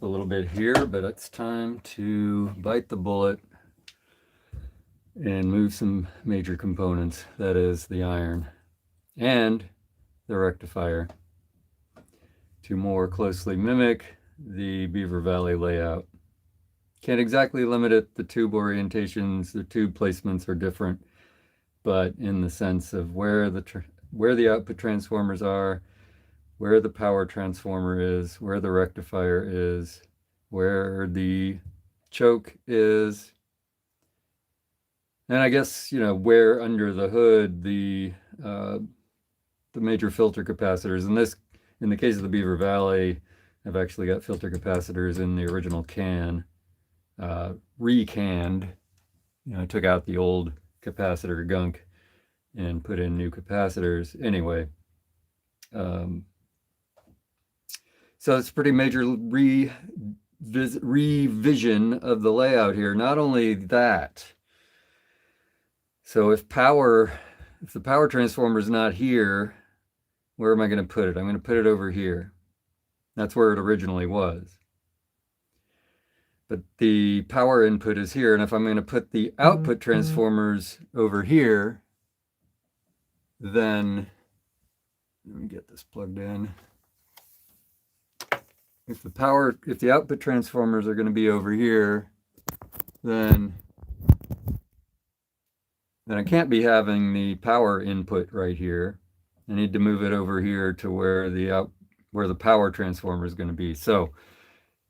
a little bit here, but it's time to bite the bullet and move some major components, that is the iron and the rectifier, to more closely mimic the Beaver Valley layout. Can't exactly limit it. The tube orientations, the tube placements are different, but in the sense of where the output transformers are, where the power transformer is, where the rectifier is, where the choke is, and I guess, you know, where under the hood the major filter capacitors. In the case of the Beaver Valley, I've actually got filter capacitors in the original can, recanned. You know, I took out the old capacitor gunk and put in new capacitors. Anyway, so it's a pretty major revision of the layout here. Not only that, so if the power transformer is not here, where am I going to put it? I'm going to put it over here. That's where it originally was. But the power input is here, and if I'm going to put the output transformers over here, then let me get this plugged in. If the output transformers are going to be over here, then I can't be having the power input right here. I need to move it over here to where the power transformer is going to be. So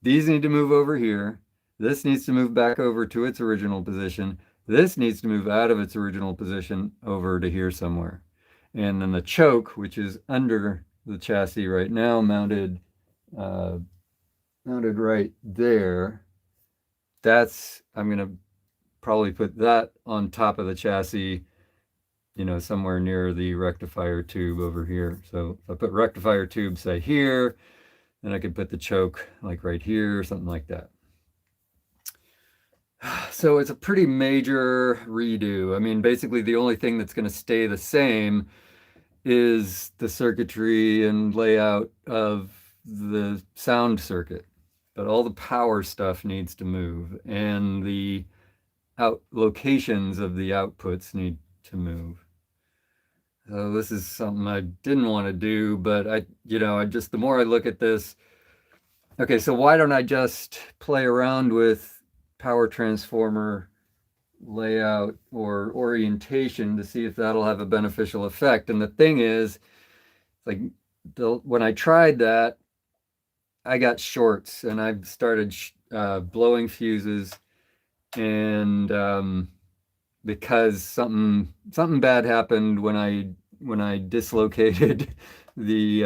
these need to move over here. This needs to move back over to its original position. This needs to move out of its original position over to here somewhere. And then the choke, which is under the chassis right now, mounted right there. I'm going to probably put that on top of the chassis, you know, somewhere near the rectifier tube over here. So if I put rectifier tube, say here, then I could put the choke like right here or something like that. So it's a pretty major redo. I mean, basically the only thing that's going to stay the same is the circuitry and layout of the sound circuit, but all the power stuff needs to move, and the locations of the outputs need to move. So this is something I didn't want to do, but the more I look at this, okay, so why don't I just play around with power transformer layout or orientation to see if that'll have a beneficial effect. And the thing is, like, when I tried that, I got shorts, and I started blowing fuses, and because something bad happened when I dislocated the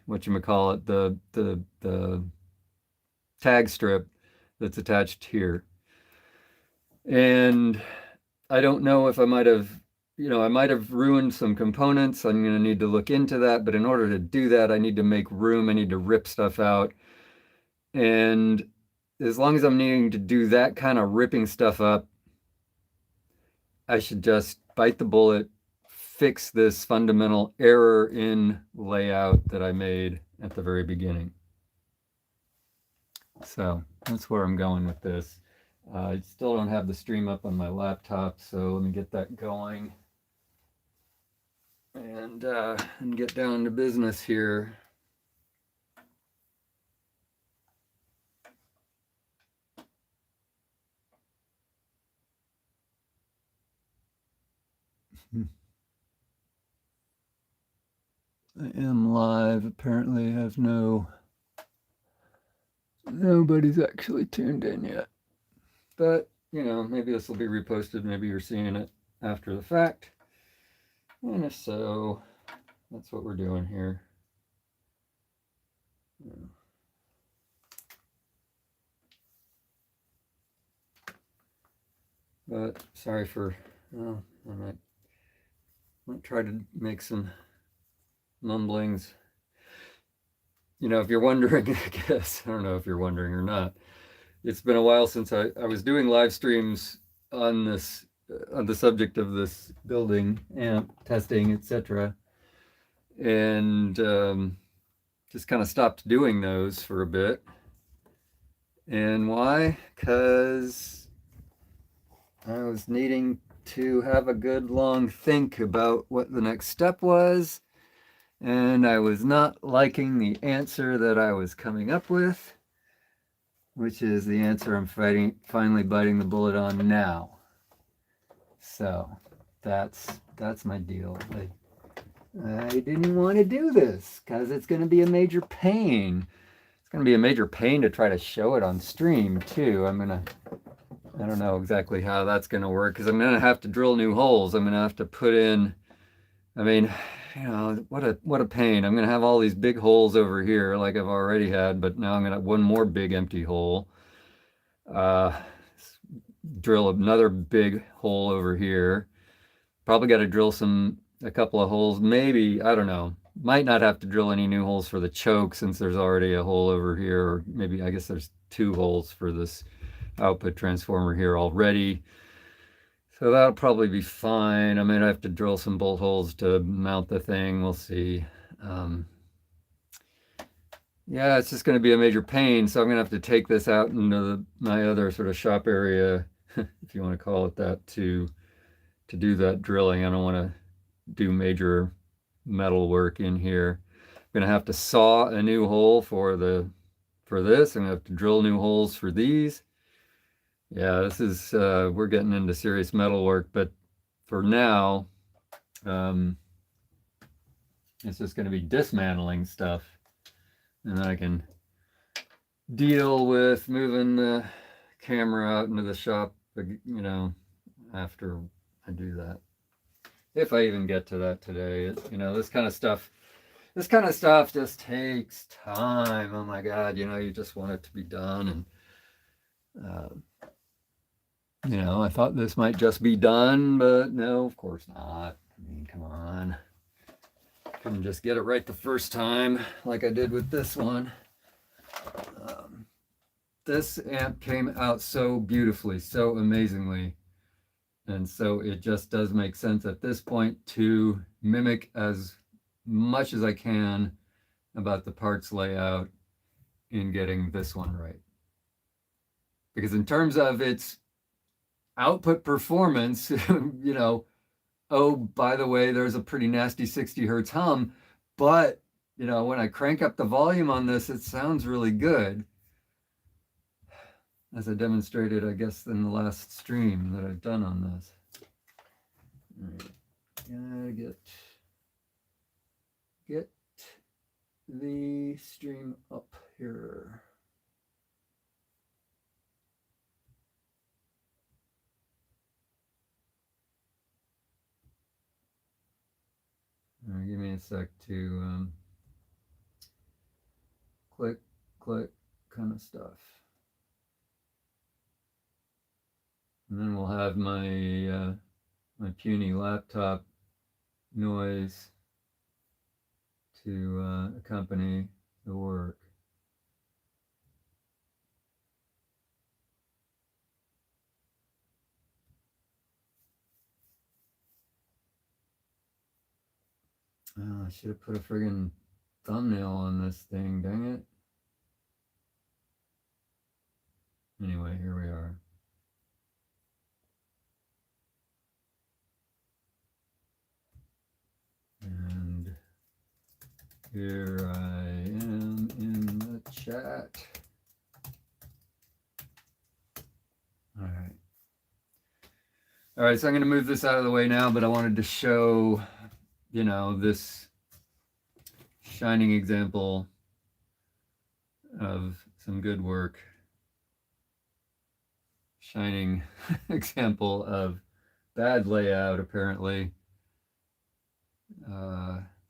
whatchamacallit, the tag strip that's attached here. And I don't know if I might have ruined some components. I'm going to need to look into that. But in order to do that, I need to make room. I need to rip stuff out. And as long as I'm needing to do that kind of ripping stuff up, I should just bite the bullet, fix this fundamental error in layout that I made at the very beginning. So that's where I'm going with this. I still don't have the stream up on my laptop, so let me get that going and get down to business here. I am live. Apparently have nobody's actually tuned in yet. But, you know, maybe this will be reposted. Maybe you're seeing it after the fact. And if so, that's what we're doing here. Yeah. But sorry for, I might try to make some mumblings. You know, if you're wondering, I guess, I don't know if you're wondering or not, it's been a while since I was doing live streams on the subject of this building, amp testing, etc. And just kind of stopped doing those for a bit. And why? Because I was needing to have a good long think about what the next step was, and I was not liking the answer that I was coming up with, which is the answer I'm finally biting the bullet on now. So that's my deal. I didn't want to do this because it's going to be a major pain. It's going to be a major pain to try to show it on stream too. I don't know exactly how that's going to work because I'm going to have to drill new holes. I'm going to have to put in, I mean, what a pain. I'm going to have all these big holes over here like I've already had, but now I'm going to have one more big empty hole. Uh, drill another big hole over here. Probably got to drill a couple of holes. Maybe, I don't know. Might not have to drill any new holes for the choke since there's already a hole over here, or maybe I guess there's 2 holes for this output transformer here already. So that'll probably be fine. I might have to drill some bolt holes to mount the thing. We'll see. Yeah, it's just going to be a major pain. So I'm going to have to take this out into my other sort of shop area, if you want to call it that, to do that drilling. I don't want to do major metal work in here. I'm going to have to saw a new hole for this. I'm going to have to drill new holes for these. Yeah, this is, we're getting into serious metal work, but for now, it's just going to be dismantling stuff. And then I can deal with moving the camera out into the shop, after I do that. If I even get to that today, this kind of stuff just takes time. Oh my God, you just want it to be done. And, I thought this might just be done, but no, of course not. I mean, come on. Couldn't just get it right the first time like I did with this one. This amp came out so beautifully, so amazingly. And so it just does make sense at this point to mimic as much as I can about the parts layout in getting this one right. Because in terms of its output performance, oh, by the way, there's a pretty nasty 60 hertz hum, but when I crank up the volume on this, it sounds really good. As I demonstrated, I guess, in the last stream that I've done on this. All right. Gotta get the stream up here. All right, give me a sec to click kind of stuff. And then we'll have my my puny laptop noise to accompany the work. Oh, I should have put a friggin' thumbnail on this thing, dang it. Anyway, here we are. And here I am in the chat. All right. All right, so I'm going to move this out of the way now, but I wanted to show, this shining example of some good work. Shining example of bad layout, apparently.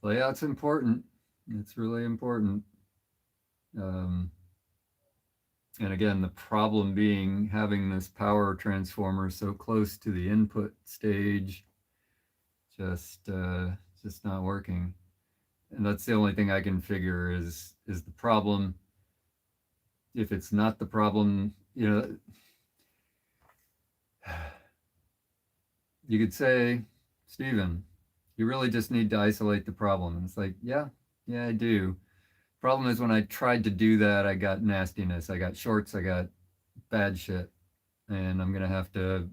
Layout's important. It's really important. And again, the problem being having this power transformer so close to the input stage, just not working. And that's the only thing I can figure is the problem. If it's not the problem, you could say, Stephen, you really just need to isolate the problem. And it's like, yeah, I do. Problem is when I tried to do that, I got nastiness. I got shorts, I got bad shit. And I'm gonna have to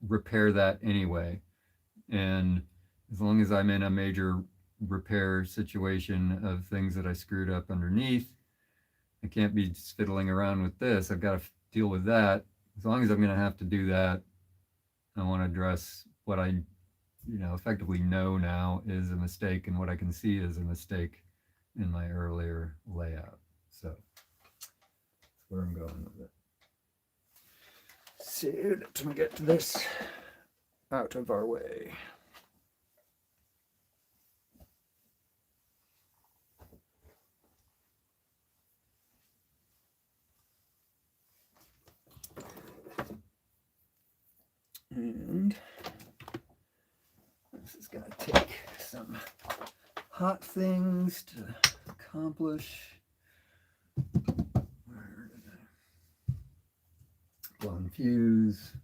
repair that anyway. And as long as I'm in a major repair situation of things that I screwed up underneath, I can't be just fiddling around with this. I've got to deal with that. As long as I'm gonna have to do that, I want to address what I, effectively know now is a mistake and what I can see is a mistake in my earlier layout. So that's where I'm going with it. So let me get this out of our way. And this is going to take some hot things to accomplish. Where did I? Blown fuse.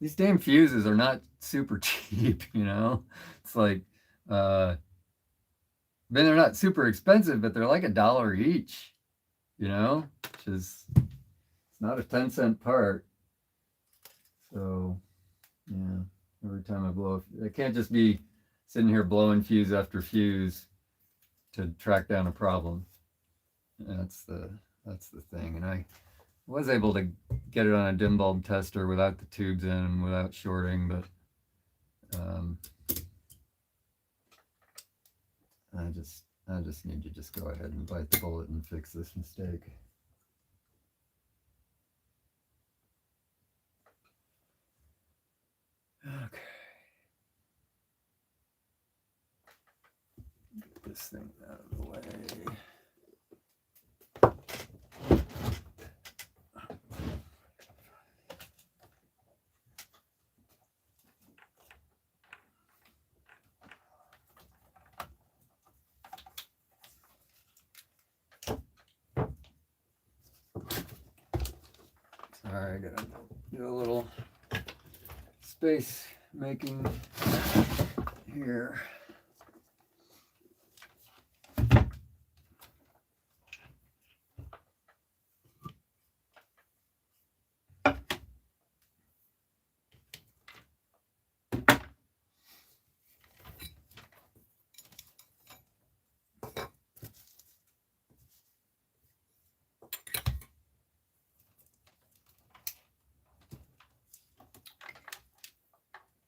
These damn fuses are not super cheap, It's like, they're not super expensive, but they're like $1 each, which is, it's not a 10-cent part. So, yeah, every time I blow, I can't just be sitting here blowing fuse after fuse to track down a problem. That's the thing. And I was able to get it on a dim bulb tester without the tubes in, without shorting, but I just need to just go ahead and bite the bullet and fix this mistake. Okay. Get this thing out of the way. Sorry, I gotta do a little space making here.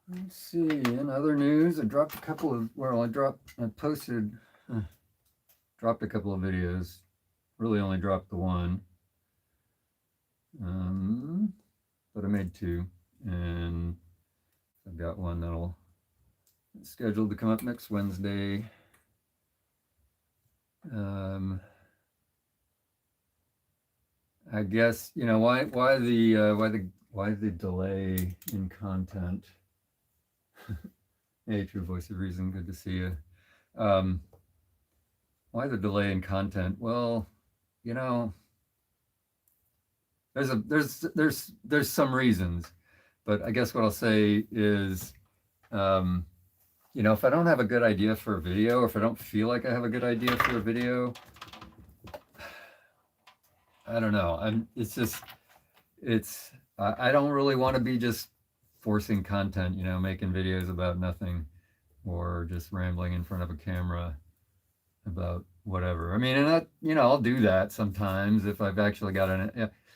Let's see, in other news, I dropped a couple of, dropped a couple of videos, really only dropped the one, but I made 2, and I've got one that'll scheduled to come up next Wednesday. I guess, why the delay in content? Hey, True Voice of Reason, good to see you. Why the delay in content? Well, there's some reasons, but I guess what I'll say is, if I don't have a good idea for a video, or if I don't feel like I have a good idea for a video, I don't know. I don't really want to be just forcing content, making videos about nothing or just rambling in front of a camera about whatever. I mean, and that, I'll do that sometimes if I've actually got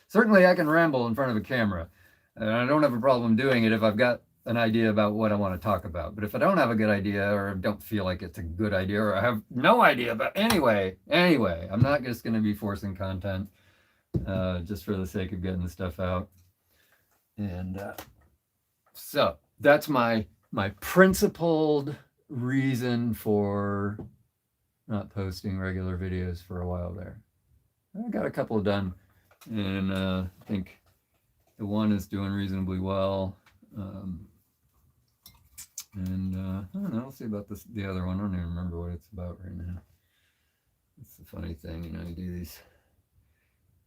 certainly I can ramble in front of a camera, and I don't have a problem doing it if I've got an idea about what I want to talk about. But if I don't have a good idea, or don't feel like it's a good idea, or I have no idea, but anyway, I'm not just going to be forcing content just for the sake of getting the stuff out. And so that's my principled reason for not posting regular videos for a while there. I got a couple done, and I think the one is doing reasonably well. And I don't know, I'll see about the other one. I don't even remember what it's about right now. It's the funny thing, you do these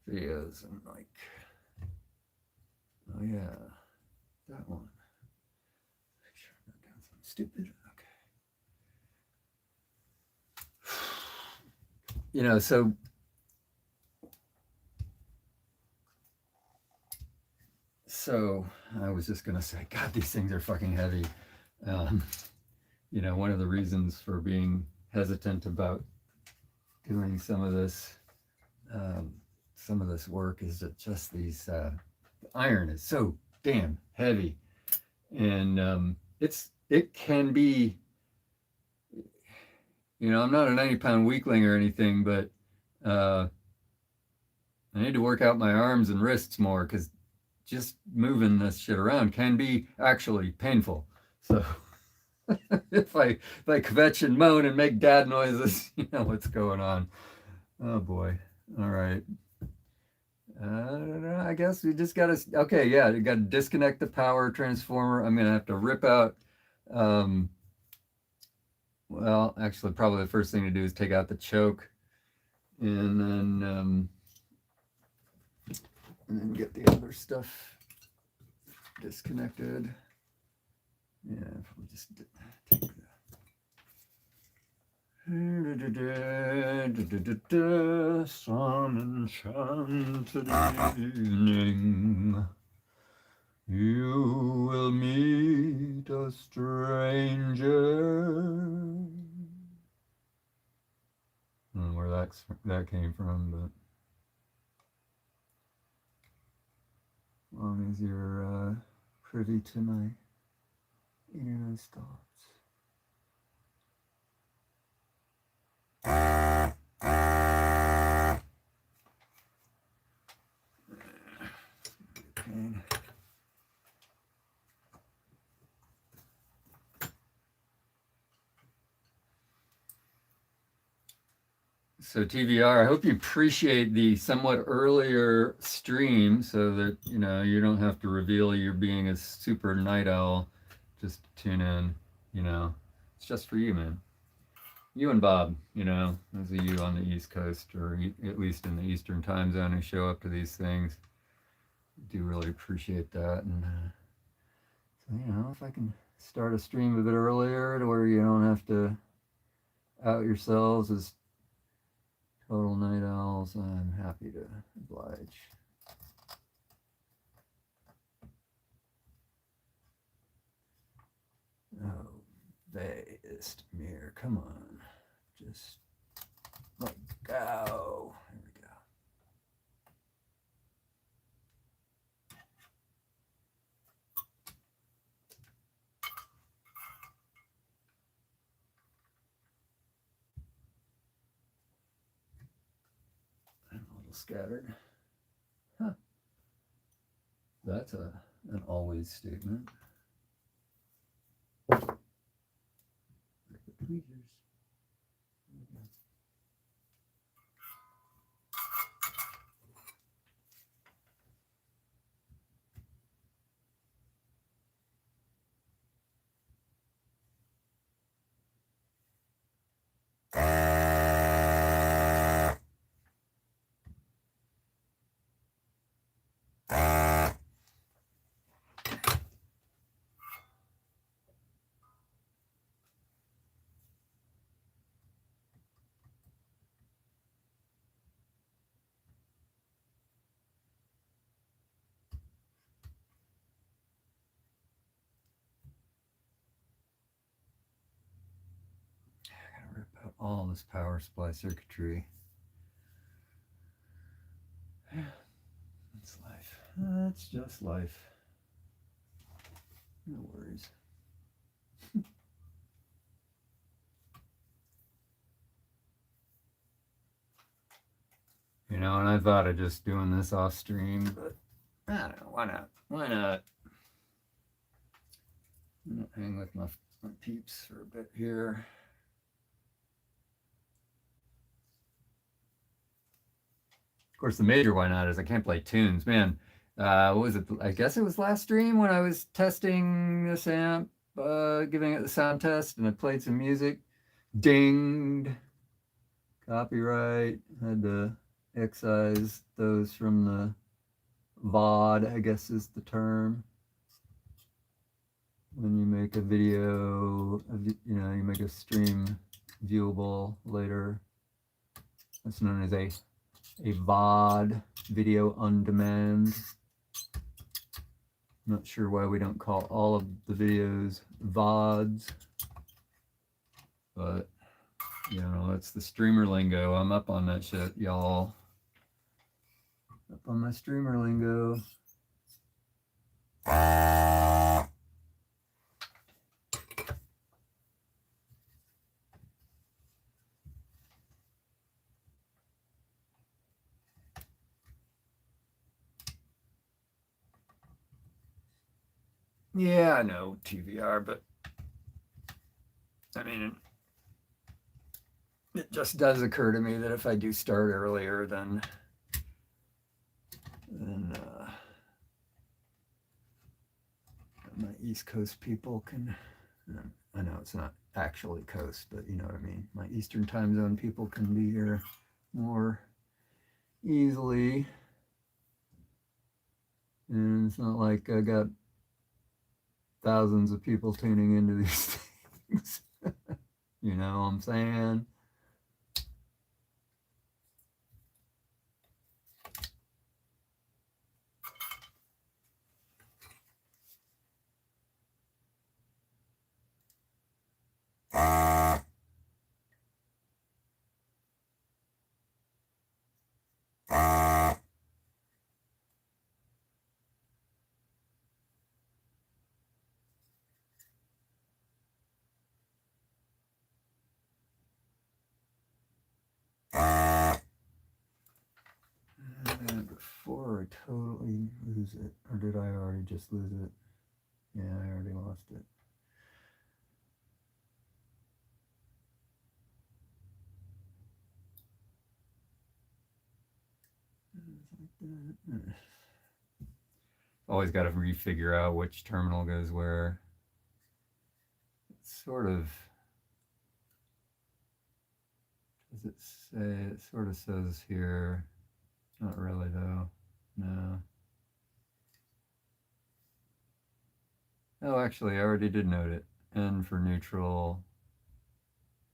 videos and like, oh yeah, that one. Make sure I'm not doing something stupid. Okay. you know, so I was just gonna say, God, these things are fucking heavy. Um, you know, one of the reasons for being hesitant about doing um, some of this work is that just these iron is so damn heavy, and it can be, you know, I'm not a 90-pound weakling or anything, but uh, I need to work out my arms and wrists more because just moving this shit around can be actually painful. So if I kvetch and moan and make dad noises, you know what's going on. Oh boy. All right. I guess we just gotta. Okay, yeah, you gotta disconnect the power transformer. I'm gonna have to rip out. Um, well, actually, probably the first thing to do is take out the choke, and then get the other stuff disconnected. Yeah, we'll just take the sun enchanted evening. You will meet a stranger. I don't know where that came from, but as long as you're privy to my innermost thoughts. Pain. So TVR, I hope you appreciate the somewhat earlier stream so that, you know, you don't have to reveal you're being a super night owl. Just tune in, you know. It's just for you, man. You and Bob, you know, those of you on the East Coast or at least in the Eastern time zone who show up to these things. I do really appreciate that. And so, you know, if I can start a stream a bit earlier to where you don't have to out yourselves as total night owls, I'm happy to oblige. Oh, vast mirror, come on. Just let go. There we go. I'm a little scattered. Huh. That's an always statement. Tweezers. I gotta rip out all this power supply circuitry. It's life. That's just life. No worries. You know, and I thought of just doing this off stream, but I don't know, why not? Why not? I'm gonna hang with my peeps for a bit here. Of course, the major why not is I can't play tunes, man. What was it? I guess it was last stream when I was testing this amp, giving it the sound test, and I played some music. Dinged. Copyright. Had to excise those from the VOD, I guess is the term. When you make a video, you know, you make a stream viewable later. That's known as a VOD, video on demand. I'm not sure why we don't call all of the videos VODs, but you know, that's the streamer lingo. I'm up on that shit, y'all. Up on my streamer lingo. Yeah, I know TVR, but I mean, it just does occur to me that if I do start earlier, then my East Coast people can, I know it's not actually coast, but you know what I mean. My Eastern time zone people can be here more easily. And it's not like I got thousands of people tuning into these things. You know what I'm saying? Before I totally lose it, or did I already just lose it? Yeah, I already lost it. Always got to refigure out which terminal goes where. It's sort of, does it say, it sort of says here, not really though, no. Oh, actually, I already did note it. N for neutral,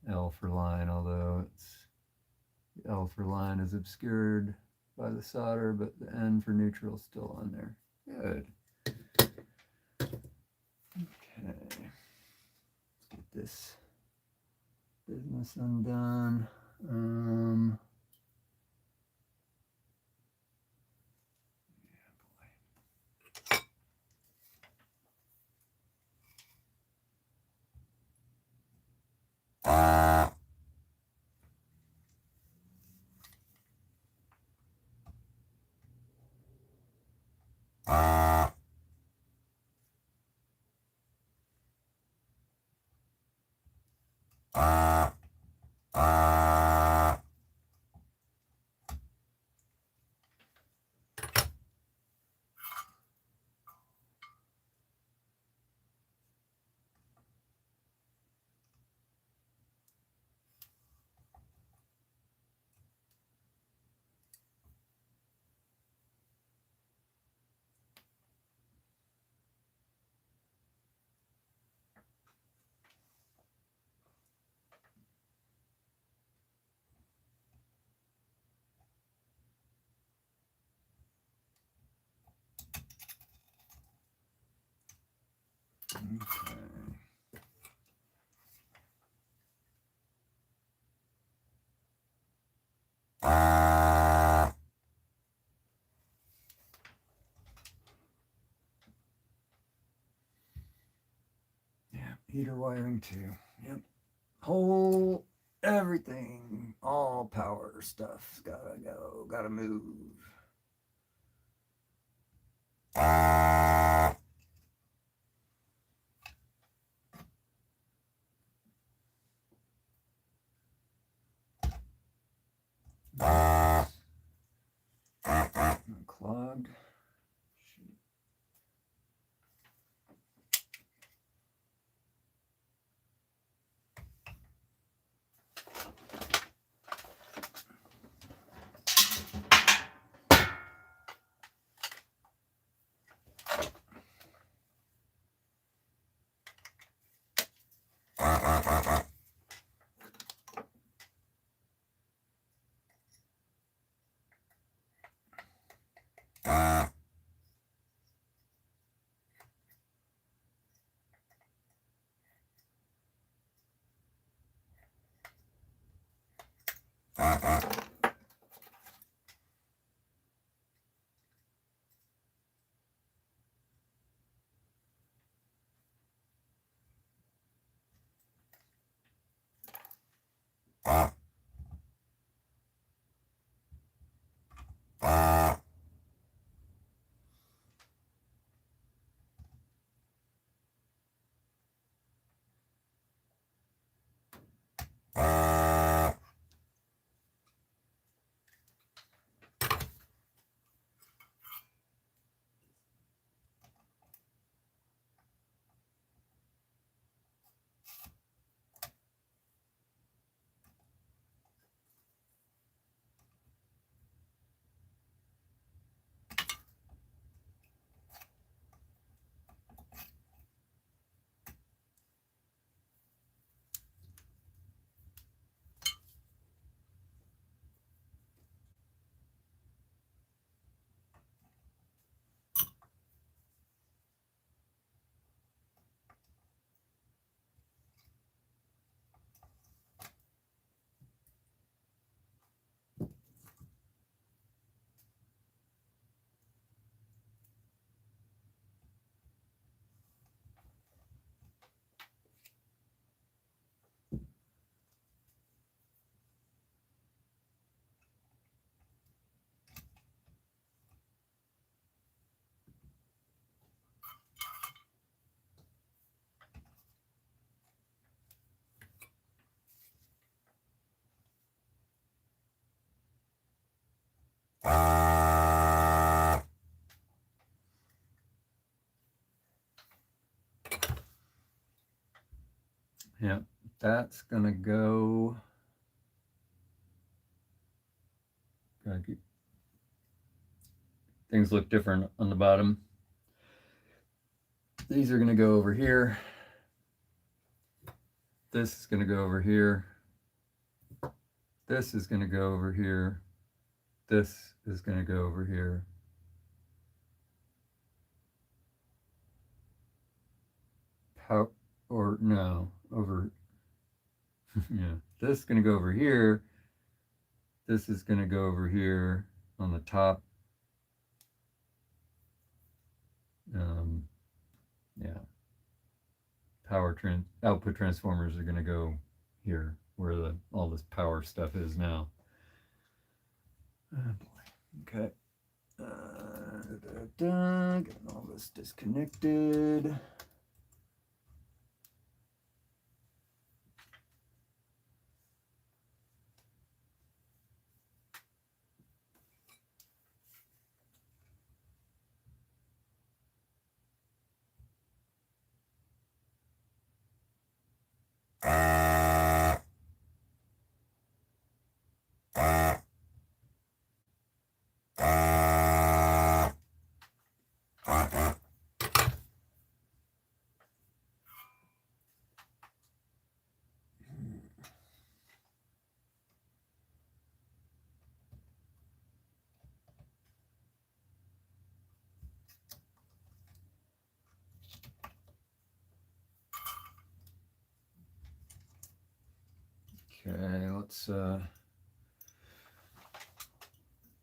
L for line, although it's, L for line is obscured by the solder, but the N for neutral is still on there. Good. Okay. Let's get this business undone. Okay. Yeah, heater wiring too. Yep. Whole everything, all power stuff. Gotta go, gotta move. Clogged. Yeah, that's gonna go. Things look different on the bottom. These are gonna go over here. This is gonna go over here. This is gonna go over here. This is gonna go over here. Or no, over. Yeah, this is gonna go over here. This is gonna go over here on the top. Yeah, output transformers are gonna go here where all this power stuff is now. Oh boy. Okay. Getting all this disconnected. Okay, let's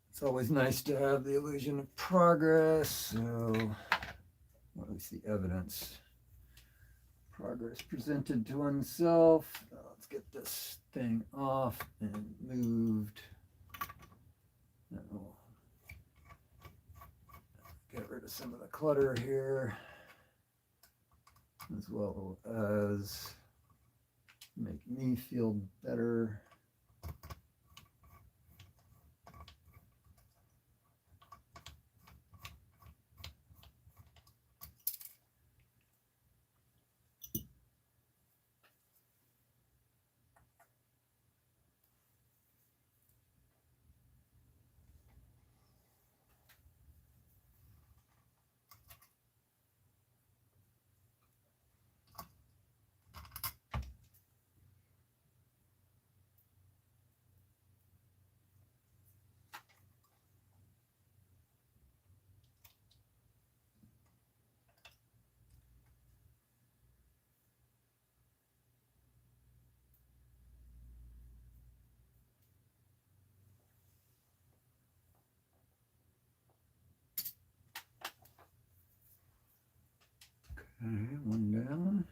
it's always nice to have the illusion of progress, so what is the evidence? Progress presented to oneself. Let's get this thing off and moved. We'll get rid of some of the clutter here, as well as make me feel better. Okay, one down.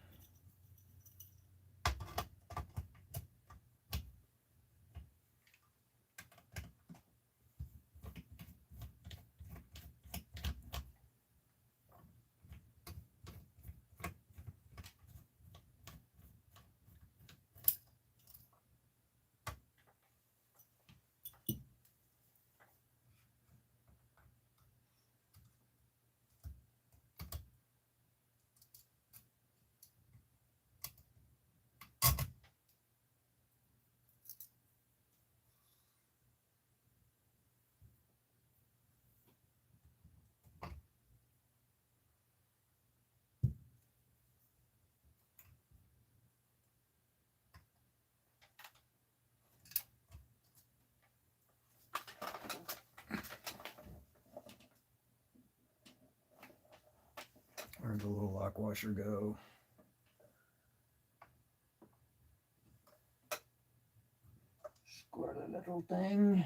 Where'd the little lock washer go? Squirrely little thing.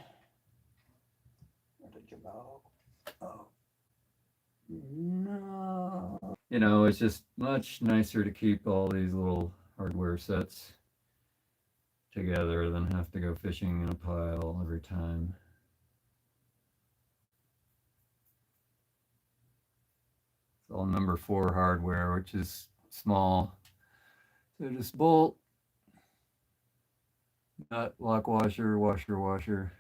Where did you go? Oh. No. You know, it's just much nicer to keep all these little hardware sets together than have to go fishing in a pile every time. It's all number 4 hardware, which is small. So just bolt, nut, lock washer, washer.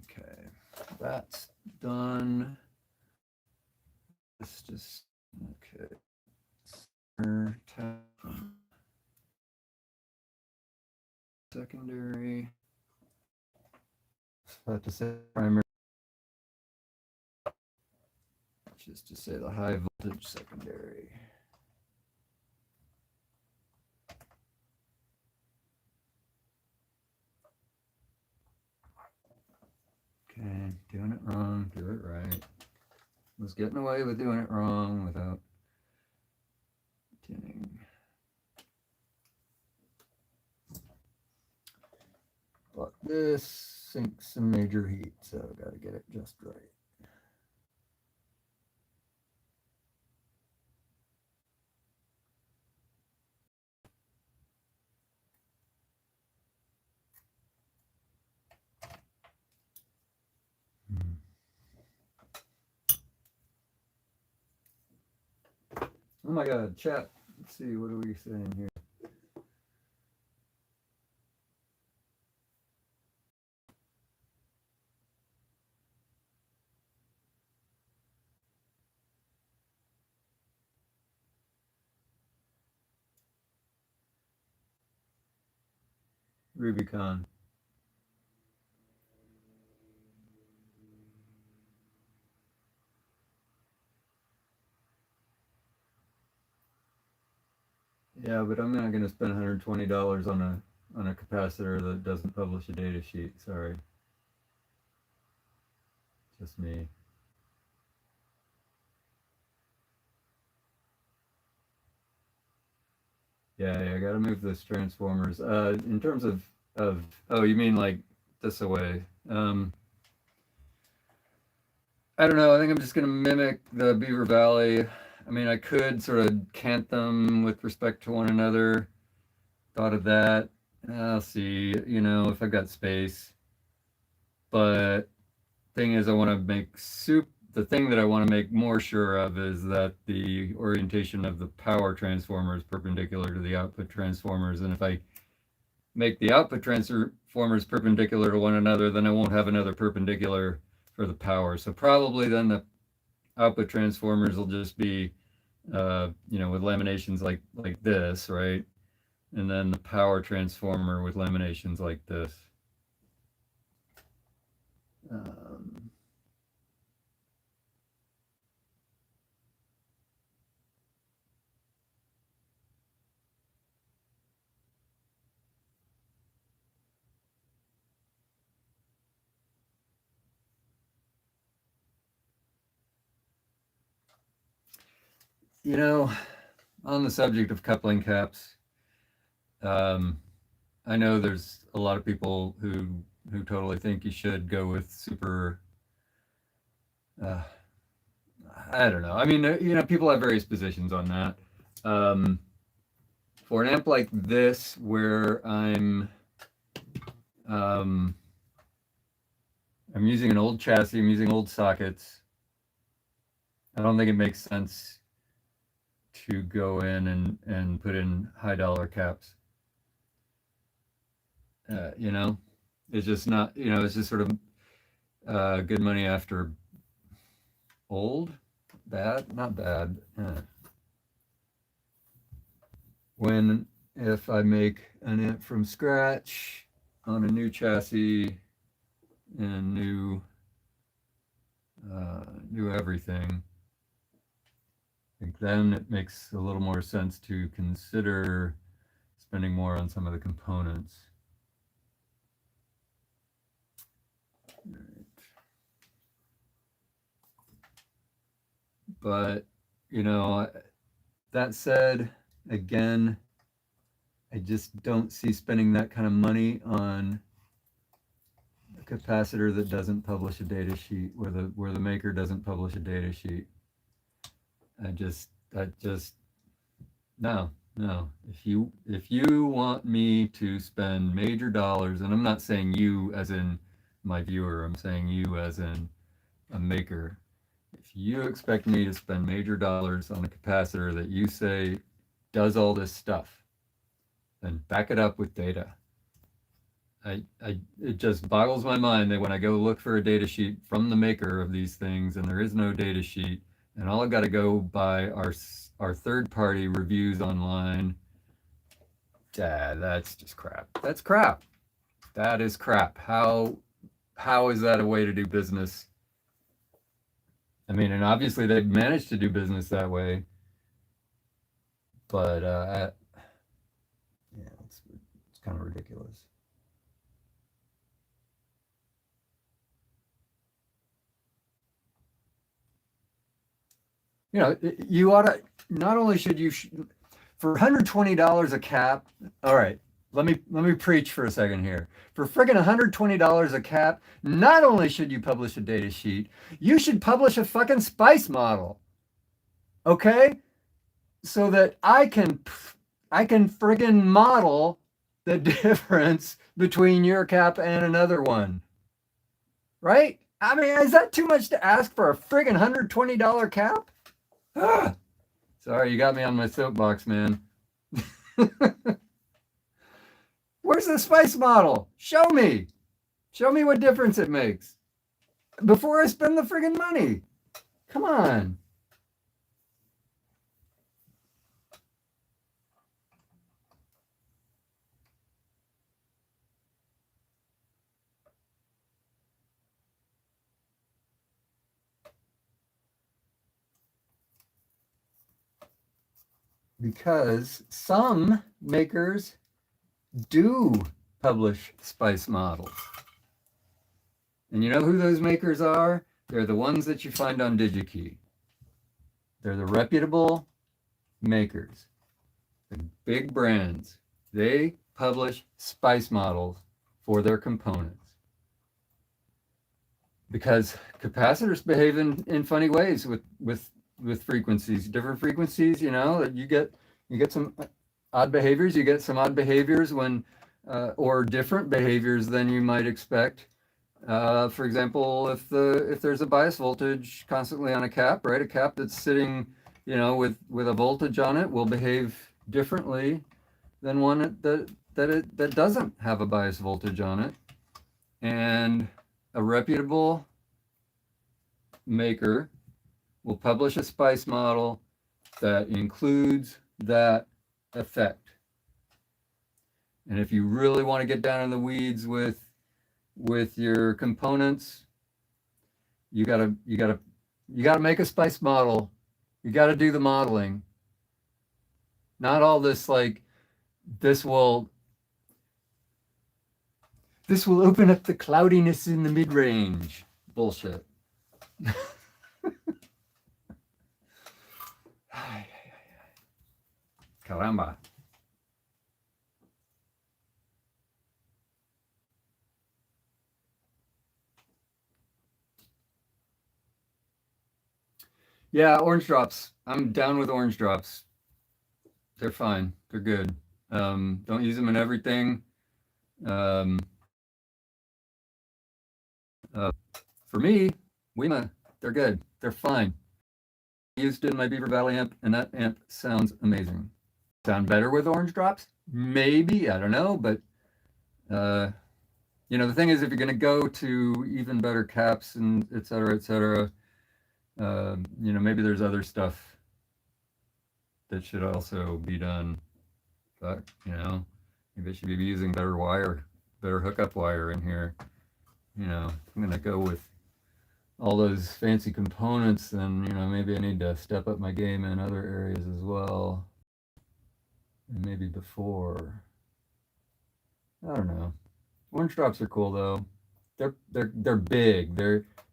Okay, that's done. Let's just, okay. Secondary. About to say primary. Just to say the high voltage secondary. Okay, doing it wrong, do it right. Was getting away with doing it wrong without tinning. But this sinks some major heat, so gotta get it just right. Oh my god, chat. Let's see, what are we saying here? Rubicon. Yeah, but I'm not going to spend $120 on a capacitor that doesn't publish a data sheet. Sorry. Just me. Yeah, I got to move those transformers. In terms of oh, you mean like this away? I don't know. I think I'm just going to mimic the Beaver Valley. I mean, I could sort of cant them with respect to one another. Thought of that. I'll see, you know, if I've got space. But thing is, I want to make soup. The thing that I want to make more sure of is that the orientation of the power transformer is perpendicular to the output transformers. And if I make the output transformers perpendicular to one another, then I won't have another perpendicular for the power. So probably then the output transformers will just be, you know, with laminations like this, right? And then the power transformer with laminations like this. You know, on the subject of coupling caps, I know there's a lot of people who totally think you should go with super. I don't know. I mean, people have various positions on that. Um, for an amp like this, where um, I'm using an old chassis, I'm using old sockets. I don't think it makes sense to go in and put in high dollar caps. You know, it's just not. It's just sort of good money after old, bad, not bad. When if I make an amp from scratch on a new chassis and new everything, I think then it makes a little more sense to consider spending more on some of the components. But, that said, again, I just don't see spending that kind of money on a capacitor that doesn't publish a data sheet, where the maker doesn't publish a data sheet. I just no, no. If you want me to spend major dollars, and I'm not saying you as in my viewer, I'm saying you as in a maker. If you expect me to spend major dollars on a capacitor that you say does all this stuff, then back it up with data. It just boggles my mind that when I go look for a data sheet from the maker of these things and there is no data sheet, and all I've got to go by our third party reviews online. That's just crap. That's crap. That is crap. How is that a way to do business? I mean, and obviously they've managed to do business that way, but yeah, it's kind of ridiculous. You ought to, not only should you, for $120 a cap. All right, let me preach for a second here. For friggin' $120 a cap, not only should you publish a data sheet, you should publish a fucking spice model. Okay? So that I can friggin' model the difference between your cap and another one. Right? I mean, is that too much to ask for a friggin' $120 cap? Ah, sorry, you got me on my soapbox, man. Where's the spice model? Show me. Show me what difference it makes before I spend the friggin' money. Come on. Because some makers do publish spice models. And you know who those makers are? They're the ones that you find on DigiKey. They're the reputable makers, the big brands. They publish spice models for their components. Because capacitors behave in funny ways with frequencies, different frequencies. You get some odd behaviors. You get some odd behaviors when, or different behaviors than you might expect. For example, if there's a bias voltage constantly on a cap, right? A cap that's sitting, with a voltage on it will behave differently than one that doesn't have a bias voltage on it. And a reputable maker will publish a spice model that includes that effect. And if you really want to get down in the weeds with your components, you gotta make a spice model. You gotta do the modeling. Not all this like this will open up the cloudiness in the mid-range bullshit. Caramba. Yeah, orange drops. I'm down with orange drops. They're fine. They're good. Don't use them in everything. Um, for me, Wema, they're good. They're fine. I used it in my Beaver Valley amp, and that amp sounds amazing. Sound better with orange drops? Maybe, I don't know, but uh, the thing is, if you're going to go to even better caps and et cetera, maybe there's other stuff that should also be done. But maybe I should be using better wire, better hookup wire in here. I'm going to go with all those fancy components, then maybe I need to step up my game in other areas as well. And maybe before. I don't know. Orange drops are cool though. They're big.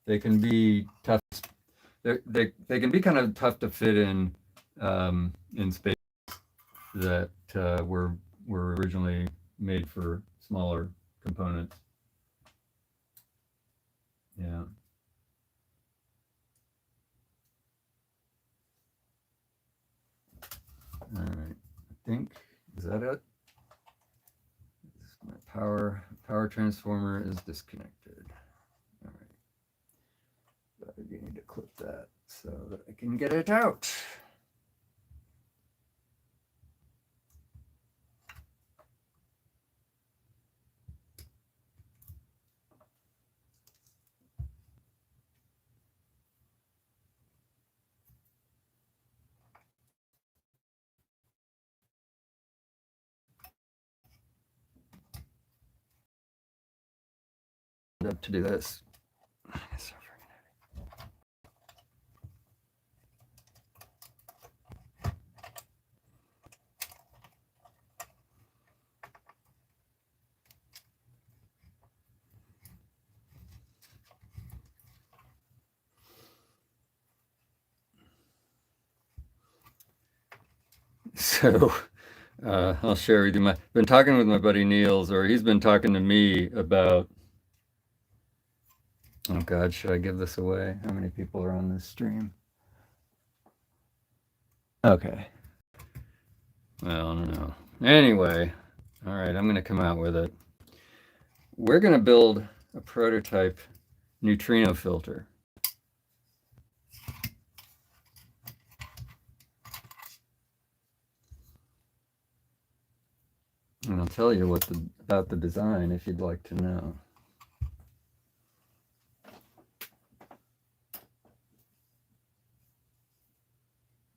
They can be tough. They can be kind of tough to fit in space that were originally made for smaller components. Yeah. All right. I think, is that it? My power transformer is disconnected. All right. But you need to clip that so that I can get it out. Up to do this. So I'll share with you. I've been talking with my buddy Niels, or he's been talking to me about. Oh God, should I give this away? How many people are on this stream? Okay. Well, I don't know. Anyway, all right, I'm going to come out with it. We're going to build a prototype neutrino filter. And I'll tell you about the design if you'd like to know.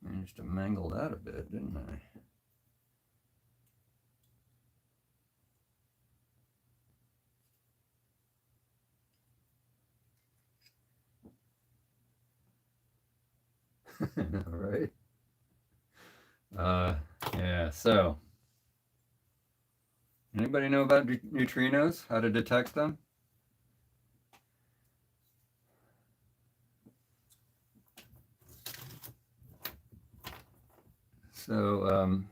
Managed to mangle that a bit, didn't I? All right. Yeah, so anybody know about neutrinos? How to detect them? So,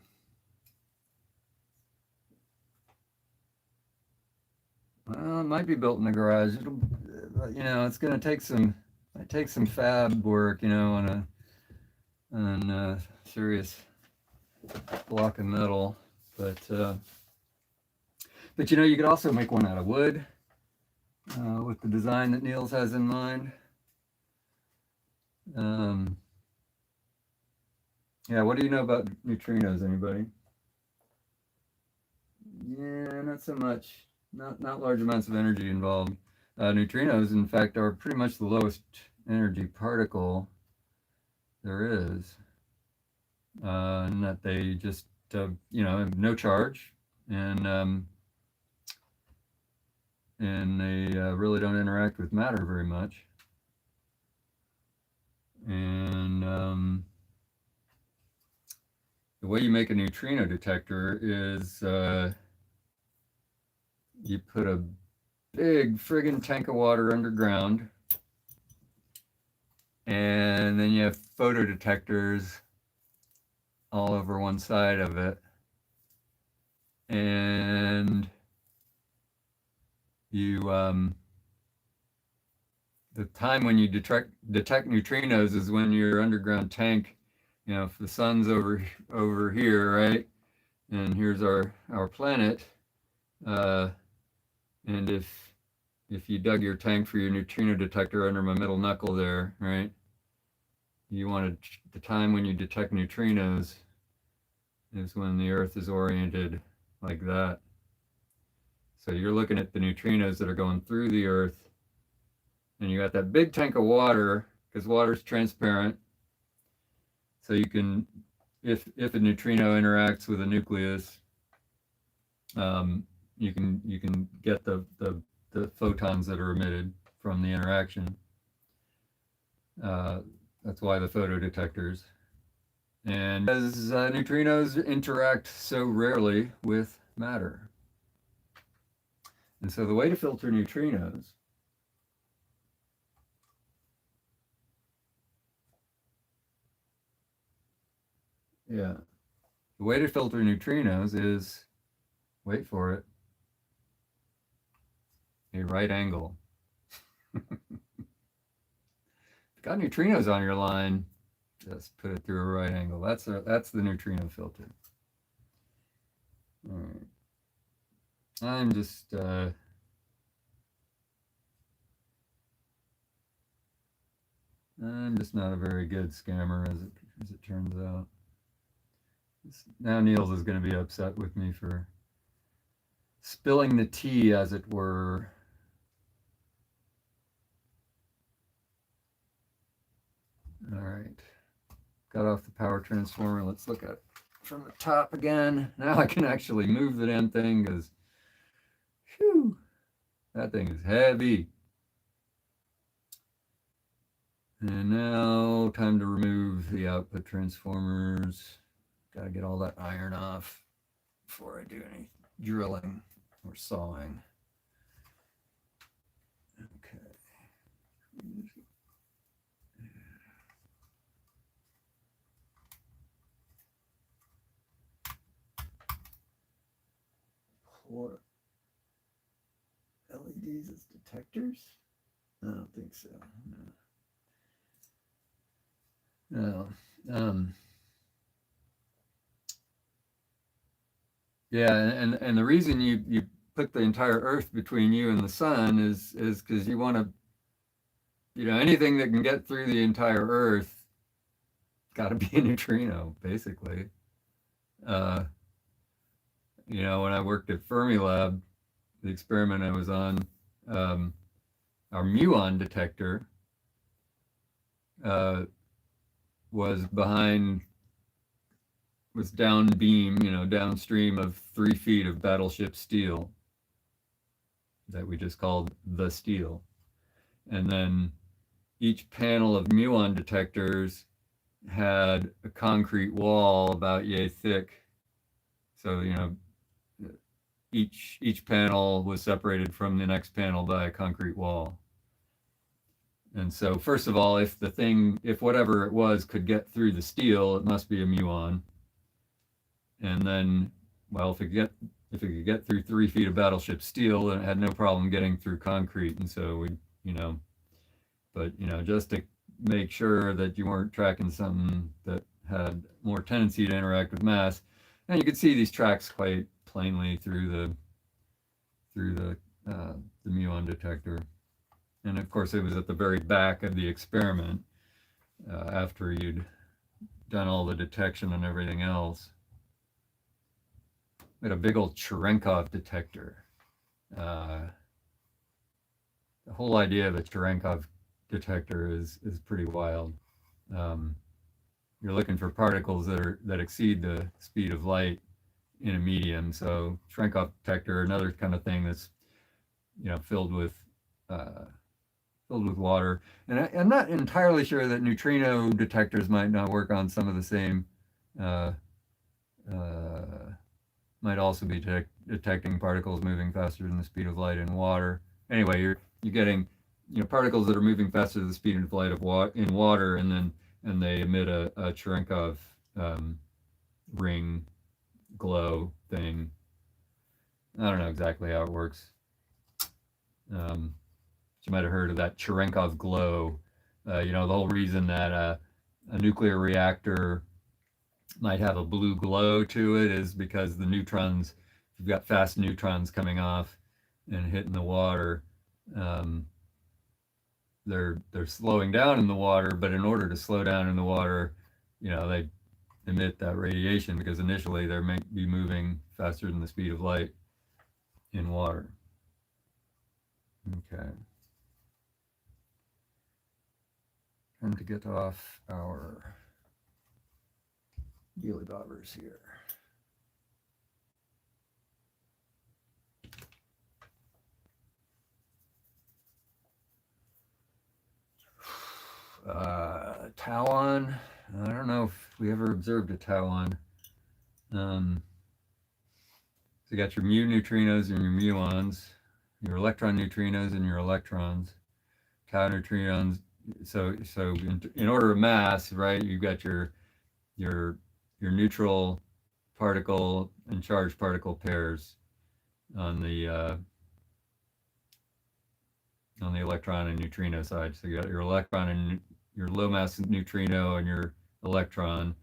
well, it might be built in the garage. It'll, it's going to take some fab work, on a serious block of metal. But you could also make one out of wood with the design that Niels has in mind. Yeah, what do you know about neutrinos, anybody? Yeah, not so much. Not large amounts of energy involved. Neutrinos, in fact, are pretty much the lowest energy particle there is. And that they just, have no charge, and they really don't interact with matter very much. And the way you make a neutrino detector is you put a big friggin' tank of water underground, and then you have photodetectors all over one side of it, and you the time when you detect neutrinos is when your underground tank, if the sun's over here, right, and here's our planet, uh, and if you dug your tank for your neutrino detector under my middle knuckle there, right, you wanted the time when you detect neutrinos is when the Earth is oriented like that. So you're looking at the neutrinos that are going through the Earth, and you got that big tank of water, because water's transparent. So you can, if a neutrino interacts with a nucleus, you can get the photons that are emitted from the interaction. Uh, that's why the photodetectors. And as neutrinos interact so rarely with matter. And so the way to filter neutrinos yeah, the way to filter neutrinos is, wait for it, a right angle. Got neutrinos on your line, just put it through a right angle. That's the neutrino filter. All right. I'm just not a very good scammer, as it turns out. Now Niels is going to be upset with me for spilling the tea, as it were. All right, got off the power transformer. Let's look at it from the top again. Now I can actually move the damn thing, because, whew, that thing is heavy. And now time to remove the output transformers. Got to get all that iron off before I do any drilling or sawing. Okay. What? LEDs as detectors? I don't think so. No. Yeah, and the reason you put the entire Earth between you and the sun is because you want to, anything that can get through the entire Earth, got to be a neutrino, basically. Uh, when I worked at Fermilab, the experiment I was on, our muon detector was down beam, downstream of 3 feet of battleship steel that we just called the steel. And then each panel of muon detectors had a concrete wall about yay thick. So, each panel was separated from the next panel by a concrete wall. And so, first of all, if whatever it was could get through the steel, it must be a muon. And then, well, if it could get through 3 feet of battleship steel, then it had no problem getting through concrete. And so but just to make sure that you weren't tracking something that had more tendency to interact with mass, and you could see these tracks quite plainly through the muon detector. And of course, it was at the very back of the experiment, after you'd done all the detection and everything else. We had a big old Cherenkov detector. The whole idea of a Cherenkov detector is pretty wild. You're looking for particles that exceed the speed of light in a medium. So Cherenkov detector, another kind of thing that's filled with water. And I'm not entirely sure that neutrino detectors might not work on some of the same. Might also be detecting particles moving faster than the speed of light in water. Anyway, you're getting particles that are moving faster than the speed of light in water, and they emit a Cherenkov ring glow thing. I don't know exactly how it works. You might have heard of that Cherenkov glow. The whole reason that a nuclear reactor might have a blue glow to it is because the neutrons, you've got fast neutrons coming off and hitting the water. Um, they're slowing down in the water, but in order to slow down in the water, they emit that radiation because initially they may be moving faster than the speed of light in water. Okay. Time to get off our dealy bobbers here. Tauon. I don't know if we ever observed a tauon. So you got your mu neutrinos and your muons, your electron neutrinos and your electrons, tau neutrinos. So in order of mass, right? You've got your neutral particle and charged particle pairs on the electron and neutrino side. So you got your electron and your low mass neutrino and your electron,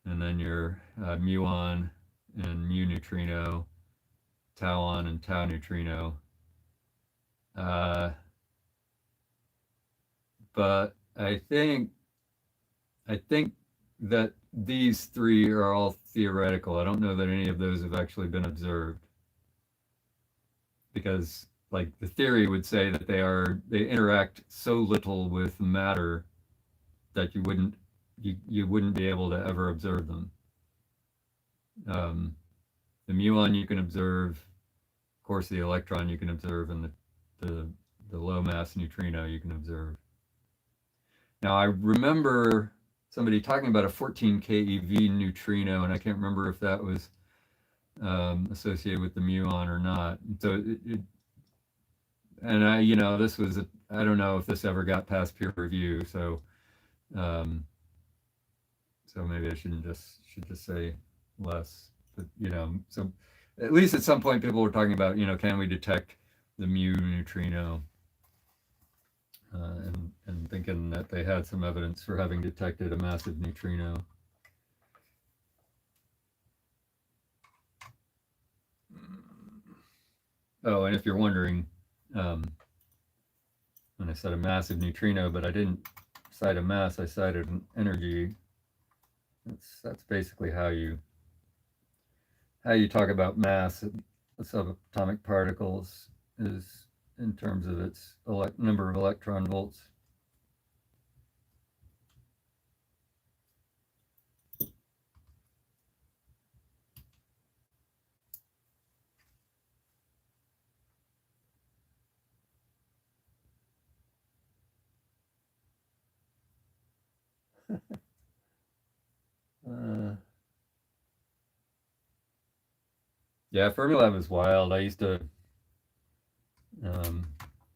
and then your muon and mu neutrino, tauon and tau neutrino. But I think that these three are all theoretical. I don't know that any of those have actually been observed, because like the theory would say that they interact so little with matter that you wouldn't be able to ever observe them. The muon you can observe, of course the electron you can observe, and the low mass neutrino you can observe. Now I remember somebody talking about a 14 keV neutrino, and I can't remember if that was associated with the muon or not. So this was I don't know if this ever got past peer review, so maybe I should just say less. But so at least at some point people were talking about, can we detect the mu neutrino, and thinking that they had some evidence for having detected a massive neutrino. Oh, and if you're wondering, when I said a massive neutrino, but I didn't cite a mass, I cited an energy. That's basically how you talk about mass of subatomic particles, is in terms of its number of electron volts. Yeah, Fermilab is wild. I used to,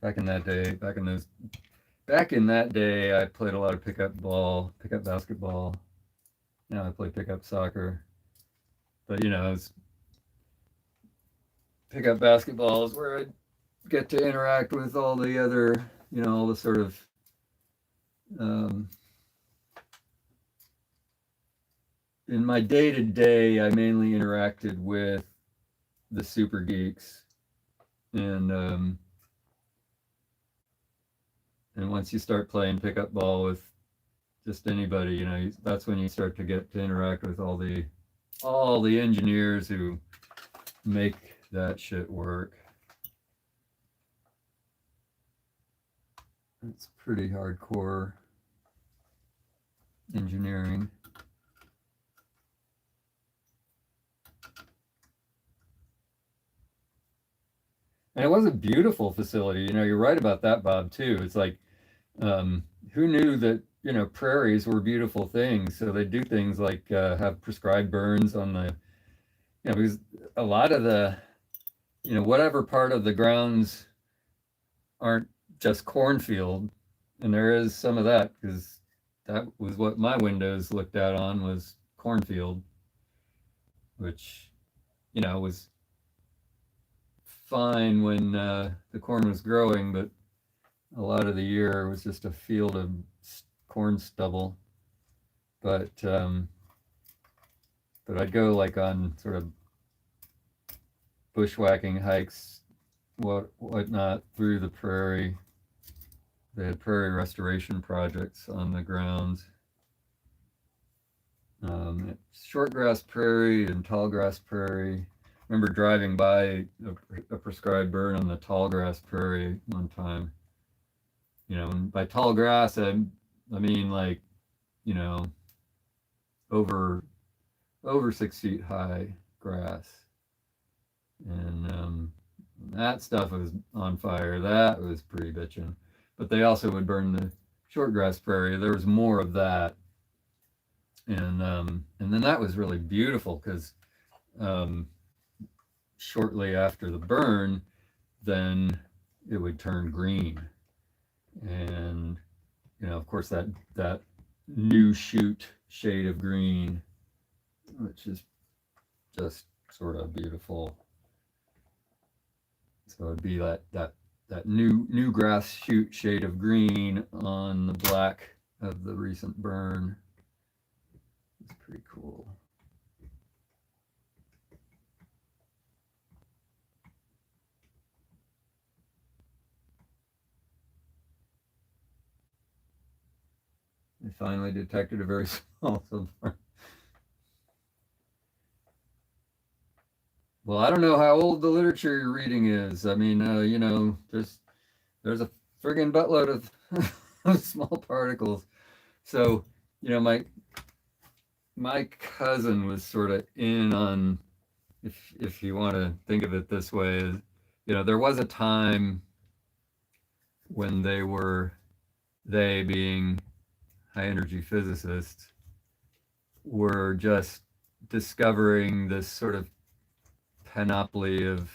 back in that day, I played a lot of pickup basketball. Now I play pickup soccer. But pickup basketball is where I get to interact with all the other, all the sort of in my day-to-day, I mainly interacted with the super geeks, and once you start playing pickup ball with just anybody, that's when you start to get to interact with all the engineers who make that shit work. It's pretty hardcore engineering. And it was a beautiful facility. You're right about that, Bob, too. It's like, who knew that, prairies were beautiful things? So they do things like have prescribed burns on the, because a lot of the, whatever part of the grounds aren't just cornfield, and there is some of that, because that was what my windows looked out on, was cornfield, which, was fine when the corn was growing, but a lot of the year was just a field of corn stubble. But but I'd go like on sort of bushwhacking hikes, whatnot through the prairie. They had prairie restoration projects on the grounds. Shortgrass prairie and tallgrass prairie. I remember driving by a prescribed burn on the tallgrass prairie one time. You know, and by tall grass, I mean like, you know, over 6 feet high grass, and that stuff was on fire. That was pretty bitching. But they also would burn the shortgrass prairie. There was more of that, and then that was really beautiful because um, shortly after the burn, then it would turn green, and you know, of course, that new shoot shade of green, which is just sort of beautiful. So it'd be that new grass shoot shade of green on the black of the recent burn. It's pretty cool. They finally detected a very small submarine. Well, I don't know how old the literature you're reading is. I mean, you know, there's a friggin' buttload of small particles. So, you know, my cousin was sort of in on, if you want to think of it this way, you know, there was a time when they being high energy physicists, were just discovering this sort of panoply of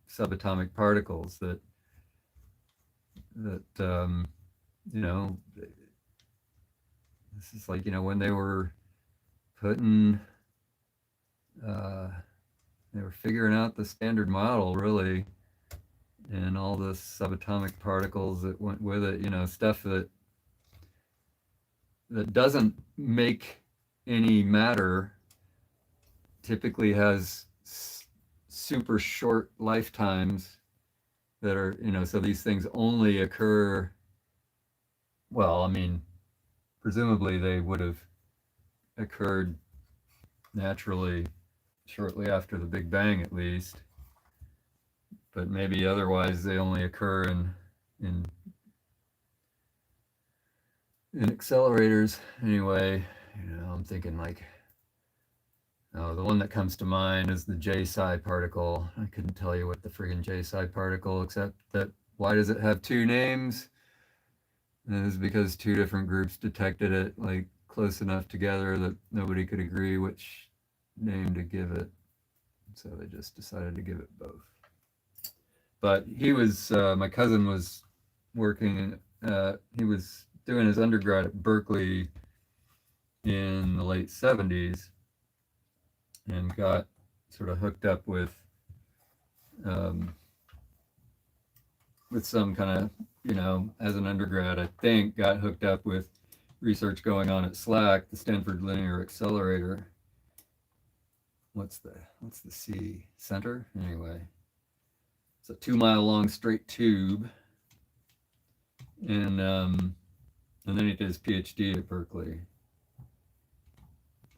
subatomic particles that you know, this is like, you know, when they were putting they were figuring out the standard model, really, and all the subatomic particles that went with it, you know, stuff that doesn't make any matter, typically has super short lifetimes that are, you know, so these things only occur, well, I mean, presumably they would have occurred naturally shortly after the Big Bang, at least, but maybe otherwise they only occur in accelerators. Anyway, you know, I'm thinking like, oh, the one that comes to mind is the J psi particle. I couldn't tell you what the friggin' J psi particle, except that, why does it have two names? And it was because two different groups detected it like close enough together that nobody could agree which name to give it. So they just decided to give it both. But he was, my cousin was working, he was doing his undergrad at Berkeley in the late 70s, and got sort of hooked up um, with some kind of, you know, as an undergrad, I think, got hooked up with research going on at SLAC, the Stanford Linear Accelerator. What's the C? Center? Anyway, it's a 2-mile long straight tube. And then he did his PhD at Berkeley.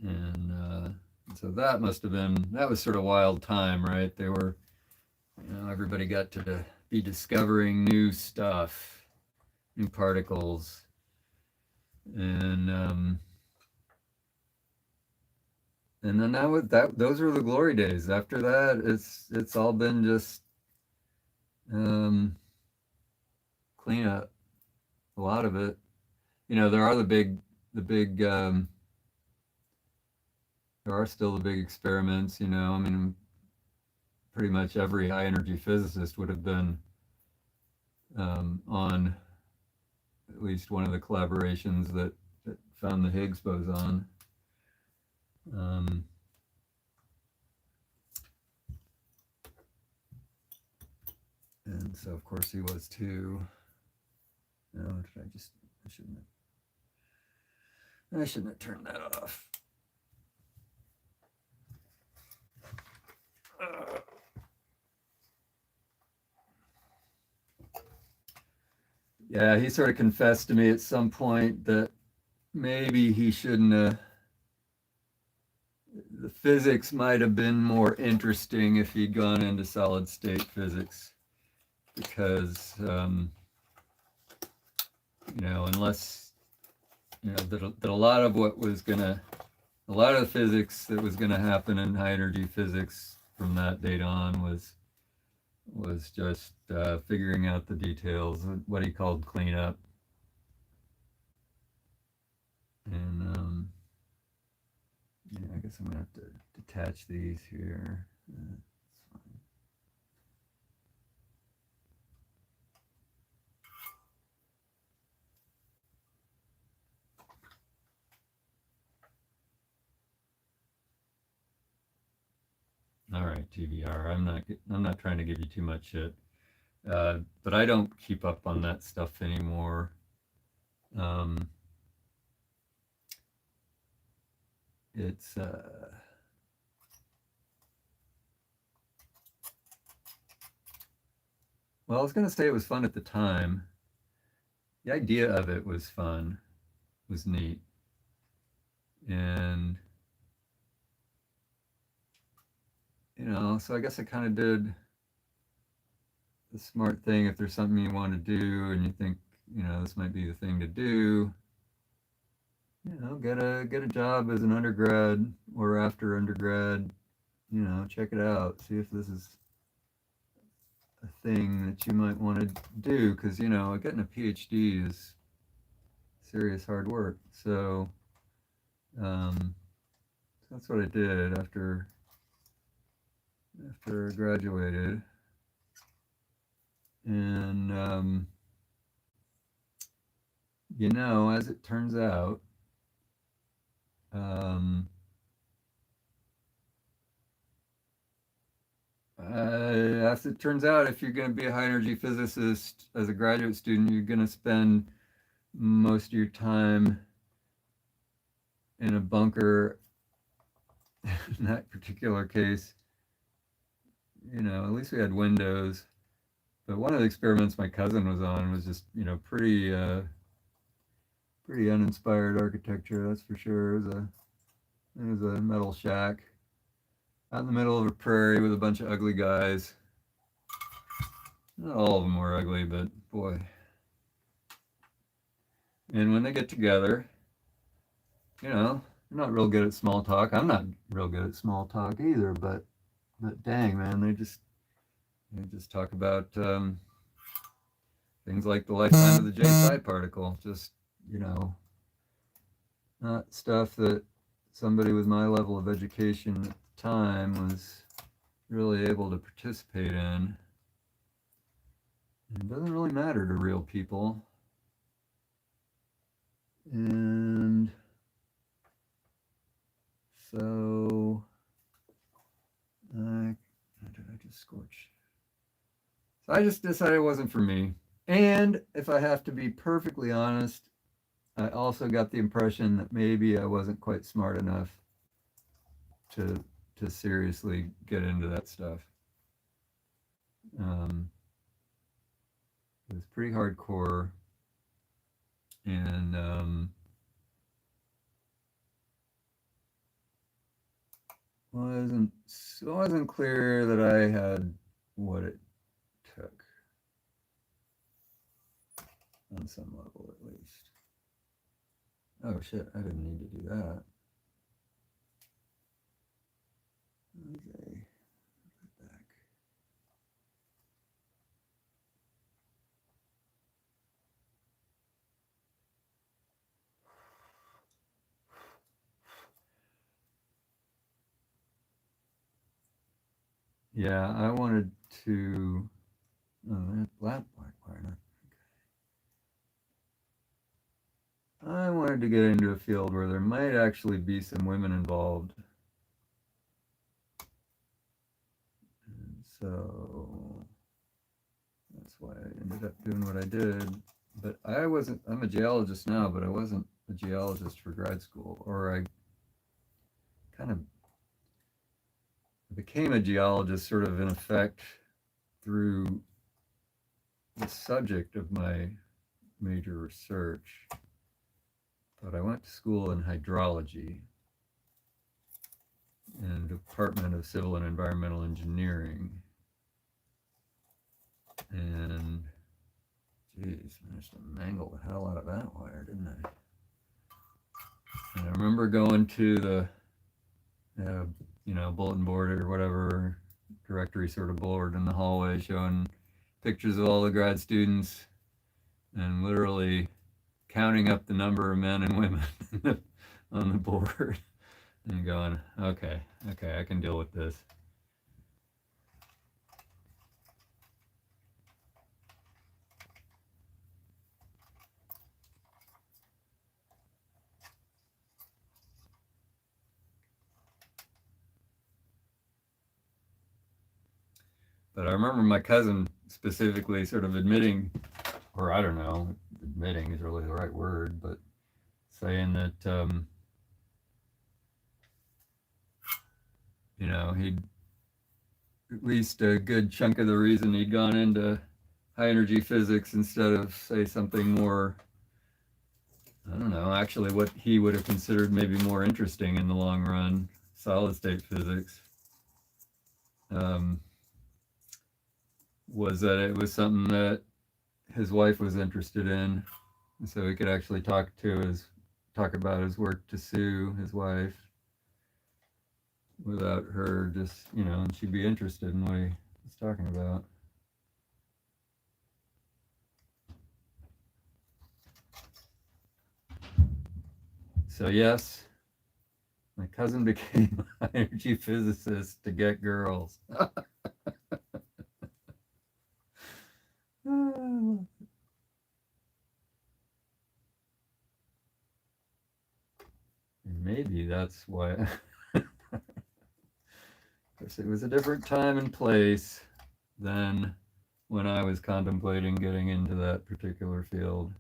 And so that must have been, that was sort of wild time, right? They were, you know, everybody got to be discovering new stuff, new particles, and then those were the glory days. After that, it's all been just cleanup, a lot of it. You know, there are the big there are still the big experiments. You know, I mean, pretty much every high energy physicist would have been on at least one of the collaborations that found the Higgs boson. And so, of course, he was too. I shouldn't have turned that off. Yeah, he sort of confessed to me at some point that maybe he shouldn't have. The physics might have been more interesting if he'd gone into solid state physics, because unless that a lot of what was gonna, a lot of the physics that was gonna happen in high energy physics from that date on was just figuring out the details, what he called cleanup, and yeah, I guess I'm gonna have to detach these here. All right, TVR. I'm not trying to give you too much shit, but I don't keep up on that stuff anymore. It's well, I was gonna say it was fun at the time. The idea of it was fun, was neat, and so I guess I kind of did the smart thing. If there's something you want to do and you think this might be the thing to do, get a job as an undergrad or after undergrad, check it out, see if this is a thing that you might want to do, because getting a PhD is serious hard work. So that's what I did after I graduated, and as it turns out, as it turns out, if you're going to be a high energy physicist as a graduate student, you're going to spend most of your time in a bunker. In that particular case, at least we had windows. But one of the experiments my cousin was on was just, pretty uninspired architecture, that's for sure. It was a metal shack out in the middle of a prairie with a bunch of ugly guys. Not all of them were ugly, but boy. And when they get together, they're not real good at small talk. I'm not real good at small talk either, but dang, man, they just talk about things like the lifetime of the J psi particle. Just, not stuff that somebody with my level of education at the time was really able to participate in. It doesn't really matter to real people. And so, did I just scorch? So I just decided it wasn't for me. And if I have to be perfectly honest, I also got the impression that maybe I wasn't quite smart enough to seriously get into that stuff. It was pretty hardcore, and wasn't clear that I had what it took on some level, at least. Oh shit, I didn't need to do that. Okay, put back. Yeah, I wanted to. Oh, that black wire. I wanted to get into a field where there might actually be some women involved. And so that's why I ended up doing what I did. but I wasn't, I'm a geologist now, but I wasn't a geologist for grad school, or I kind of became a geologist sort of in effect through the subject of my major research. But I went to school in hydrology in the Department of Civil and Environmental Engineering. And geez, I managed to mangle the hell out of that wire, didn't I? And I remember going to the, bulletin board or whatever, directory sort of board in the hallway showing pictures of all the grad students and literally counting up the number of men and women on the board and going, okay, I can deal with this. But I remember my cousin specifically sort of admitting, or I don't know, admitting is really the right word, but saying that, he'd at least a good chunk of the reason he'd gone into high energy physics instead of, say, something more, I don't know, actually what he would have considered maybe more interesting in the long run, solid state physics. Was that it was something that his wife was interested in, and so he could actually talk about his work to Sue, his wife, without her just, and she'd be interested in what he was talking about. So yes, my cousin became an energy physicist to get girls. And maybe that's why. Because it was a different time and place than when I was contemplating getting into that particular field.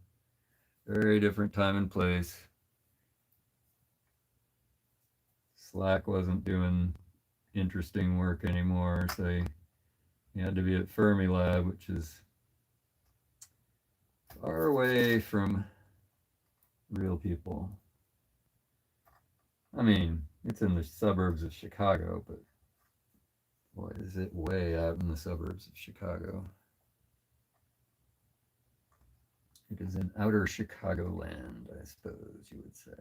Very different time and place. Slack wasn't doing interesting work anymore, so you had to be at Fermilab, which is far away from real people. I mean, it's in the suburbs of Chicago, but boy, is it way out in the suburbs of Chicago. It is in outer Chicagoland, I suppose you would say.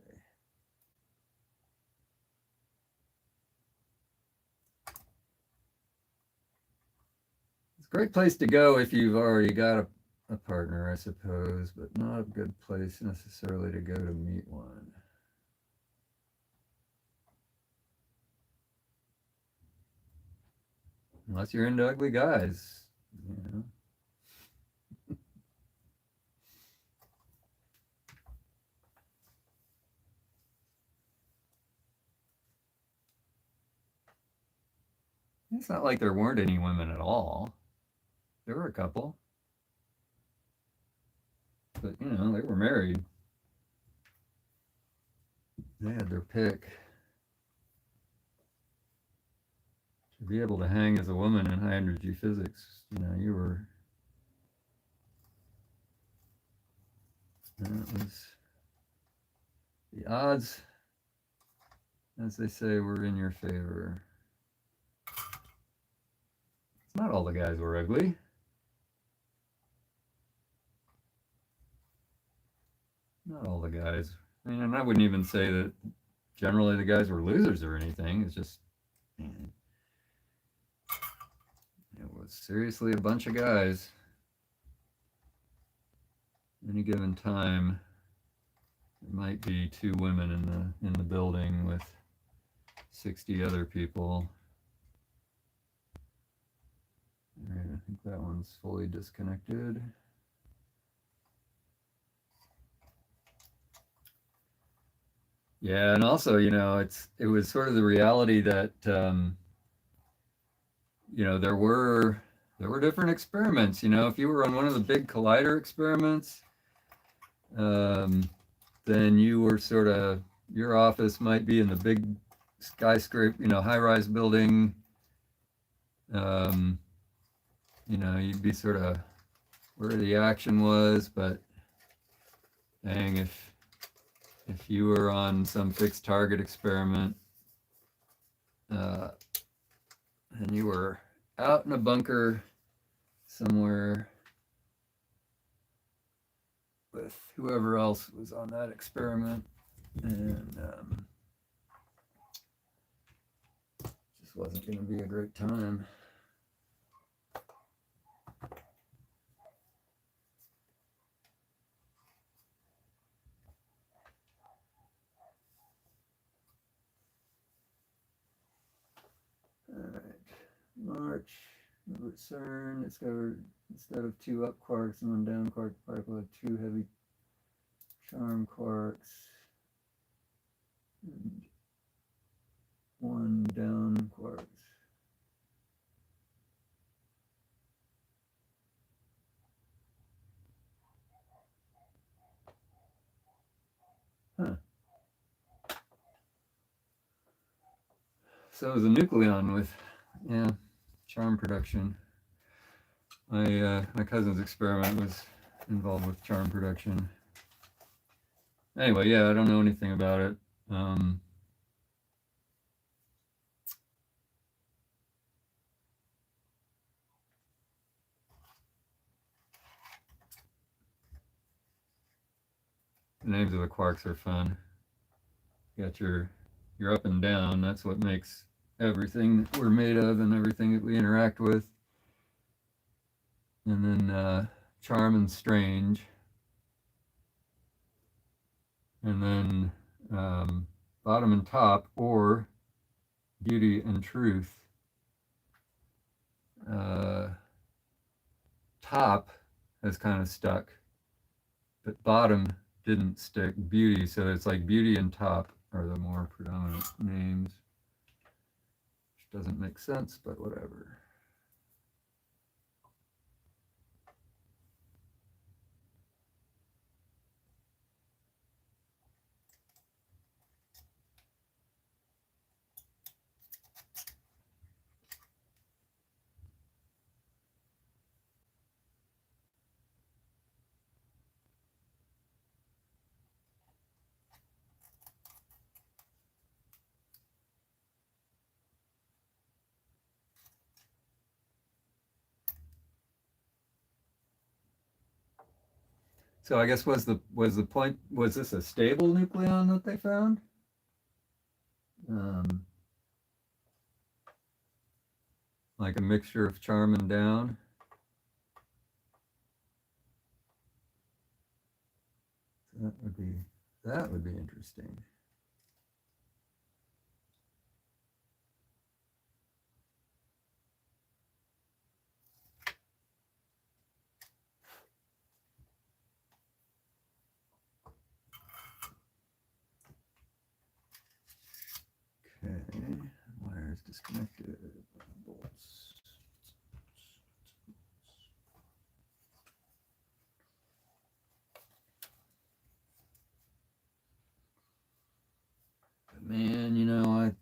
It's a great place to go if you've already got a partner, I suppose, but not a good place necessarily to go to meet one. Unless you're into ugly guys, It's not like there weren't any women at all. There were a couple. But, they were married. They had their pick. To be able to hang as a woman in high energy physics, you were. That was. The odds, as they say, were in your favor. It's not all the guys were ugly. Not all the guys. I mean, and I wouldn't even say that generally the guys were losers or anything. It's just, it was seriously a bunch of guys. Any given time, there might be 2 women in the building with 60 other people. All right, I think that one's fully disconnected. Yeah, and also, it was sort of the reality that there were different experiments. If you were on one of the big collider experiments, then you were sort of, your office might be in the big skyscraper, high-rise building. Um, you'd be sort of where the action was, but dang, if you were on some fixed target experiment, uh, and you were out in a bunker somewhere with whoever else was on that experiment, and just wasn't going to be a great time. All right, March, CERN discovered instead of 2 up quarks and 1 down quark particle, had 2 heavy charm quarks and 1 down quarks. Huh. So it was a nucleon with, charm production. My cousin's experiment was involved with charm production. Anyway, yeah, I don't know anything about it. The names of the quarks are fun. You got your up and down. That's what makes everything that we're made of and everything that we interact with. And then charm and strange. And then bottom and top, or beauty and truth. Top has kind of stuck, but bottom didn't stick. Beauty, so it's like beauty and top are the more predominant names, which doesn't make sense, but whatever. So I guess was the point, was this a stable nucleon that they found? Like a mixture of charm and down? That would be interesting. Okay, wires disconnected. Bolts. But man,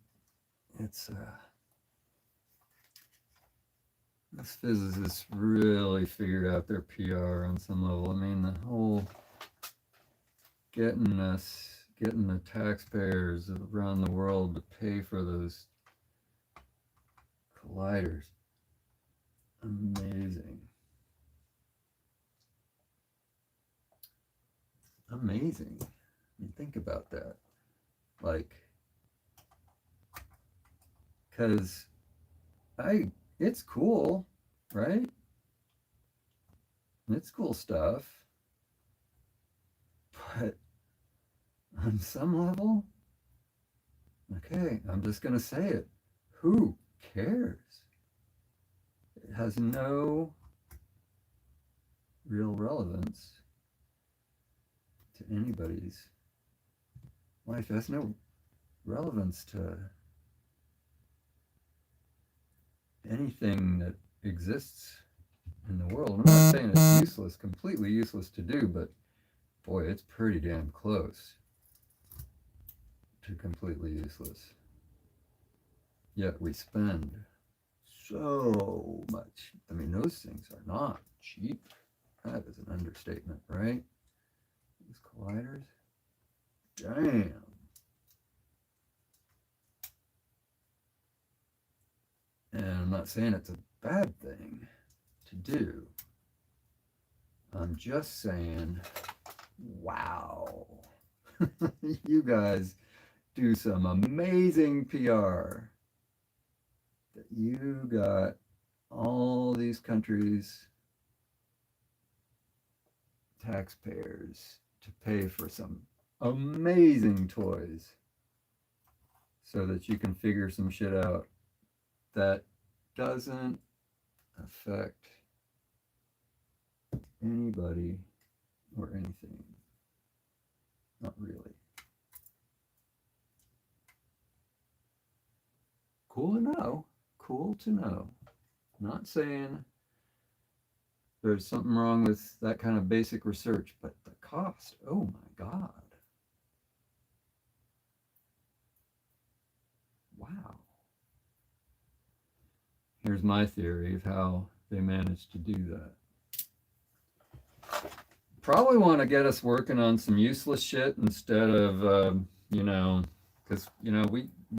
it's this physicists really figured out their PR on some level. I mean, the whole getting the taxpayers around the world to pay for those colliders. Amazing. Amazing. I mean, think about that. Like, because it's cool, right? It's cool stuff. But on some level, okay, I'm just going to say it. Who cares? It has no real relevance to anybody's life. It has no relevance to anything that exists in the world. I'm not saying it's useless, completely useless to do, but Boy, it's pretty damn close to completely useless. Yet we spend so much. I mean, those things are not cheap. That is an understatement, right? These colliders. Damn. And I'm not saying it's a bad thing to do. I'm just saying, wow. You guys do some amazing PR that you got all these countries' taxpayers to pay for some amazing toys so that you can figure some shit out that doesn't affect anybody or anything. Not really. Cool to know. Cool to know. Not saying there's something wrong with that kind of basic research, but the cost, oh my God. Wow. Here's my theory of how they managed to do that. Probably want to get us working on some useless shit instead of, because we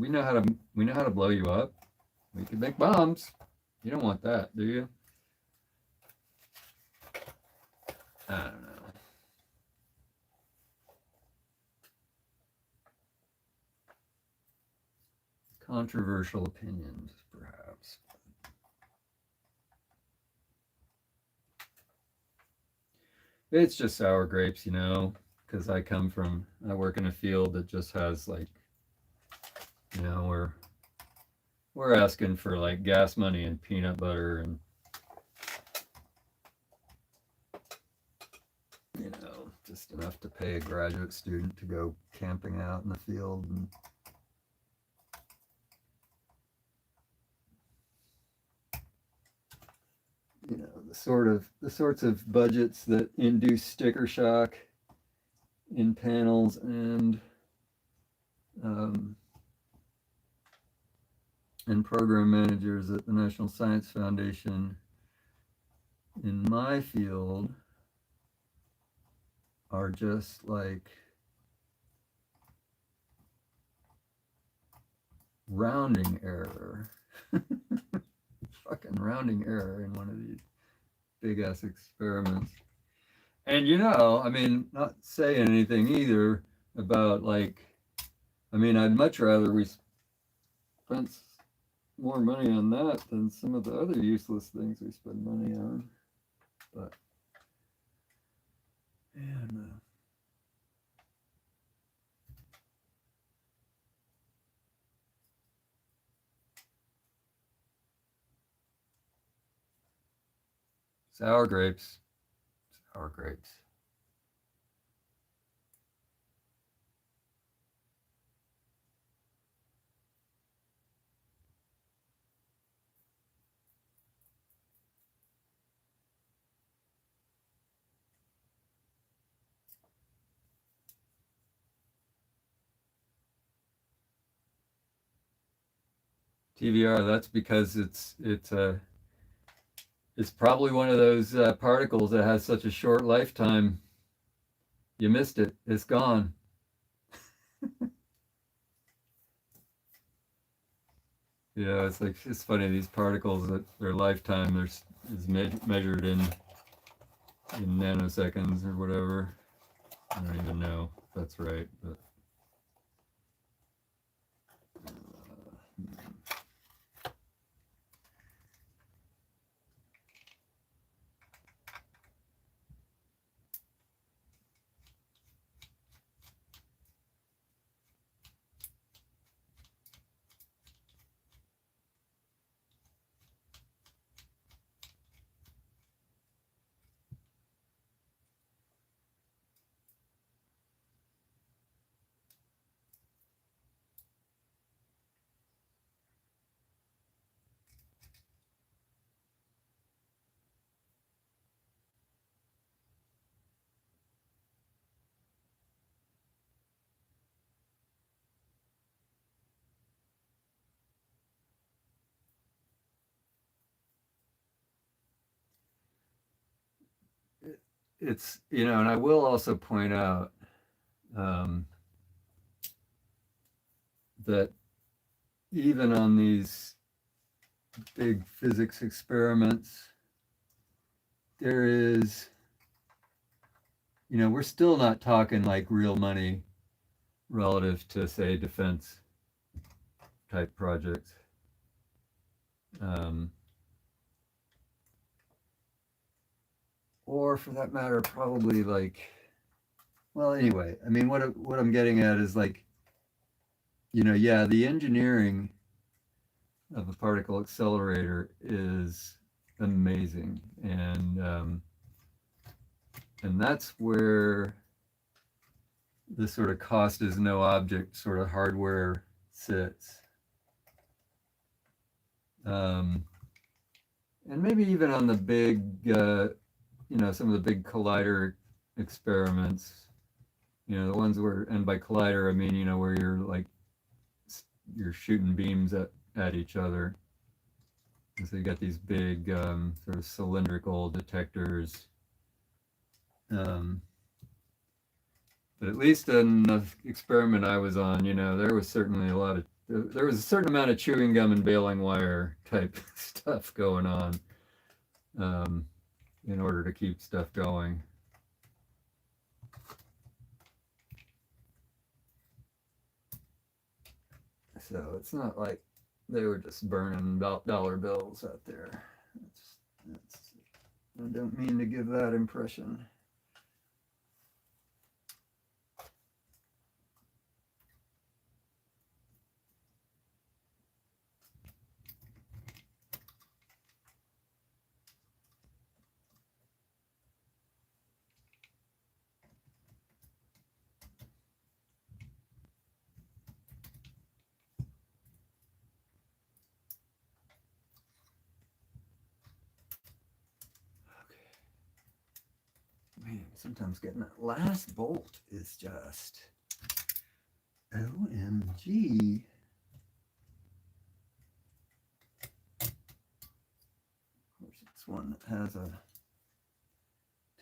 know how to blow you up. We can make bombs. You don't want that, do you? I don't know. Controversial opinions, perhaps. It's just sour grapes, because I work in a field that just has like, we're asking for like gas money and peanut butter and, just enough to pay a graduate student to go camping out in the field and the sorts of budgets that induce sticker shock in panels and program managers at the National Science Foundation in my field are just like rounding error. Fucking rounding error in one of these big ass experiments. And not saying anything either about I'd much rather we spent more money on that than some of the other useless things we spend money on. But man, sour grapes. Sour grapes. TVR, that's because it's probably one of those particles that has such a short lifetime. You missed it. It's gone. It's funny, these particles, that their lifetime is measured in nanoseconds or whatever. I don't even know if that's right, but it's, you know, and I will also point out um, that even on these big physics experiments, there is, you know, we're still not talking like real money relative to, say, defense type projects. Um, or for that matter, probably like, well, anyway, I mean, what I'm getting at is like, you know, yeah, the engineering of a particle accelerator is amazing, and that's where the sort of cost is no object sort of hardware sits. Um, and maybe even on the big, you know, some of the big collider experiments, you know, the ones where, and by collider, I mean, you know, where you're like, you're shooting beams at each other. And so you got these big sort of cylindrical detectors. Um, but at least in the experiment I was on, you know, there was certainly a lot of, there was a certain amount of chewing gum and baling wire type stuff going on um, in order to keep stuff going. So it's not like they were just burning dollar bills out there. It's, I don't mean to give that impression. Man, sometimes getting that last bolt is just OMG. Of course, it's one that has a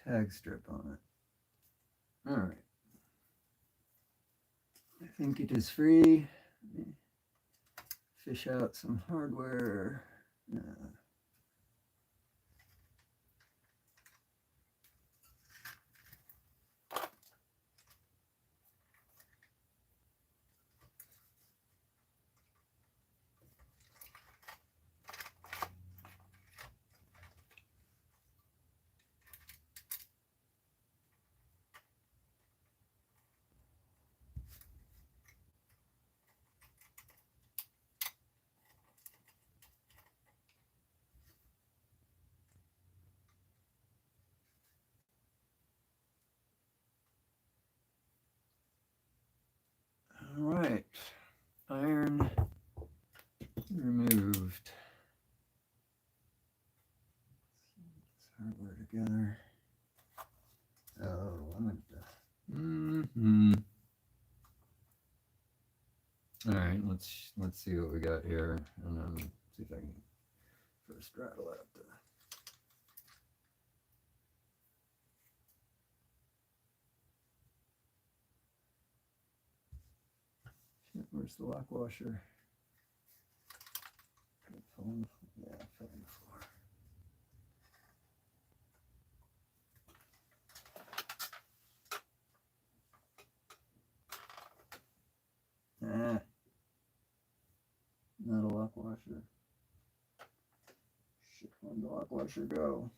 tag strip on it. All right. I think it is free. Let me fish out some hardware. All right, iron removed. Let's hardware together. Oh, I'm gonna. All right, let's see what we got here, and then see if I can first rattle out the. Where's the lock washer? Yeah, fell on the floor. Ah, not a lock washer. Shit, where'd the lock washer go?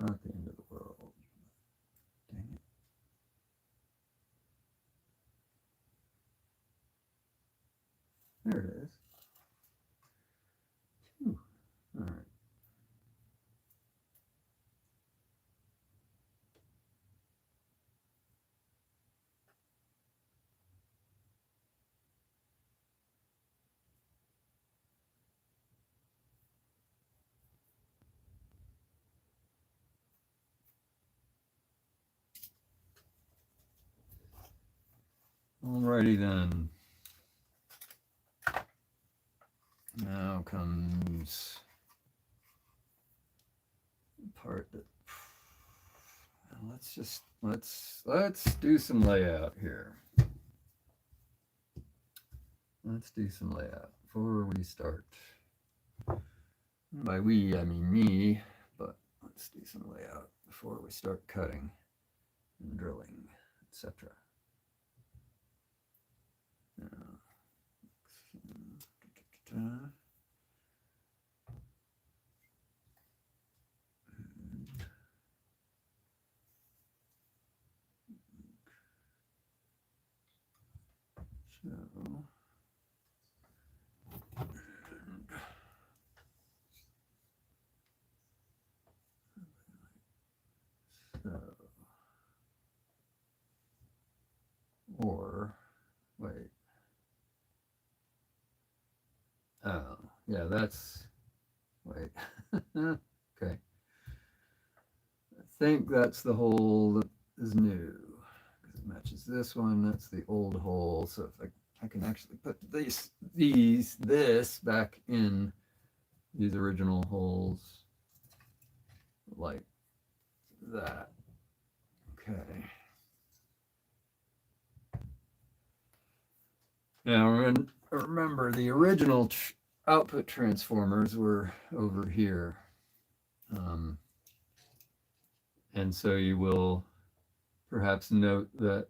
Not the end of the world. Dang it. There it is. Whew. All Alrighty then. Now comes the part that let's do some layout here. Let's do some layout before we start. By we, I mean me, but let's do some layout before we start cutting and drilling, etc. Or wait. Oh, yeah, that's wait. Okay. I think that's the hole that is new because it matches this one. That's the old hole. So if I can actually put this back in these original holes like that. Okay. Now remember the original output transformers were over here. And so you will perhaps note that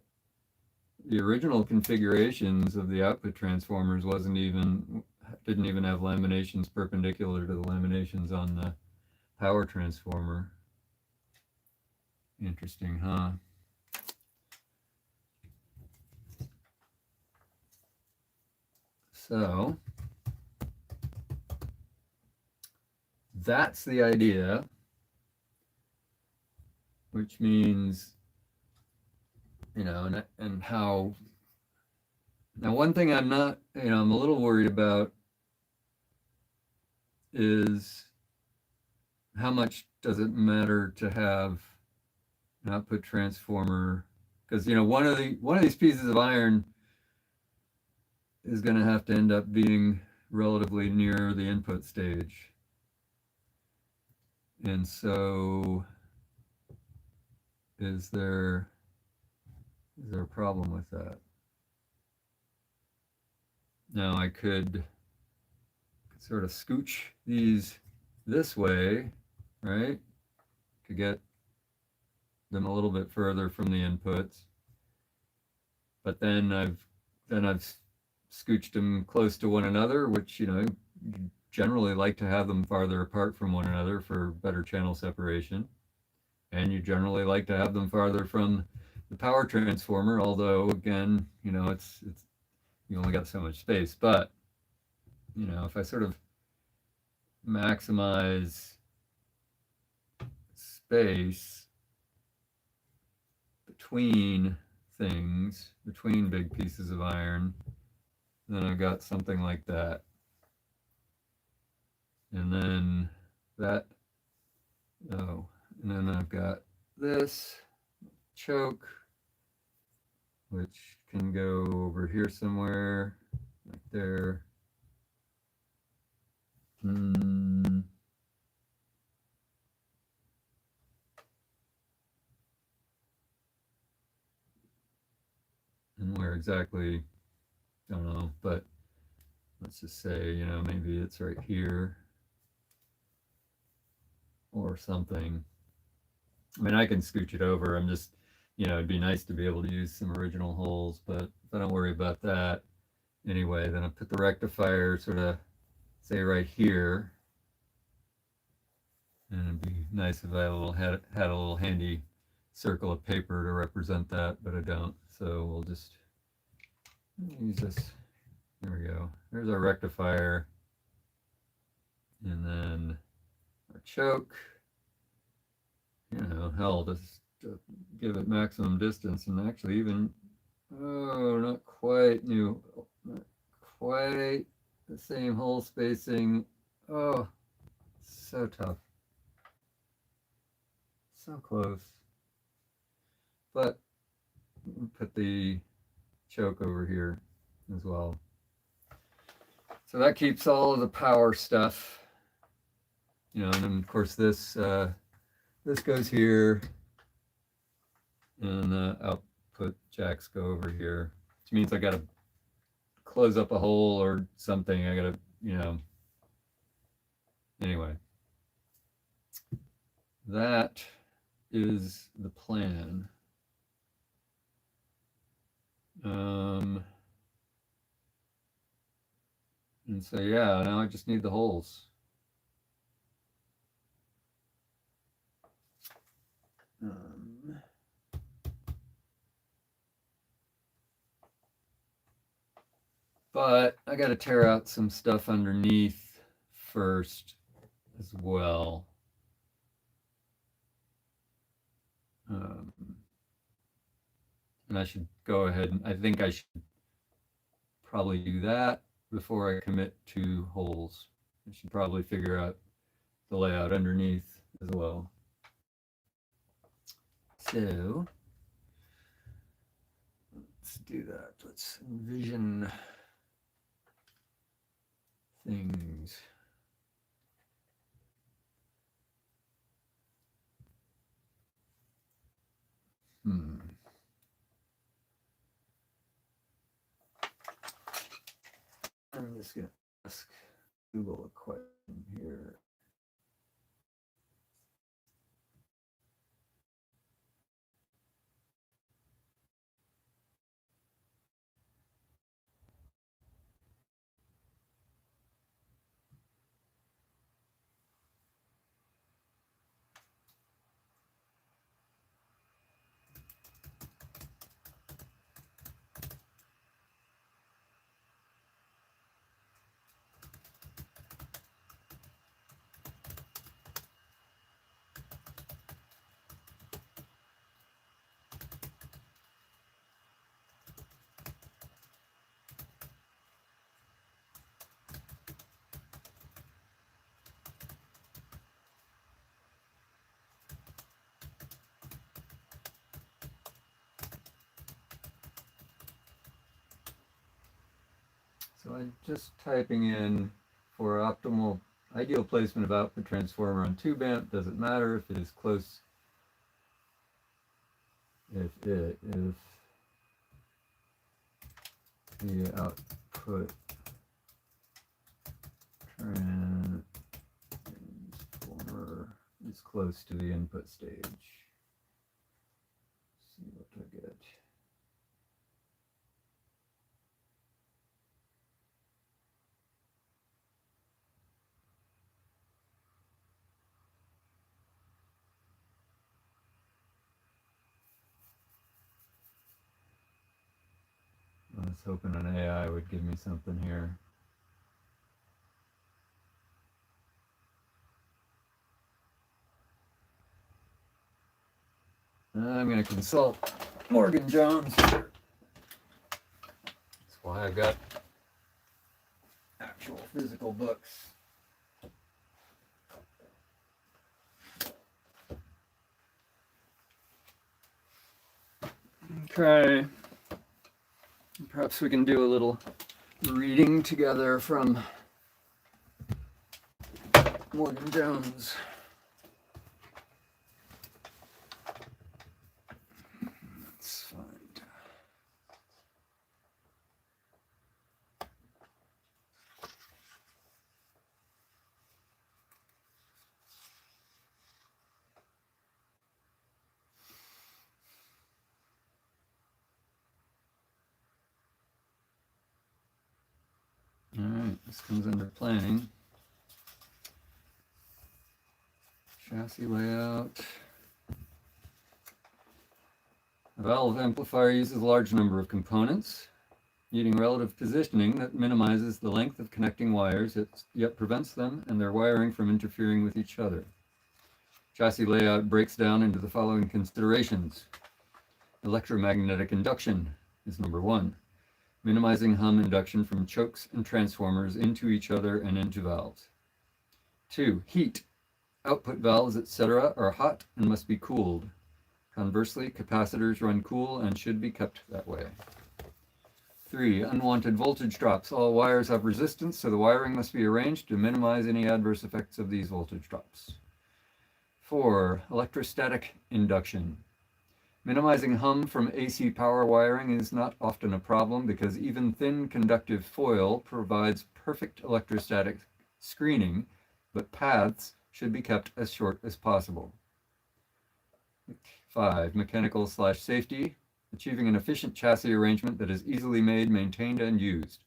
the original configurations of the output transformers didn't even have laminations perpendicular to the laminations on the power transformer. Interesting, huh? So that's the idea, which means, and how, now one thing I'm not, I'm a little worried about is how much does it matter to have an output transformer? Because, one of these pieces of iron is going to have to end up being relatively near the input stage. And so is there a problem with that? Now I could sort of scooch these this way, right, to get them a little bit further from the inputs. But then I've scooched them close to one another, which, you generally like to have them farther apart from one another for better channel separation. And you generally like to have them farther from the power transformer, although again, it's you only got so much space. But, if I sort of maximize space between things, between big pieces of iron, then I've got something like that. And then and then I've got this choke, which can go over here somewhere, like there. And where exactly, don't know, but let's just say, maybe it's right here or something. I mean, I can scooch it over. I'm just, it'd be nice to be able to use some original holes, but don't worry about that. Anyway, then I put the rectifier sort of, say, right here. And it'd be nice if I had a little handy circle of paper to represent that, but I don't. So we'll just use this. There we go. There's our rectifier. And then our choke. Hell, just to give it maximum distance, and actually even, not quite the same hole spacing. Oh, so tough. So close. But put the choke over here as well. So that keeps all of the power stuff, you know, and then of course this goes here, and the output jacks go over here, which means I got to close up a hole or something. I got to, you know, anyway. That is the plan. And so, yeah, now I just need the holes. But I got to tear out some stuff underneath first as well. And I should go ahead and I think I should probably do that before I commit to holes. I should probably figure out the layout underneath as well. So let's do that. Let's envision things. I'm just going to ask Google a question here. So I'm just typing in for optimal ideal placement of output transformer on tube amp. Does it matter if it is close? If the output transformer is close to the input stage. Let's see what I get. I was hoping an AI would give me something here. I'm going to consult Morgan Jones here. That's why I got actual physical books. Okay. Perhaps we can do a little reading together from Morgan Jones. Let's find. All right, this comes under planning. Chassis layout. A valve amplifier uses a large number of components, needing relative positioning that minimizes the length of connecting wires, yet prevents them and their wiring from interfering with each other. Chassis layout breaks down into the following considerations. Electromagnetic induction is number one. Minimizing hum induction from chokes and transformers into each other and into valves. 2. Heat. Output valves, etc. are hot and must be cooled. Conversely, capacitors run cool and should be kept that way. 3. Unwanted voltage drops. All wires have resistance, so the wiring must be arranged to minimize any adverse effects of these voltage drops. 4. Electrostatic induction. Minimizing hum from AC power wiring is not often a problem because even thin conductive foil provides perfect electrostatic screening, but paths should be kept as short as possible. 5. Mechanical/safety. Achieving an efficient chassis arrangement that is easily made, maintained, and used.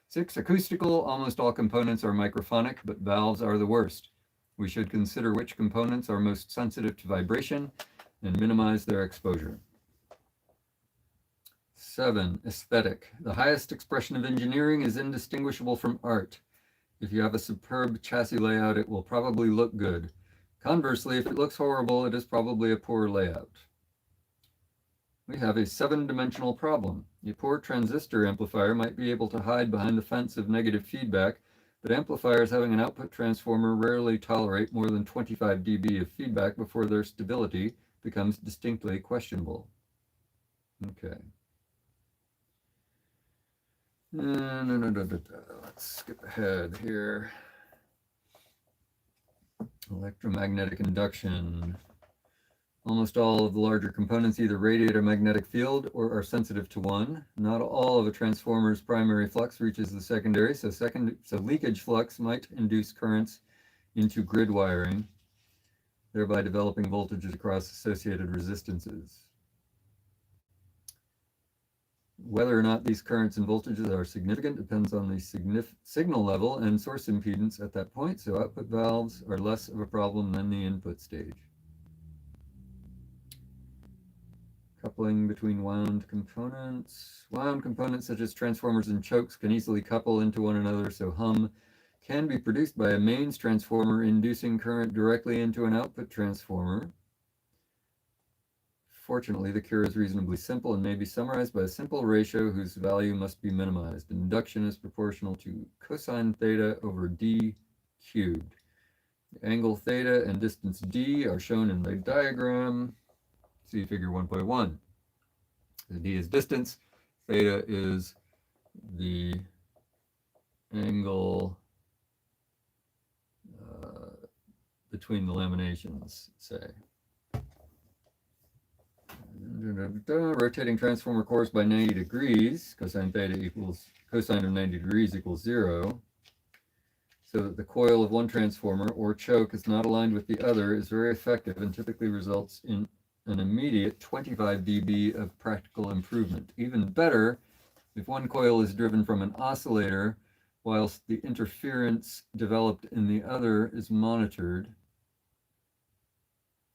6. Acoustical. Almost all components are microphonic, but valves are the worst. We should consider which components are most sensitive to vibration and minimize their exposure. 7. Aesthetic. The highest expression of engineering is indistinguishable from art. If you have a superb chassis layout, it will probably look good. Conversely, if it looks horrible, it is probably a poor layout. We have a 7-dimensional problem. A poor transistor amplifier might be able to hide behind the fence of negative feedback, but amplifiers having an output transformer rarely tolerate more than 25 dB of feedback before their stability becomes distinctly questionable. Okay. Let's skip ahead here. Electromagnetic induction. Almost all of the larger components either radiate a magnetic field or are sensitive to one. Not all of a transformer's primary flux reaches the secondary, so leakage flux might induce currents into grid wiring, thereby developing voltages across associated resistances. Whether or not these currents and voltages are significant depends on the signal level and source impedance at that point, so output valves are less of a problem than the input stage. Coupling between wound components. Wound components such as transformers and chokes can easily couple into one another, so hum can be produced by a mains transformer inducing current directly into an output transformer. Fortunately, the cure is reasonably simple and may be summarized by a simple ratio whose value must be minimized. Induction is proportional to cosine theta over d cubed. The angle theta and distance d are shown in the diagram. See figure 1.1. The d is distance, theta is the angle between the laminations, say. Rotating transformer cores by 90 degrees, cosine theta equals, cosine of 90 degrees equals 0, so that the coil of one transformer or choke is not aligned with the other is very effective and typically results in an immediate 25 dB of practical improvement. Even better, if one coil is driven from an oscillator, whilst the interference developed in the other is monitored,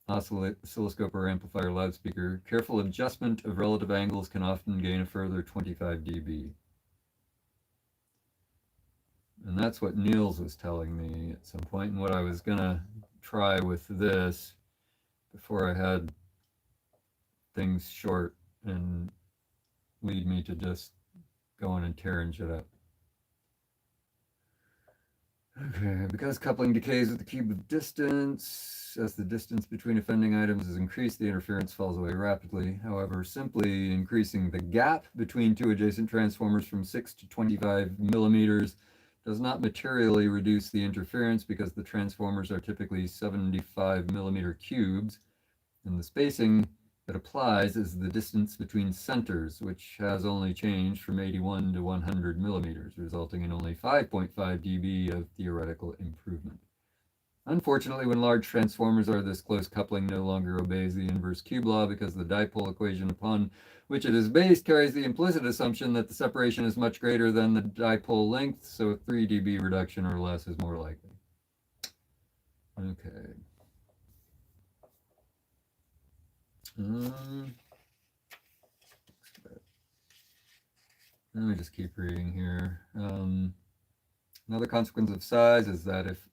oscilloscope or amplifier loudspeaker, careful adjustment of relative angles can often gain a further 25 dB. And that's what Niels was telling me at some point, and what I was going to try with this before I had things short and lead me to just going and tearing shit up. Okay, because coupling decays with the cube of distance, as the distance between offending items is increased, the interference falls away rapidly. However, simply increasing the gap between two adjacent transformers from 6 to 25 millimeters does not materially reduce the interference because the transformers are typically 75 millimeter cubes, and the spacing that applies is the distance between centers, which has only changed from 81 to 100 millimeters, resulting in only 5.5 dB of theoretical improvement. Unfortunately, when large transformers are this close, coupling no longer obeys the inverse cube law because the dipole equation upon which it is based carries the implicit assumption that the separation is much greater than the dipole length, so a 3 dB reduction or less is more likely. Okay. Let me just keep reading here. Another consequence of size is that if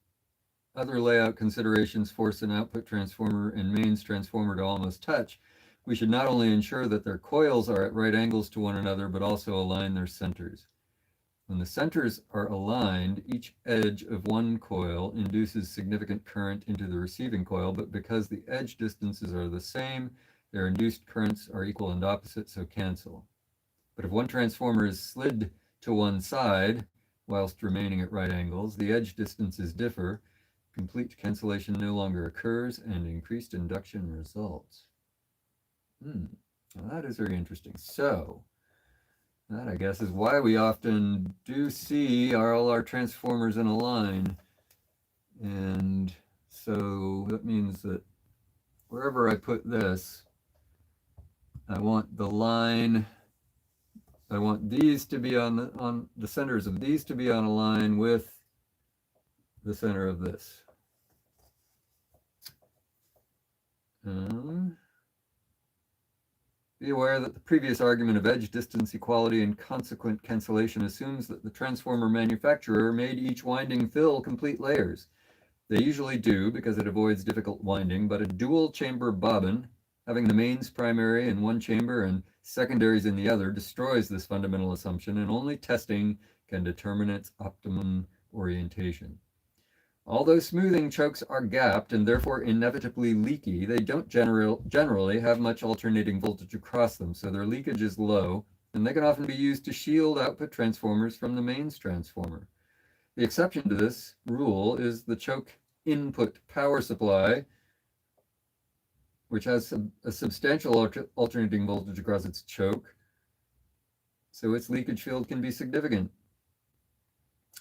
other layout considerations force an output transformer and mains transformer to almost touch, we should not only ensure that their coils are at right angles to one another, but also align their centers. When the centers are aligned, each edge of one coil induces significant current into the receiving coil, but because the edge distances are the same, their induced currents are equal and opposite, so cancel. But if one transformer is slid to one side whilst remaining at right angles, the edge distances differ, complete cancellation no longer occurs, and increased induction results. Well, that is very interesting. So, that, I guess, is why we often do see all our transformers in a line. And so that means that wherever I put this, I want the line, I want these to be on the centers of these to be on a line with the center of this. Be aware that the previous argument of edge distance equality and consequent cancellation assumes that the transformer manufacturer made each winding fill complete layers. They usually do because it avoids difficult winding, but a dual chamber bobbin, having the mains primary in one chamber and secondaries in the other, destroys this fundamental assumption, and only testing can determine its optimum orientation. Although smoothing chokes are gapped and therefore inevitably leaky, they don't generally have much alternating voltage across them, so their leakage is low, and they can often be used to shield output transformers from the mains transformer. The exception to this rule is the choke input power supply, which has a substantial alternating voltage across its choke, so its leakage field can be significant.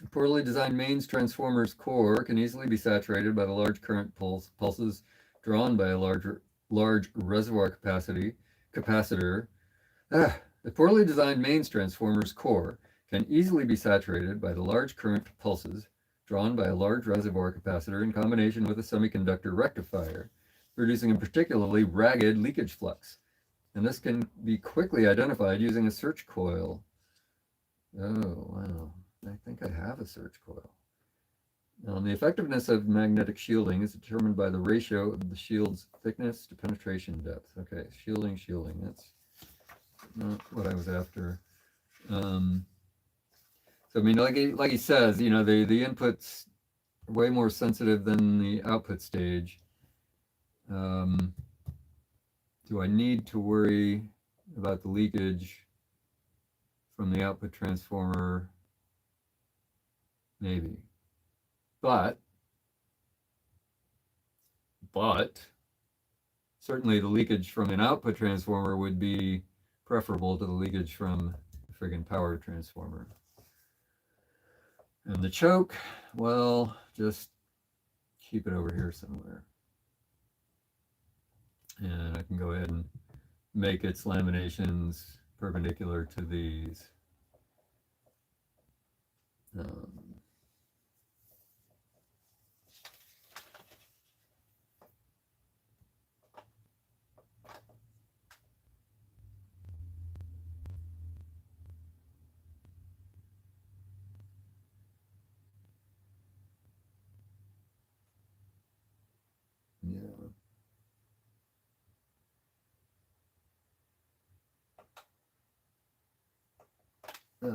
A poorly designed mains transformer's core can easily be saturated by the large current pulses drawn by a large reservoir capacitor. A poorly designed mains transformer's core can easily be saturated by the large current pulses drawn by a large reservoir capacitor in combination with a semiconductor rectifier, producing a particularly ragged leakage flux. And this can be quickly identified using a search coil. Oh, wow. I think I have a search coil. The effectiveness of magnetic shielding is determined by the ratio of the shield's thickness to penetration depth. Okay, shielding. That's not what I was after. So I mean, like he says, the inputs are way more sensitive than the output stage. Do I need to worry about the leakage from the output transformer? Maybe. But certainly the leakage from an output transformer would be preferable to the leakage from a friggin' power transformer. And the choke, well, just keep it over here somewhere. And I can go ahead and make its laminations perpendicular to these.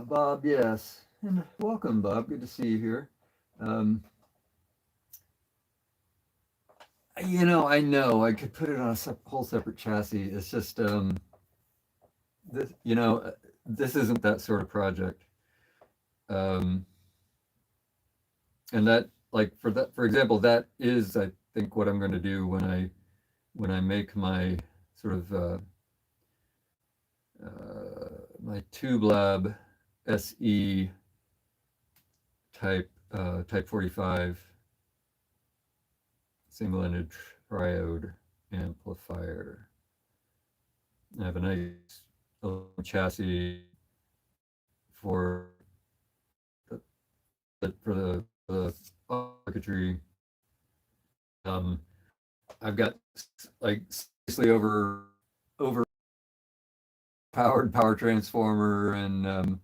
Bob, yes. And welcome, Bob. Good to see you here. I know I could put it on a whole separate chassis. It's just, this isn't that sort of project. And that, like, for example, that is, I think, what I'm going to do when I make my sort of my Tube Lab SE type 45 single-ended triode amplifier. I have a nice chassis for the circuitry. I've got like seriously over powered power transformer and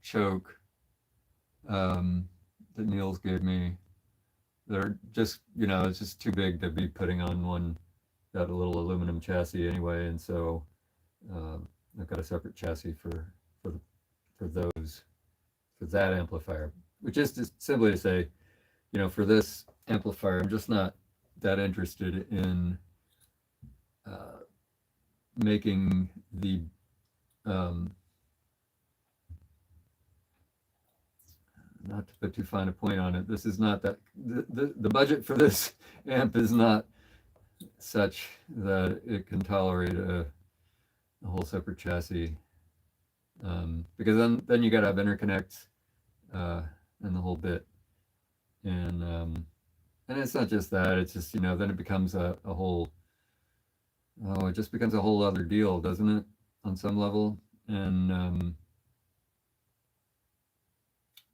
choke that Niels gave me. They're just, it's just too big to be putting on one, that little aluminum chassis anyway, and so I've got a separate chassis for that amplifier, which is just simply to say, for this amplifier, I'm just not that interested in making the Um, Not to put too fine a point on it, this is not that the budget for this amp is not such that it can tolerate a whole separate chassis, because then you got to have interconnects and the whole bit, and it's not just that. It's just then it becomes a whole it just becomes a whole other deal, doesn't it? On some level, and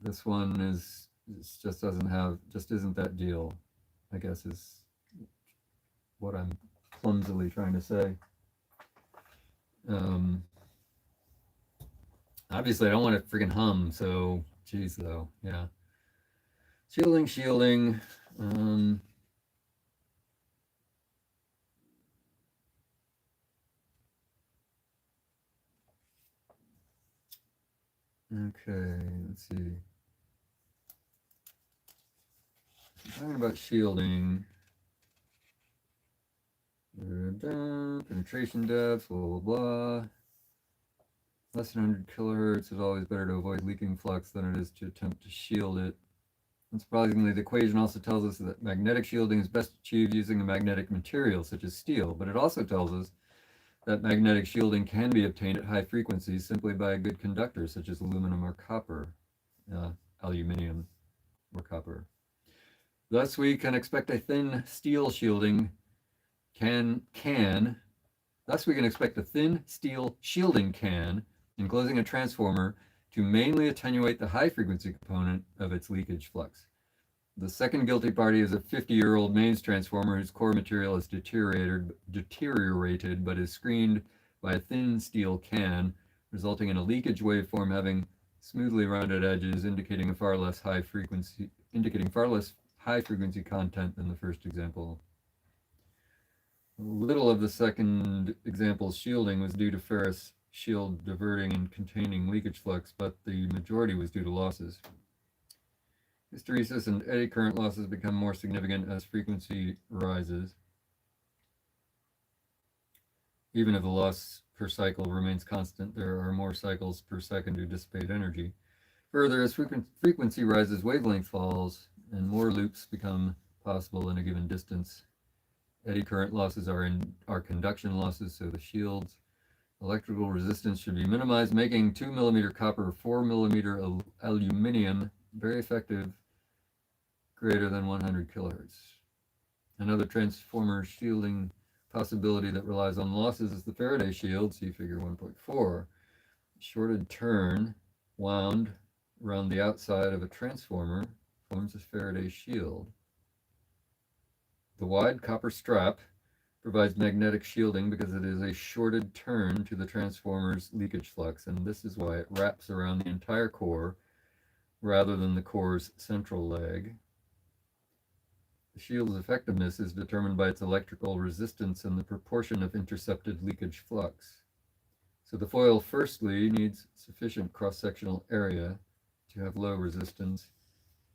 this one just doesn't have just isn't that deal. I guess is what I'm clumsily trying to say. Um, Obviously, I don't want to freaking hum. So, geez, though, yeah. Shielding. Um, okay, let's see. Talking about shielding. Penetration depth, blah, blah, blah. Less than 100 kilohertz is always better to avoid leaking flux than it is to attempt to shield it. Unsurprisingly, the equation also tells us that magnetic shielding is best achieved using a magnetic material, such as steel, but it also tells us that magnetic shielding can be obtained at high frequencies simply by a good conductor, such as aluminum or copper, aluminium or copper. Thus, we can expect a thin steel shielding Thus, we can expect a thin steel shielding can enclosing a transformer to mainly attenuate the high-frequency component of its leakage flux. The second guilty party is a 50-year-old mains transformer whose core material is deteriorated but is screened by a thin steel can, resulting in a leakage waveform having smoothly rounded edges, indicating far less high frequency content than the first example. Little of the second example's shielding was due to ferrous shield diverting and containing leakage flux, but the majority was due to losses. Hysteresis and eddy current losses become more significant as frequency rises, even if the loss per cycle remains constant. There are more cycles per second to dissipate energy. Further, as frequency rises, wavelength falls, and more loops become possible in a given distance. Eddy current losses are conduction losses, so the shield's electrical resistance should be minimized, making 2 millimeter copper or 4 millimeter aluminium very effective, greater than 100 kilohertz. Another transformer shielding possibility that relies on losses is the Faraday shield, see figure 1.4. Shorted turn wound around the outside of a transformer forms a Faraday shield. The wide copper strap provides magnetic shielding because it is a shorted turn to the transformer's leakage flux, and this is why it wraps around the entire core rather than the core's central leg. The shield's effectiveness is determined by its electrical resistance and the proportion of intercepted leakage flux. So the foil firstly needs sufficient cross-sectional area to have low resistance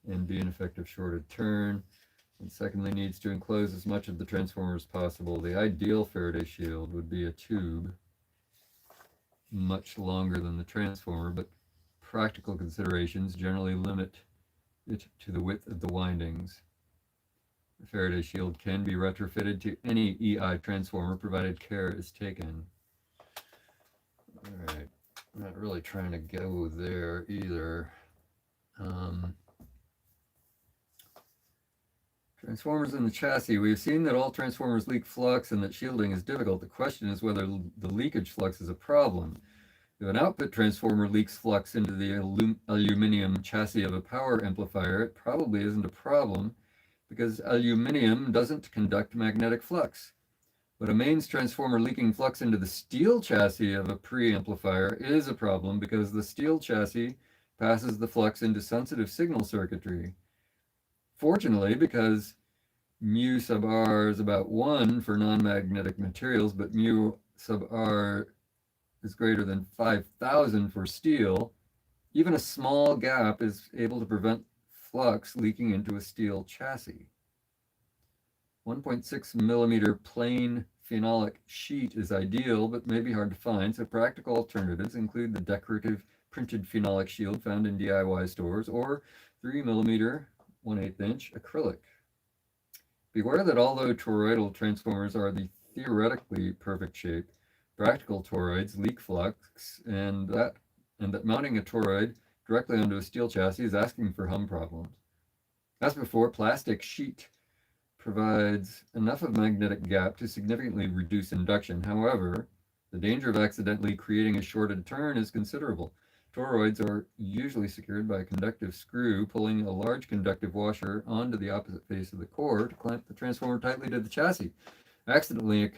and be an effective shorted turn, and secondly needs to enclose as much of the transformer as possible. The ideal Faraday shield would be a tube much longer than the transformer, but practical considerations generally limit it to the width of the windings. The Faraday shield can be retrofitted to any EI transformer provided care is taken. All right, I'm not really trying to go there either. Transformers in the chassis. We've seen that all transformers leak flux and that shielding is difficult. The question is whether the leakage flux is a problem. If an output transformer leaks flux into the aluminum chassis of a power amplifier, it probably isn't a problem because aluminum doesn't conduct magnetic flux. But a mains transformer leaking flux into the steel chassis of a preamplifier is a problem because the steel chassis passes the flux into sensitive signal circuitry. Fortunately, because mu sub r is about 1 for non-magnetic materials, but mu sub r is greater than 5,000 for steel, even a small gap is able to prevent flux leaking into a steel chassis. 1.6 millimeter plain phenolic sheet is ideal, but may be hard to find, so practical alternatives include the decorative printed phenolic shield found in DIY stores or 3mm 1/8 inch acrylic. Beware that although toroidal transformers are the theoretically perfect shape, practical toroids leak flux, and that mounting a toroid directly onto a steel chassis is asking for hum problems. As before, plastic sheet provides enough of a magnetic gap to significantly reduce induction. However, the danger of accidentally creating a shorted turn is considerable. Toroids are usually secured by a conductive screw pulling a large conductive washer onto the opposite face of the core to clamp the transformer tightly to the chassis. Accidentally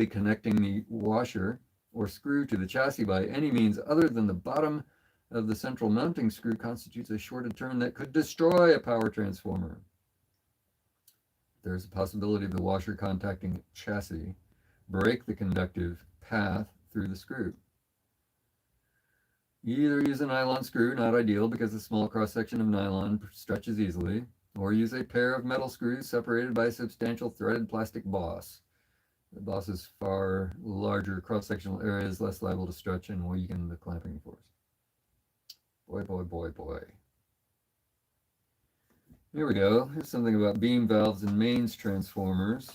connecting the washer or screw to the chassis by any means other than the bottom of the central mounting screw constitutes a shorted turn that could destroy a power transformer. There's a possibility of the washer contacting chassis break the conductive path through the screw. Either use a nylon screw, not ideal because the small cross-section of nylon stretches easily, or use a pair of metal screws separated by a substantial threaded plastic boss. The boss's far larger cross-sectional area is less liable to stretch and weaken the clamping force. Boy, boy, boy, boy. Here we go. Here's something about beam valves and mains transformers.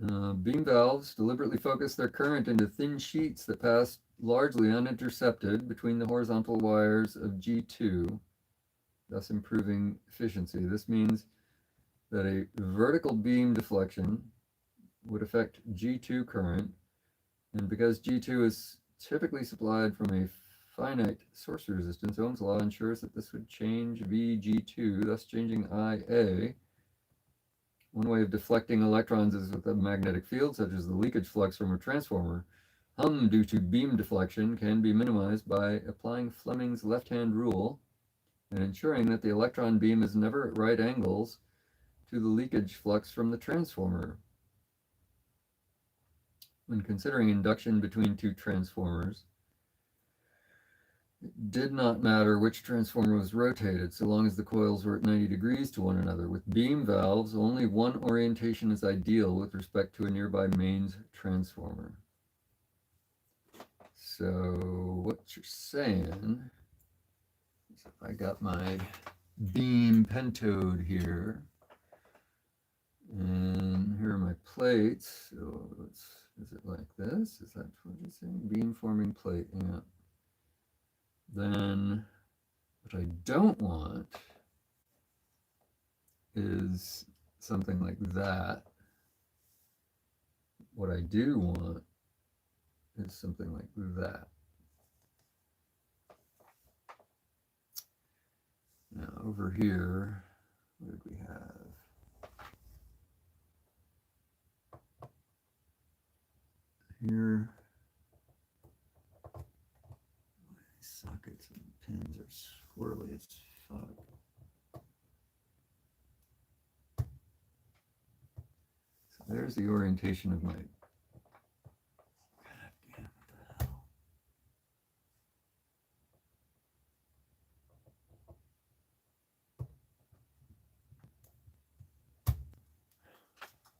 Beam valves deliberately focus their current into thin sheets that pass largely unintercepted between the horizontal wires of G2, thus improving efficiency. This means that a vertical beam deflection would affect G2 current, and because G2 is typically supplied from a finite source resistance, Ohm's law ensures that this would change VG2, thus changing IA. One way of deflecting electrons is with a magnetic field, such as the leakage flux from a transformer. Hum due to beam deflection can be minimized by applying Fleming's left-hand rule and ensuring that the electron beam is never at right angles to the leakage flux from the transformer. When considering induction between two transformers, it did not matter which transformer was rotated, so long as the coils were at 90 degrees to one another. With beam valves, only one orientation is ideal with respect to a nearby mains transformer. So what you're saying is if I got my beam pentode here, and here are my plates, so is it like this? Is that what you're saying? Beam forming plate, yeah. Then what I don't want is something like that. What I do want is something like that. Now over here, what did we have? Here, sockets and pins are squirrely as fuck. So there's the orientation of my, god damn, what the hell?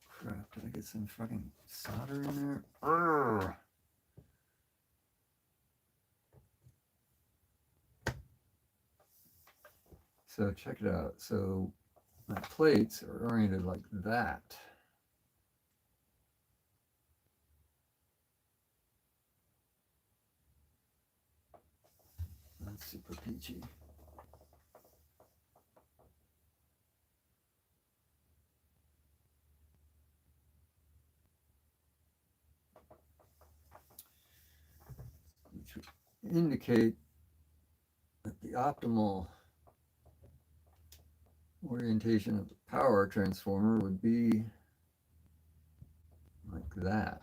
Crap, did I get some fucking solder in there? Urgh. So check it out. So my plates are oriented like that. That's super peachy. Which would indicate that the optimal orientation of the power transformer would be like that.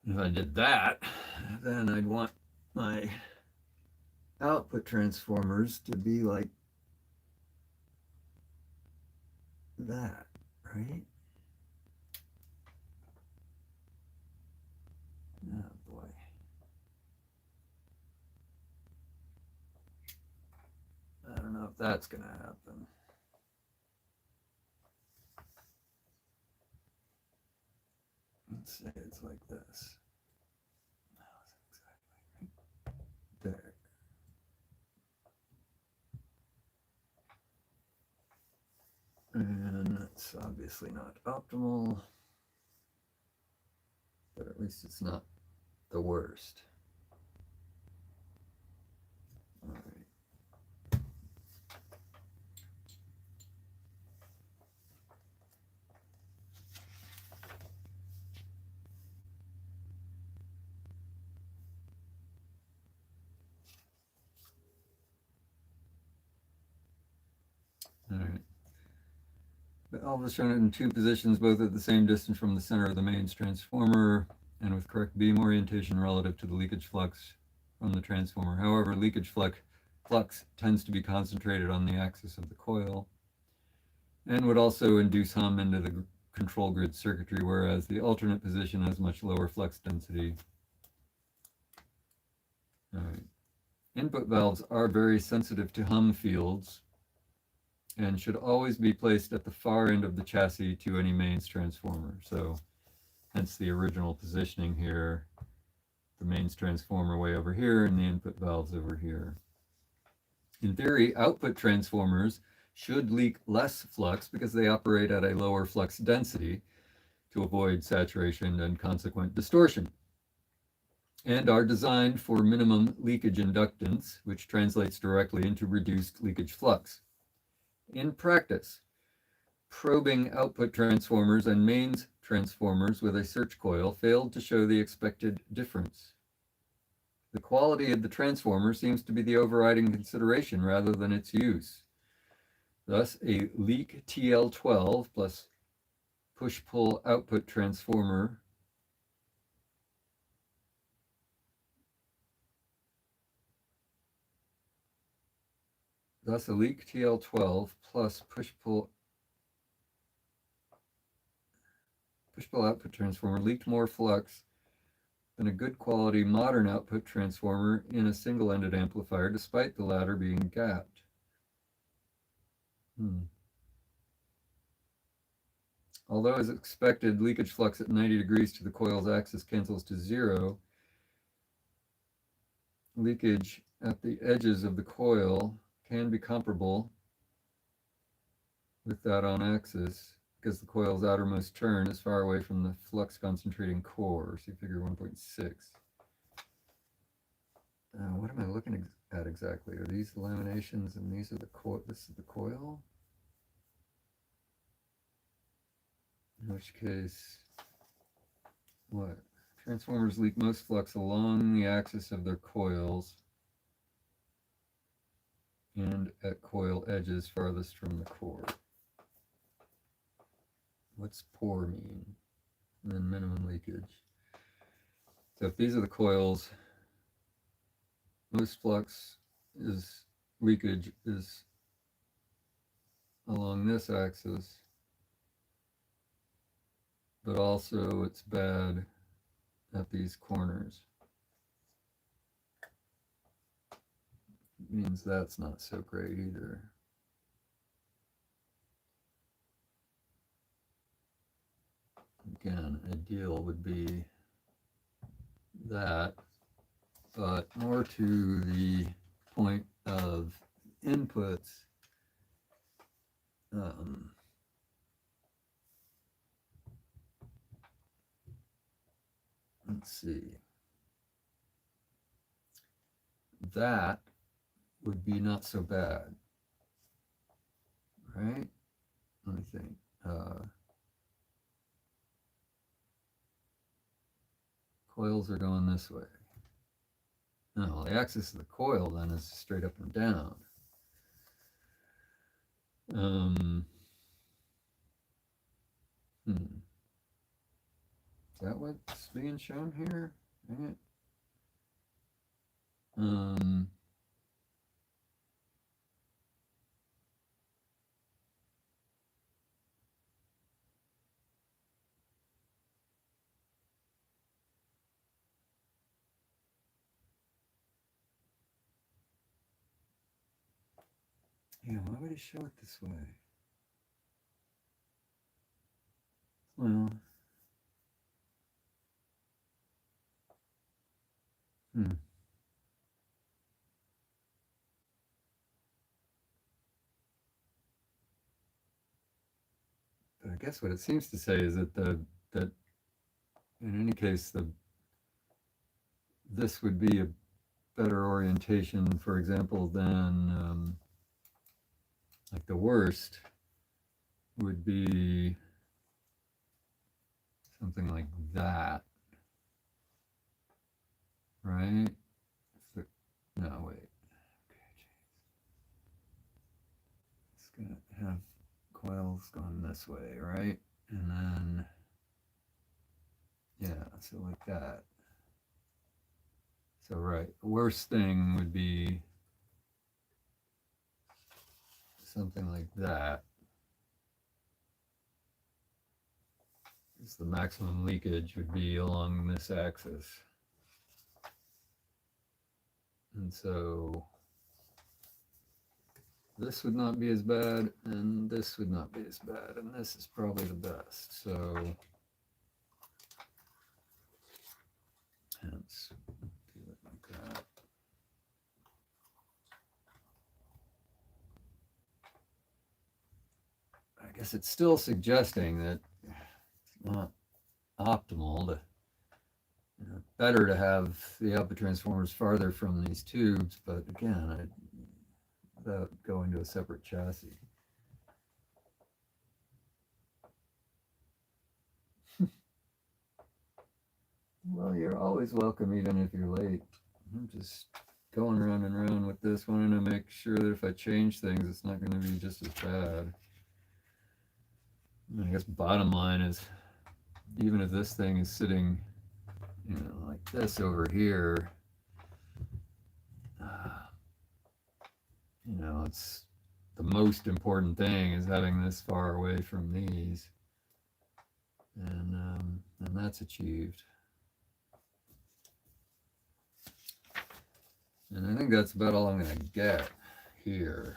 If I did that, then I'd want my output transformers to be like that, right? Oh boy. I don't know if that's going to happen. Let's say it's like this. There. And it's obviously not optimal, but at least it's not the worst. All right. All right. The valve is shown in two positions, both at the same distance from the center of the mains transformer and with correct beam orientation relative to the leakage flux from the transformer. However, leakage flux tends to be concentrated on the axis of the coil and would also induce hum into the control grid circuitry, whereas the alternate position has much lower flux density. All right. Input valves are very sensitive to hum fields and should always be placed at the far end of the chassis to any mains transformer. So hence the original positioning here, the mains transformer way over here and the input valves over here. In theory, output transformers should leak less flux because they operate at a lower flux density to avoid saturation and consequent distortion, and are designed for minimum leakage inductance, which translates directly into reduced leakage flux. In practice, probing output transformers and mains transformers with a search coil failed to show the expected difference. The quality of the transformer seems to be the overriding consideration rather than its use. Thus, a leak TL12 plus push-pull output transformer Thus, a leak TL12 plus push-pull output transformer leaked more flux than a good quality modern output transformer in a single-ended amplifier, despite the latter being gapped. Although, as expected, leakage flux at 90 degrees to the coil's axis cancels to zero, leakage at the edges of the coil can be comparable with that on axis because the coil's outermost turn is far away from the flux concentrating core. See figure 1.6. What am I looking at exactly? Are these the laminations and these are the coil? This is the coil? In which case, what? Transformers leak most flux along the axis of their coils and at coil edges farthest from the core. What's poor mean? And then minimum leakage. So if these are the coils, most flux is leakage is along this axis, but also it's bad at these corners. It means that's not so great either. Again, ideal would be that, but more to the point of inputs, let's see, that would be not so bad, right? Let me think. Coils are going this way. No, the axis of the coil then is straight up and down. Is that what's being shown here? Right. Yeah, why would it show it this way? Well, hmm. But I guess what it seems to say is that that in any case this would be a better orientation, for example, than like the worst would be something like that, right? So, no, wait. Okay, it's gonna have coils going this way, right? And then, yeah, so like that. So, right, the worst thing would be something like that. Because the maximum leakage would be along this axis. And so this would not be as bad, and this would not be as bad, and this is probably the best. So hence do it like that. I guess it's still suggesting that it's not optimal to, better to have the output transformers farther from these tubes, but again, without going to a separate chassis. Well, you're always welcome, even if you're late. I'm just going around and around with this, wanting to make sure that if I change things, it's not going to be just as bad. I guess bottom line is, even if this thing is sitting, like this over here, it's the most important thing is having this far away from these, and that's achieved. And I think that's about all I'm going to get here.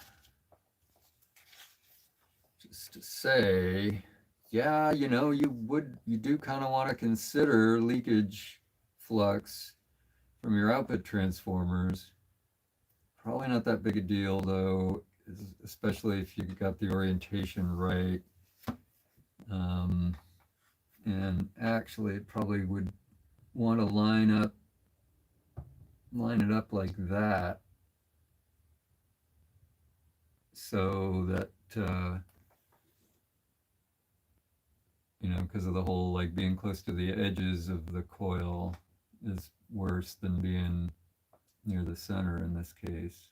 Just to say, yeah, you do kind of want to consider leakage flux from your output transformers. Probably not that big a deal though, especially if you got the orientation right. And actually, it probably would want to line it up like that, so that because of the whole like being close to the edges of the coil is worse than being near the center in this case.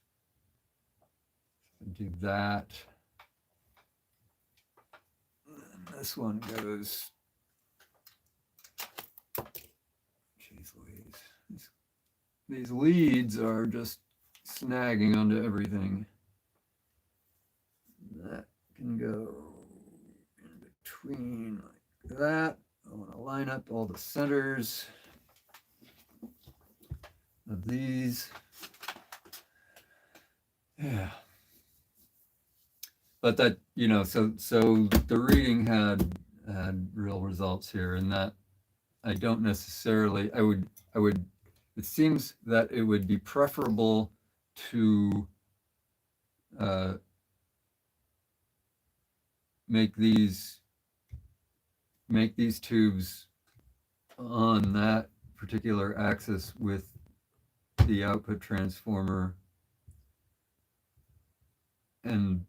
So do that. And this one goes. Jeez Louise. These leads are just snagging onto everything. That can go in between like that. I want to line up all the centers of these. Yeah. But that, so the reading had real results here, and that I don't necessarily, I would, it seems that it would be preferable to make these tubes on that particular axis with the output transformer, and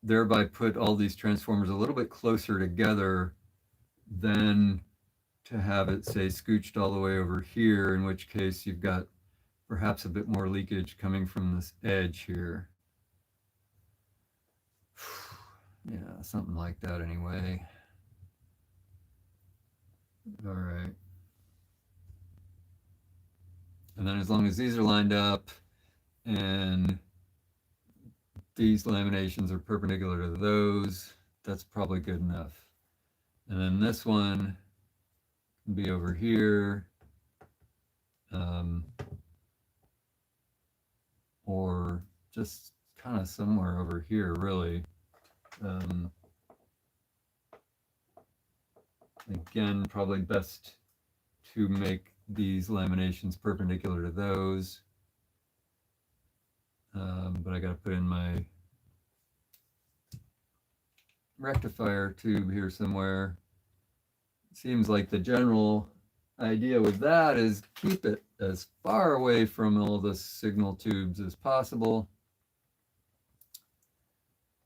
thereby put all these transformers a little bit closer together than to have it, say, scooched all the way over here, in which case you've got perhaps a bit more leakage coming from this edge here. Yeah, something like that anyway. All right. And then as long as these are lined up and these laminations are perpendicular to those, that's probably good enough. And then this one can be over here, or just kind of somewhere over here, really. Again, probably best to make these laminations perpendicular to those. But I got to put in my rectifier tube here somewhere. Seems like the general idea with that is keep it as far away from all the signal tubes as possible,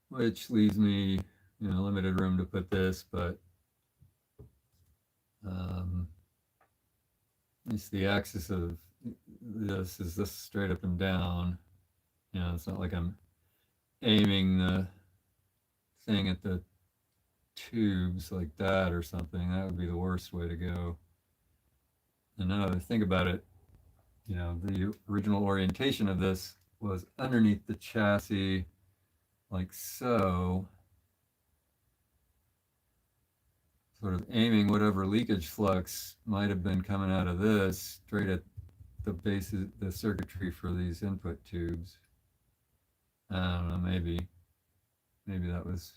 which leaves me, limited room to put this, but at least the axis of this is this straight up and down. It's not like I'm aiming the thing at the tubes like that or something. That would be the worst way to go. And now that I think about it, the original orientation of this was underneath the chassis, like so, sort of aiming whatever leakage flux might have been coming out of this straight at the base of the circuitry for these input tubes. I don't know, maybe that was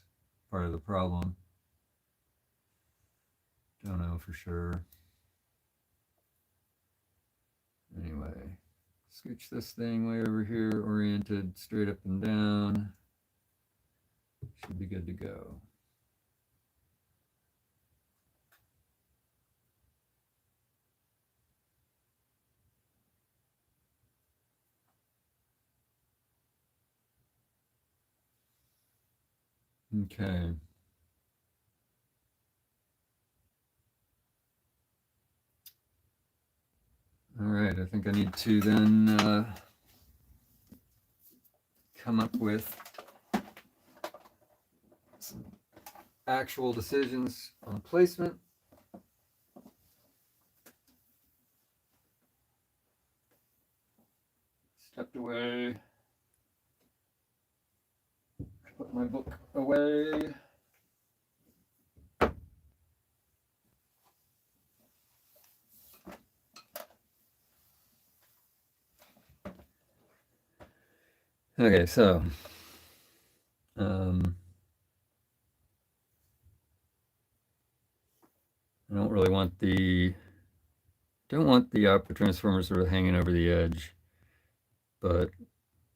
part of the problem. Don't know for sure. Anyway, scooch this thing way over here, oriented straight up and down. Should be good to go. Okay. All right, I think I need to then come up with some actual decisions on placement. Stepped away. Put my book away. Okay, so I don't really want the output transformer sort of hanging over the edge, but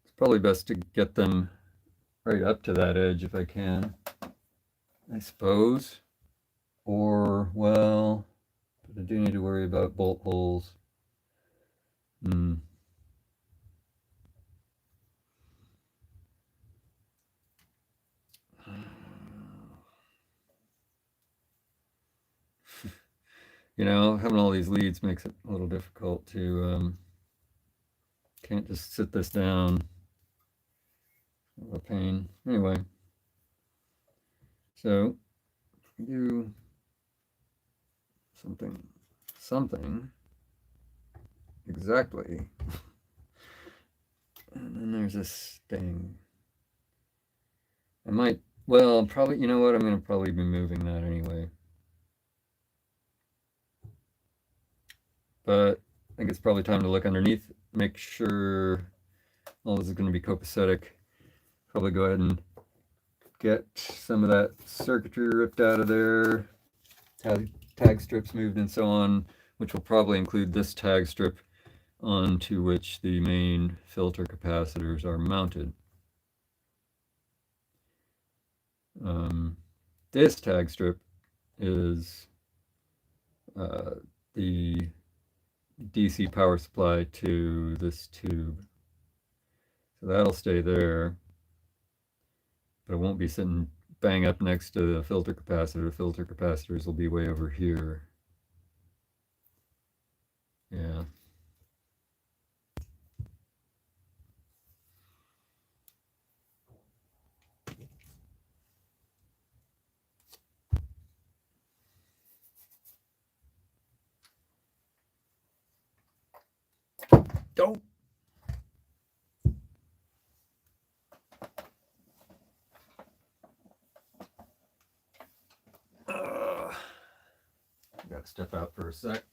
it's probably best to get them right up to that edge if I can, I suppose. Or, well, but I do need to worry about bolt holes. Having all these leads makes it a little difficult to, can't just sit this down. A pain. Anyway, so do something exactly. And then there's this thing. I might, well, probably, you know what? I'm going to probably be moving that anyway. But I think it's probably time to look underneath, make sure all this is going to be copacetic. Probably go ahead and get some of that circuitry ripped out of there, tag strips moved and so on, which will probably include this tag strip onto which the main filter capacitors are mounted. This tag strip is the DC power supply to this tube. So that'll stay there, but it won't be sitting bang up next to the filter capacitor. Filter capacitors will be way over here. Yeah. Don't. Got to step out for a sec.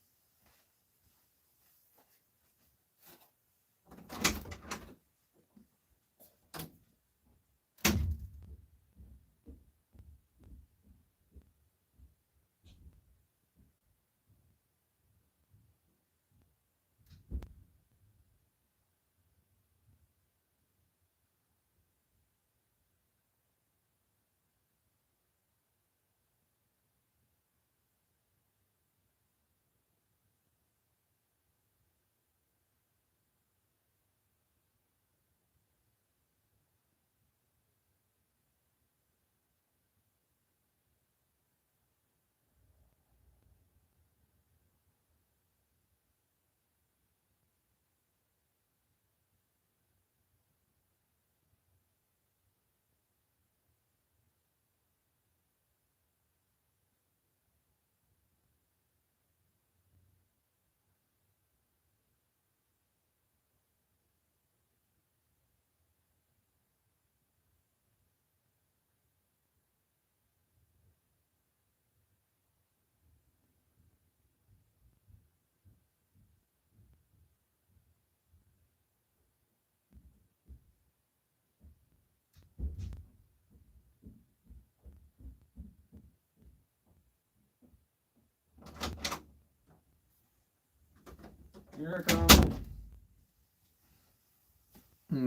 Here I come.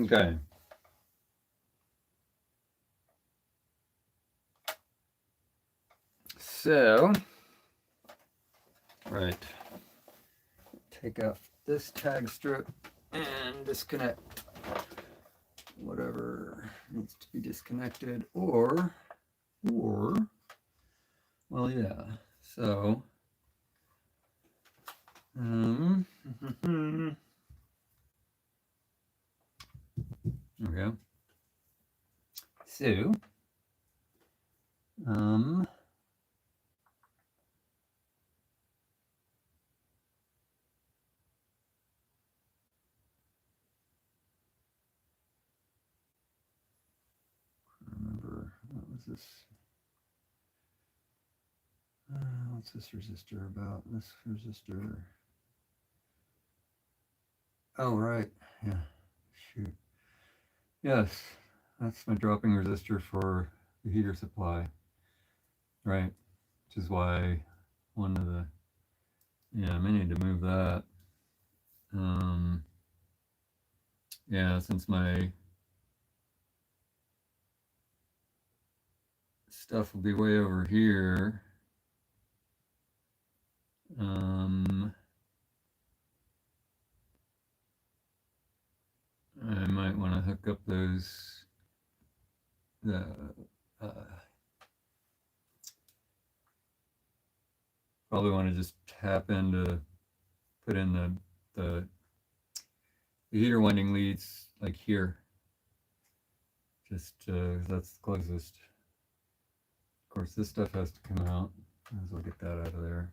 Okay. So, right. Take out this tag strip and disconnect whatever needs to be disconnected, or, well, yeah. So, there we go. So, remember, what was this? What's this resistor about? This resistor. Oh, right. Yeah. Shoot. Yes, that's my dropping resistor for the heater supply. Right. Which is why one of the, yeah, I may need to move that. Yeah, since my stuff will be way over here, I might want to hook up those, probably want to just tap into, put in the heater winding leads like here, just that's the closest. Of course, this stuff has to come out, might as well get that out of there.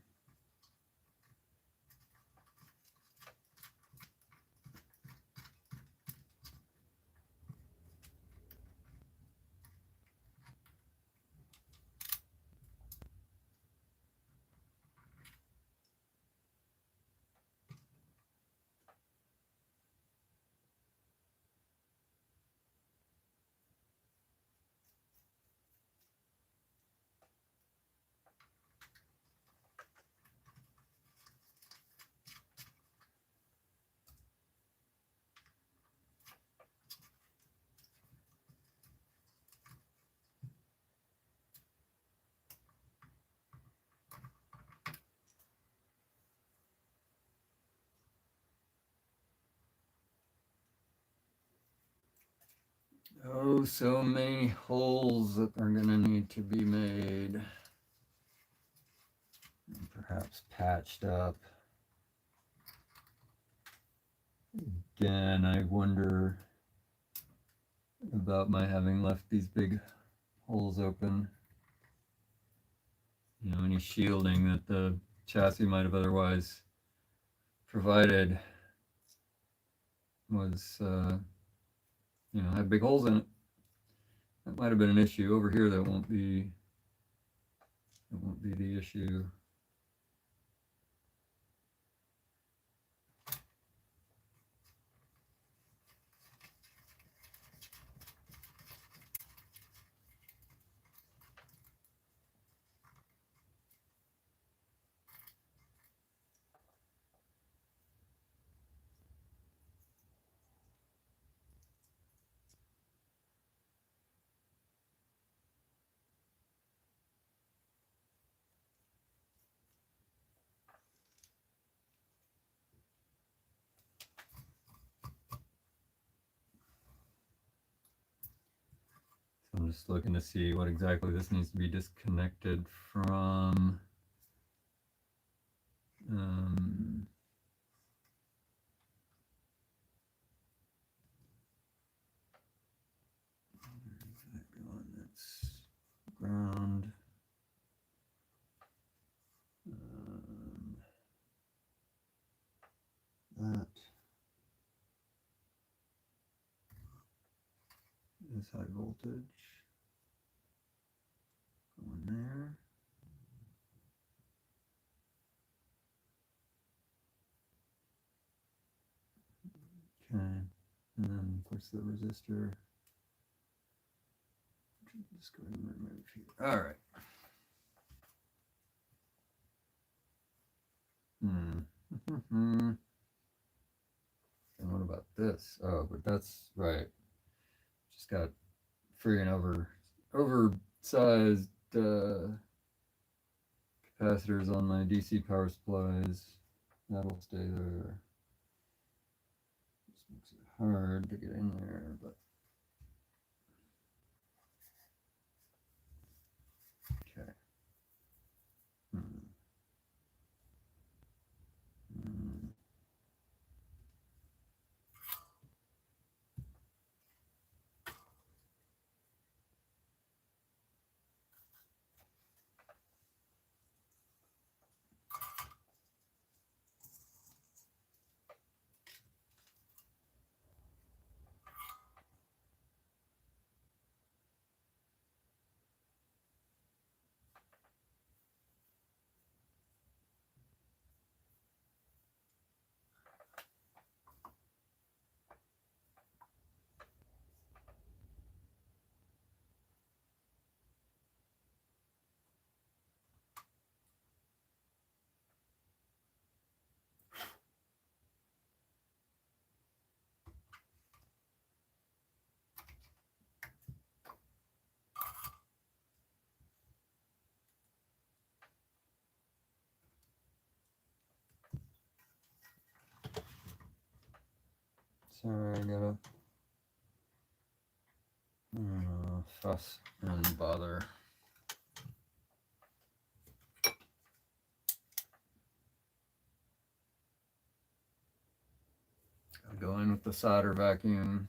Oh, so many holes that are going to need to be made. And perhaps patched up. Again, I wonder about my having left these big holes open. You know, any shielding that the chassis might have otherwise provided was, you know, had big holes in it. That might have been an issue. Over here, that won't be the issue. So I'm just looking to see what exactly this needs to be disconnected from. That's ground. That is high voltage. Going there. Okay, and then of course the resistor. Just go ahead and remove here. All right. this. Oh, but that's right. Just got freaking oversized capacitors on my DC power supplies. That'll stay there. This makes it hard to get in there, but okay. Hmm. Hmm. Sorry, I gotta fuss and bother. Gotta go in with the solder vacuum.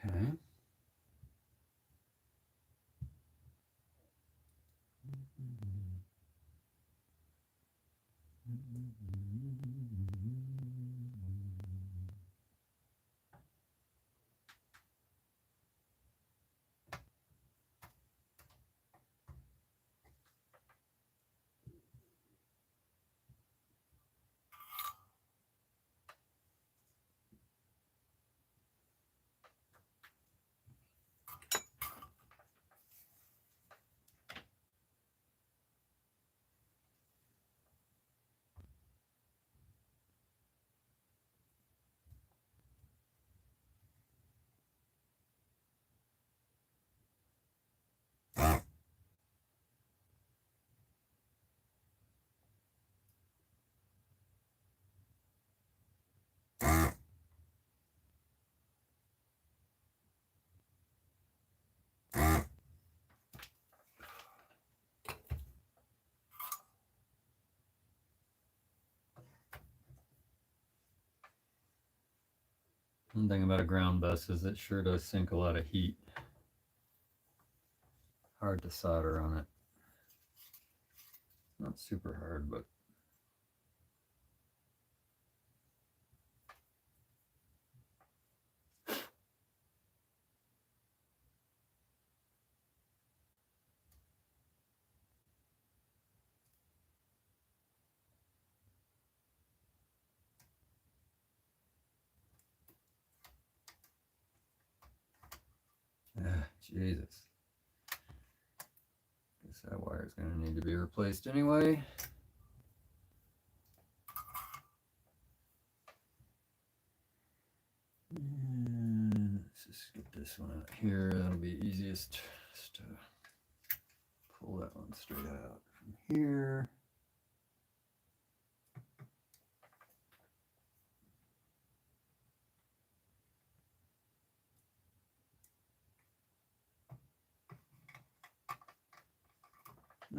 Okay. One thing about a ground bus is it sure does sink a lot of heat. Hard to solder on it. Not super hard, but Jesus. Guess that wire is going to need to be replaced anyway. this one out here. That'll be easiest. Just pull that one straight out from here.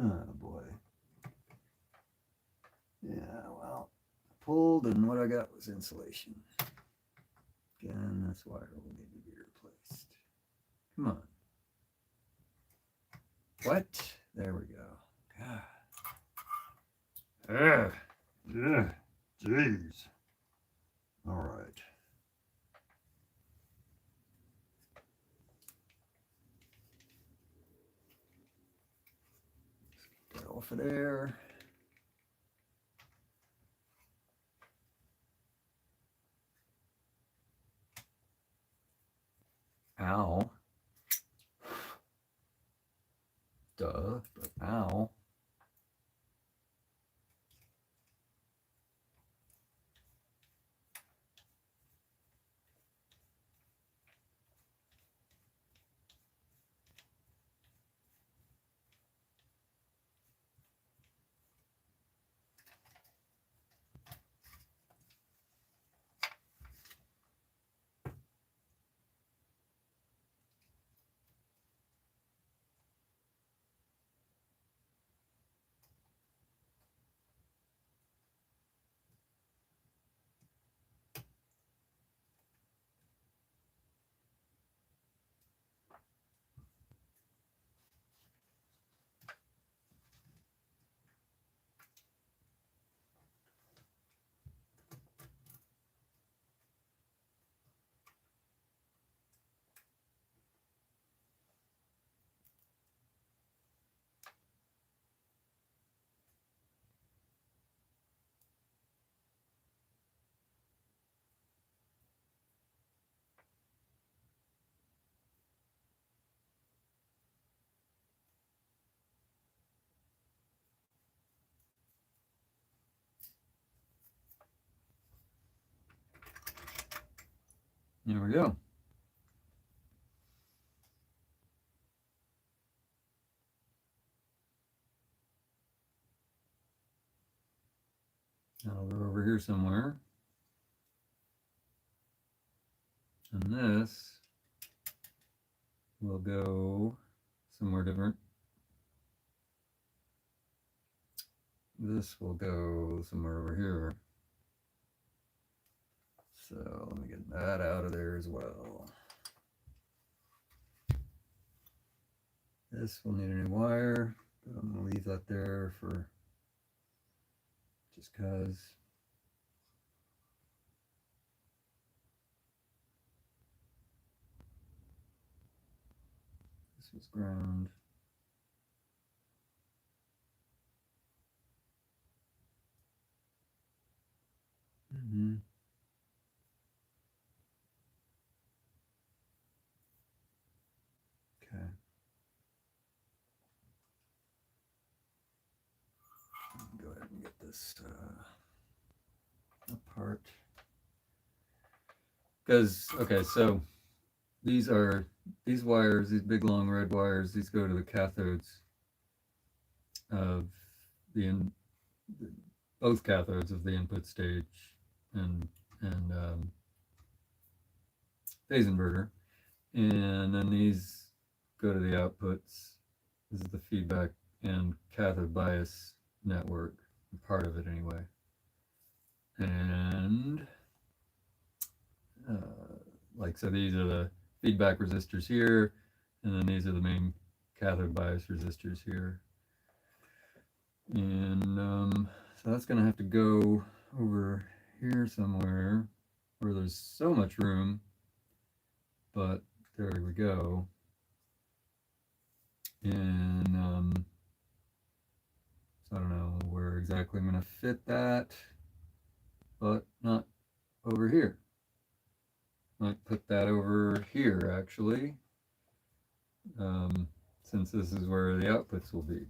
Oh boy. Yeah, well, I pulled, and what I got was insulation. Again, this wire will need to be replaced. Come on. What? There we go. God. Ugh. Jeez. All right. Get that off of there. Ow. Duh, but ow. There we go. I'll go over here somewhere. And this will go somewhere different. This will go somewhere over here. So let me get that out of there as well. This will need a new wire, but I'm going to leave that there for just because. This was ground. Okay. Go ahead and get this apart. Because, okay, so these wires, these big long red wires, these go to the cathodes of both cathodes of the input stage and phase inverter, and then these go to the outputs. This is the feedback and cathode bias network, part of it anyway. And like, so these are the feedback resistors here, and then these are the main cathode bias resistors here. And so that's going to have to go over here somewhere where there's so much room, but there we go. And so I don't know where exactly I'm going to fit that, but not over here. Might put that over here, actually, since this is where the outputs will be.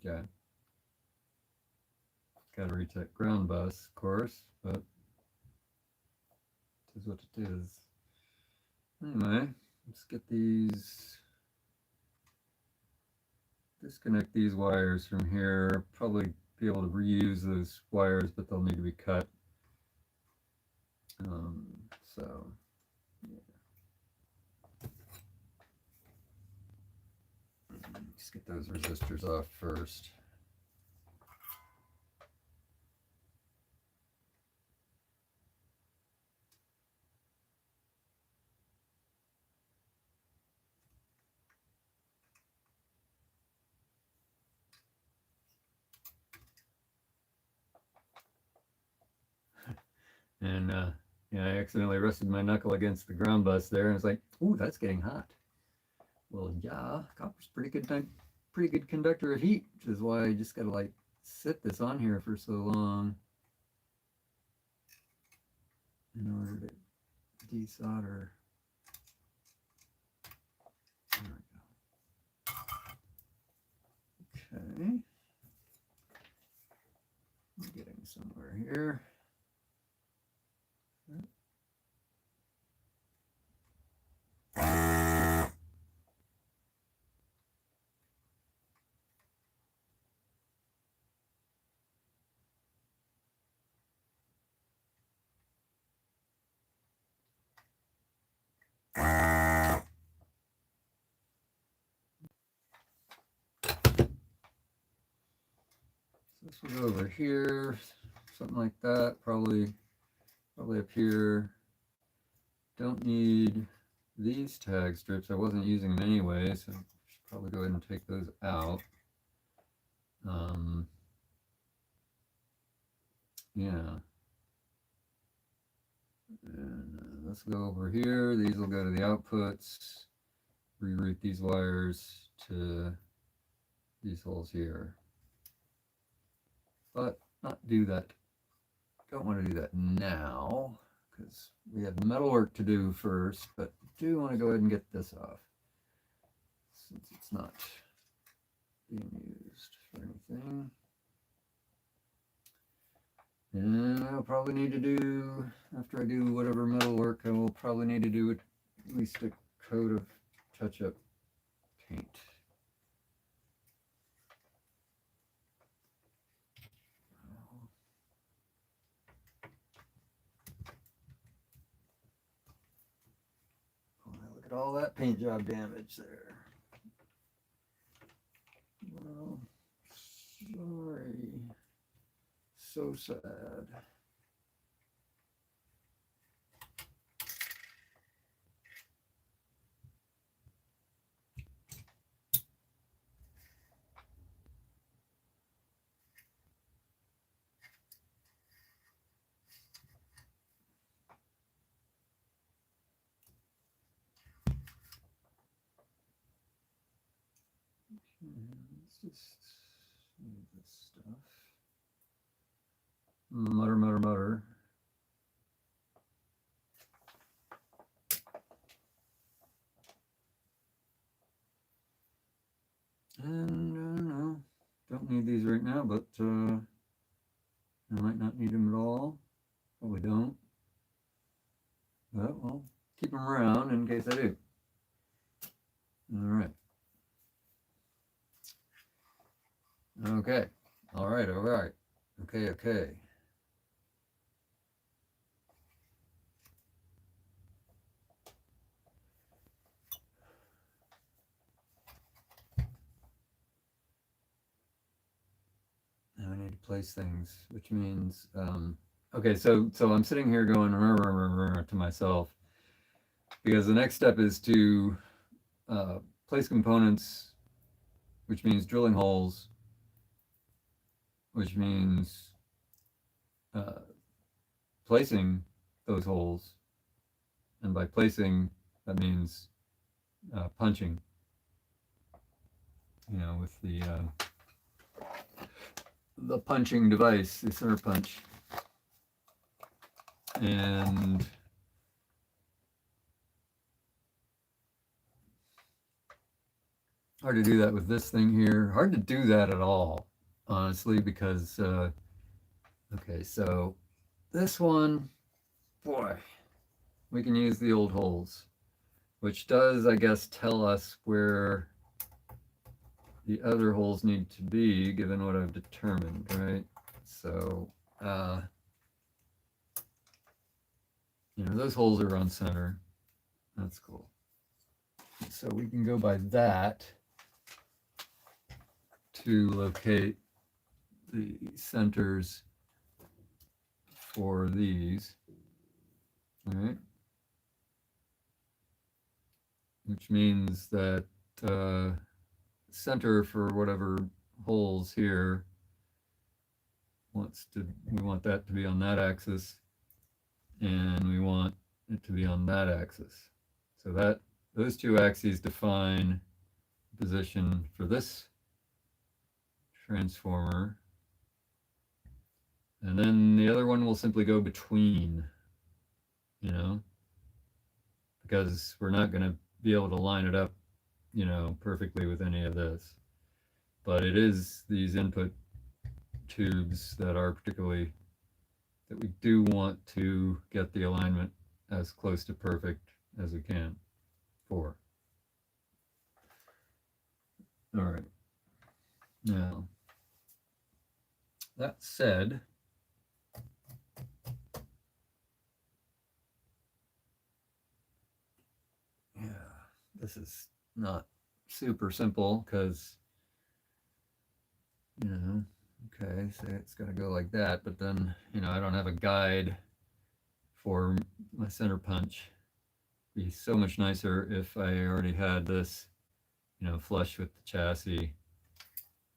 Okay. Got to reach that ground bus, of course, but is what it is. Anyway, let's get these, disconnect these wires from here. Probably be able to reuse those wires, but they'll need to be cut. So, yeah. Let's get those resistors off first. And yeah, I accidentally rested my knuckle against the ground bus there, and it's like, ooh, that's getting hot. Well, yeah, copper's pretty good conductor of heat, which is why I just gotta like sit this on here for so long in order to desolder. There we go. Okay, I'm getting somewhere here. This will go over here, something like that, probably up here. Don't need these tag strips. I wasn't using them anyway, so I should probably go ahead and take those out. Yeah. And let's go over here. These will go to the outputs. Reroute these wires to these holes here. But not do that. Don't want to do that now because we have metal work to do first, but do want to go ahead and get this off since it's not being used for anything. And I'll probably need to do, after I do whatever metal work, I will probably need to do at least a coat of touch-up paint. Look at all that paint job damage there. Well, sorry. So sad. Let's just move this stuff. Mutter, mutter, mutter. And no, don't need these right now, but I might not need them at all. Probably don't. But we'll keep them around in case I do. All right. Okay. All right. All right. Okay. Okay. Now I need to place things, which means, okay, so I'm sitting here going to myself because the next step is to place components, which means drilling holes, which means placing those holes, and by placing, that means punching, you know, with the punching device, the center punch. And hard to do that with this thing here. Hard to do that at all, honestly, because, okay, so this one, boy, we can use the old holes, which does, I guess, tell us where the other holes need to be given what I've determined, right? So, those holes are on center. That's cool. So we can go by that to locate the centers for these, all right? Which means that center for whatever holes here we want that to be on that axis, and we want it to be on that axis. So those two axes define the position for this transformer. And then the other one will simply go between, because we're not going to be able to line it up, perfectly with any of this. But it is these input tubes that we do want to get the alignment as close to perfect as we can for. All right. Now, that said, yeah, this is not super simple because, okay, so it's got to go like that, but then, I don't have a guide for my center punch. It'd be so much nicer if I already had this, flush with the chassis,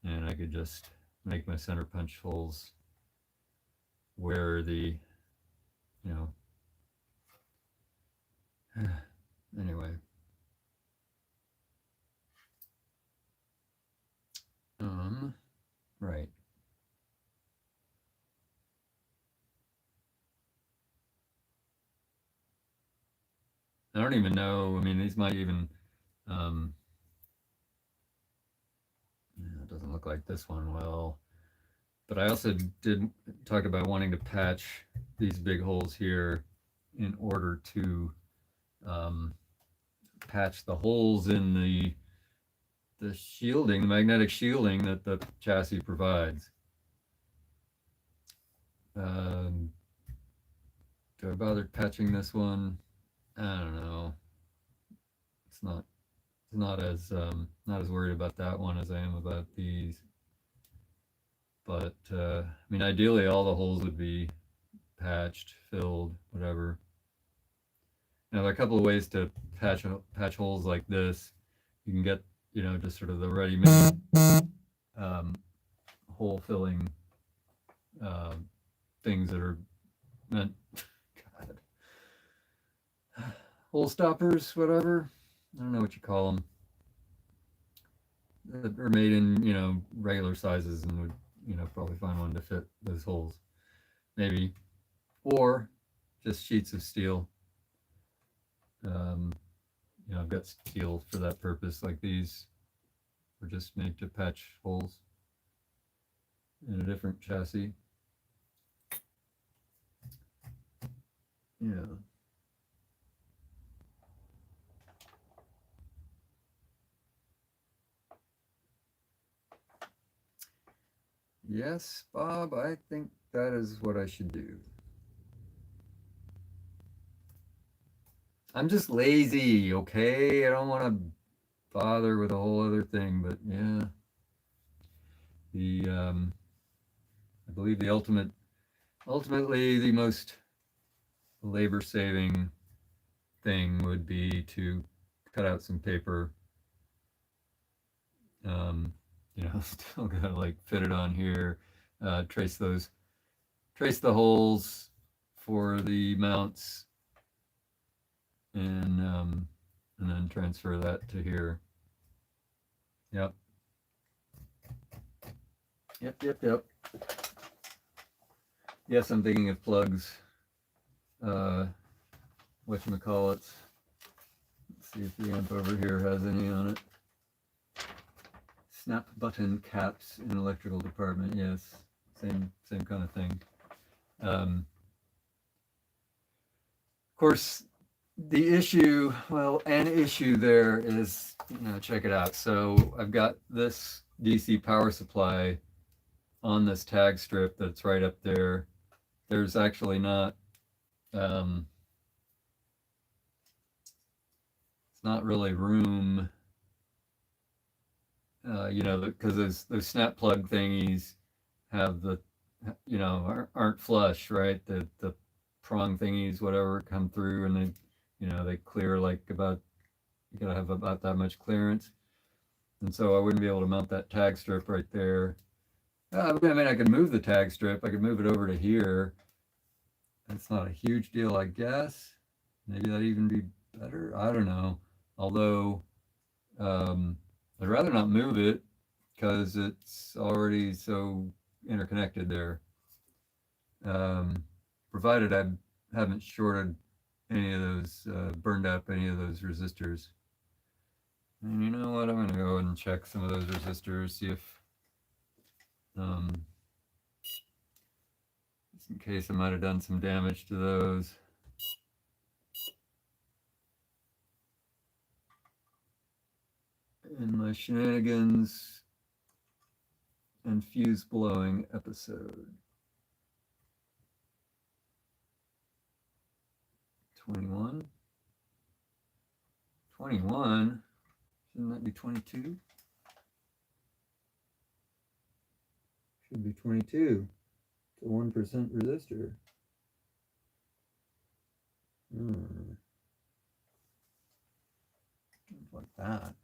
and I could just make my center punch holes where the, anyway. Right. I don't even know, I mean, these might even, it doesn't look like this one well, but I also did talk about wanting to patch these big holes here in order to patch the holes in the shielding, the magnetic shielding that the chassis provides. Do I bother patching this one? I don't know. It's not as worried about that one as I am about these. But I mean, ideally, all the holes would be patched, filled, whatever. Now, there are a couple of ways to patch holes like this. You can get, just sort of the ready-made hole filling things that are meant, God, hole stoppers, whatever. I don't know what you call them. That are made in, regular sizes and would, probably find one to fit those holes, maybe, or just sheets of steel. I've got steel for that purpose, like these were just made to patch holes in a different chassis. Yeah. Yes, Bob, I think that is what I should do. I'm just lazy, okay? I don't want to bother with a whole other thing, but yeah. I believe ultimately the most labor-saving thing would be to cut out some paper. Still gotta like fit it on here, trace the holes for the mounts, and then transfer that to here. Yep. Yes, I'm thinking of plugs. Whatchamacallits. Let's see if the amp over here has any on it. Snap button caps in electrical department. Yes, same kind of thing. Of course, The issue, well, an issue there is, check it out. So I've got this DC power supply on this tag strip that's right up there. There's actually not, um, it's not really room, because those snap plug thingies have the, aren't flush, right? The prong thingies, whatever, come through and they clear like about, you gotta have about that much clearance. And so I wouldn't be able to mount that tag strip right there. I mean, I could move the tag strip. I could move it over to here. That's not a huge deal, I guess. Maybe that'd even be better. I don't know. Although, I'd rather not move it because it's already so interconnected there. Um, Provided I haven't shorted any of those, burned up any of those resistors. And you know what? I'm going to go and check some of those resistors, see if, just in case I might have done some damage to those. In my shenanigans and fuse blowing episode. 21? 21? Shouldn't that be 22? Should be 22. It's a 1% resistor. Like that.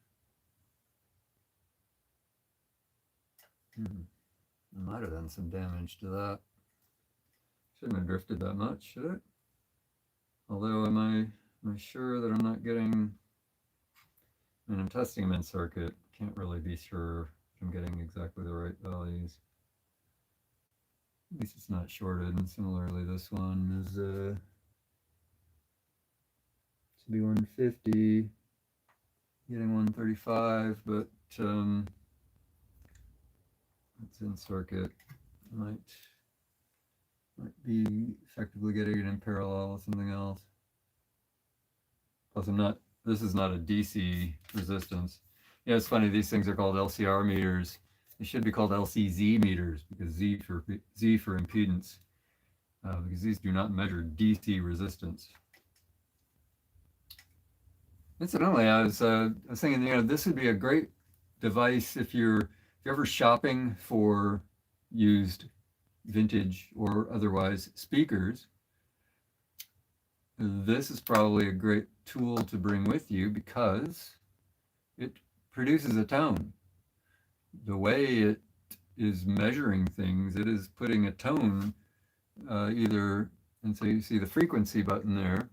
I might have done some damage to that. Shouldn't have drifted that much, should it? Although, am I sure that I'm not getting? I mean, I'm testing them in circuit. Can't really be sure if I'm getting exactly the right values. At least it's not shorted. And similarly, this one is to be 150, getting 135, but it's in circuit. Might be effectively getting it in parallel with something else. Plus, this is not a DC resistance. Yeah, it's funny, these things are called LCR meters. They should be called LCZ meters because Z for impedance, because these do not measure DC resistance. Incidentally, I was thinking, this would be a great device if you're ever shopping for used vintage or otherwise speakers. This is probably a great tool to bring with you because it produces a tone. The way it is measuring things, it is putting a tone either, and so you see the frequency button there,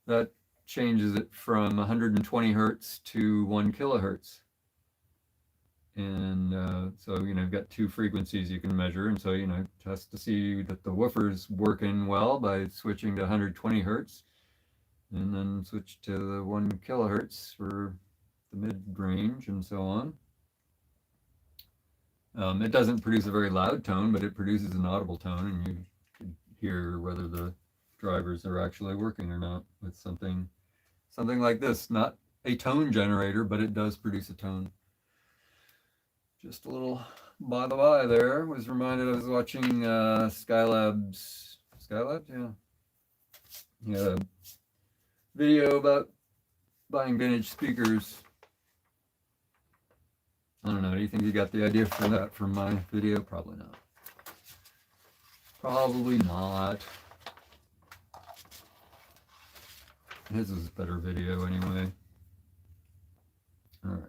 that changes it from 120 hertz to 1 kilohertz. And so, you've got two frequencies you can measure. And so, test to see that the woofer's working well by switching to 120 hertz and then switch to the 1 kilohertz for the mid range and so on. It doesn't produce a very loud tone, but it produces an audible tone, and you can hear whether the drivers are actually working or not with something like this. Not a tone generator, but it does produce a tone. Just a little by the by there. Was reminded I was watching Skylab's, yeah. He had a video about buying vintage speakers. I don't know. Do you think you got the idea for that from my video? Probably not. Probably not. His is a better video anyway. All right.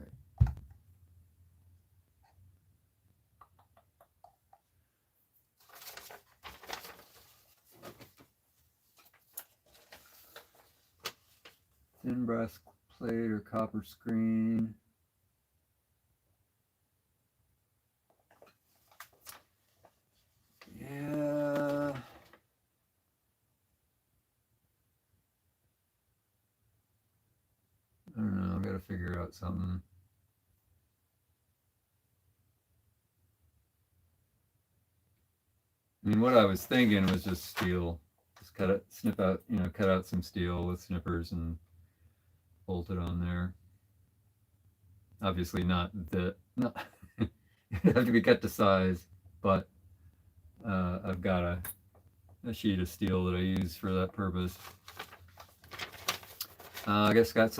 Thin brass plate or copper screen. Yeah. I don't know. I've got to figure out something. I mean, what I was thinking was just steel. Just just cut out some steel with snippers and bolt it on there. Obviously not it have to be cut to size, but I've got a sheet of steel that I use for that purpose. I guess got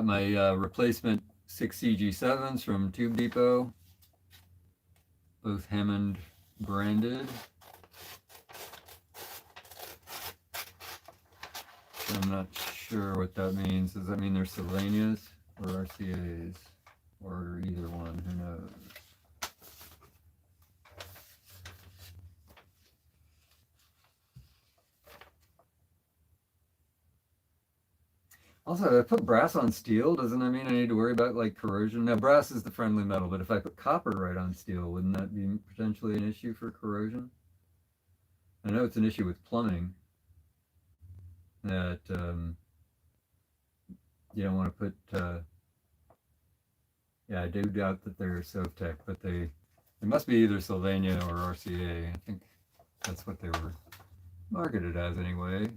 my replacement 6CG7s from Tube Depot, both Hammond branded. I'm not sure what that means. Does that mean they're Sylvanias or RCAs or either one? Who knows? Also, if I put brass on steel, doesn't that mean I need to worry about like corrosion? Now, brass is the friendly metal, but if I put copper right on steel, wouldn't that be potentially an issue for corrosion? I know it's an issue with plumbing that you don't want to put. Yeah, I do doubt that they're Sovtech, but they must be either Sylvania or RCA. I think that's what they were marketed as anyway.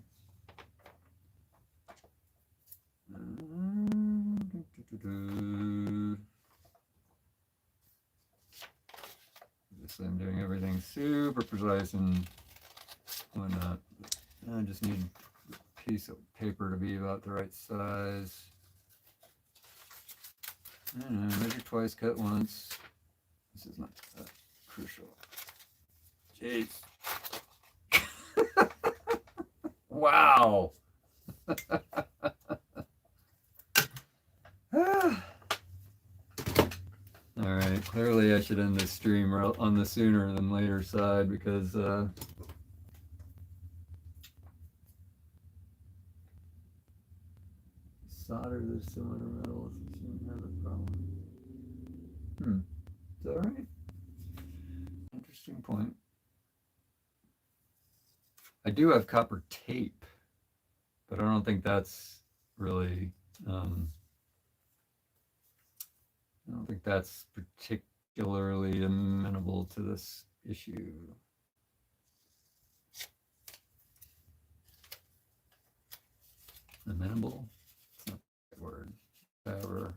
I'm doing everything super precise and whatnot. I just need a piece of paper to be about the right size. I don't know, measure twice, cut once. This is not that crucial. Jeez. Wow. All right, clearly I should end this stream on the sooner than later side because solder the cylinder metals shouldn't have a problem. Is that right? Interesting point. I do have copper tape, but I don't think that's really I don't think that's particularly amenable to this issue. Amenable? It's not the word. Whatever.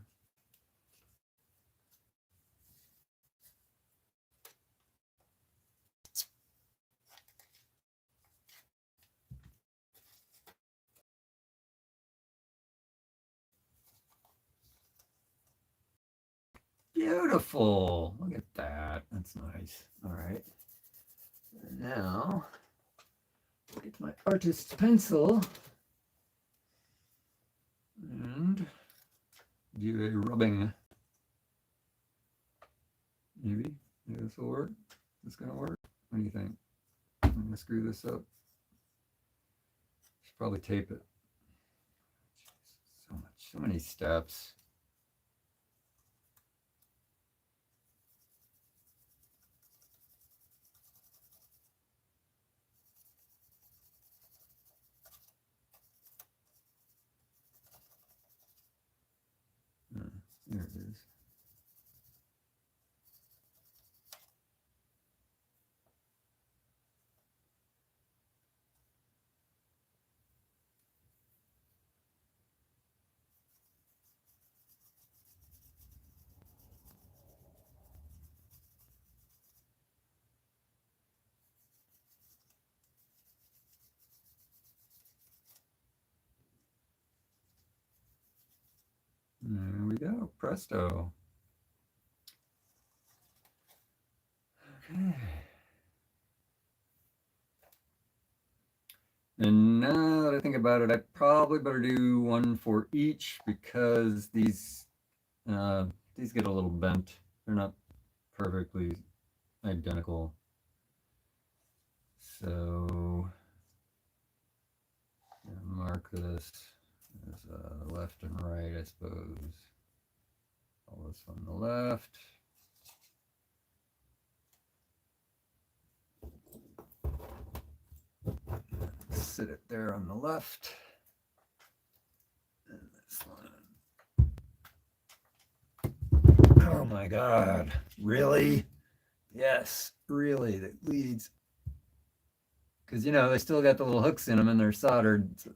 Beautiful. Look at that. That's nice. All right. And now, get my artist's pencil and do a rubbing. Maybe this will work. Is this going to work? What do you think? I'm going to screw this up. Should probably tape it. So many steps. There it is. There we go. Presto. Okay. And now that I think about it, I probably better do one for each because these get a little bent. They're not perfectly identical. So mark this as left and right, I suppose. All this on the left. Sit it there on the left. And this one. Oh my God, really? Yes, really, that leads Because, you know, they still got the little hooks in them and they're soldered. So,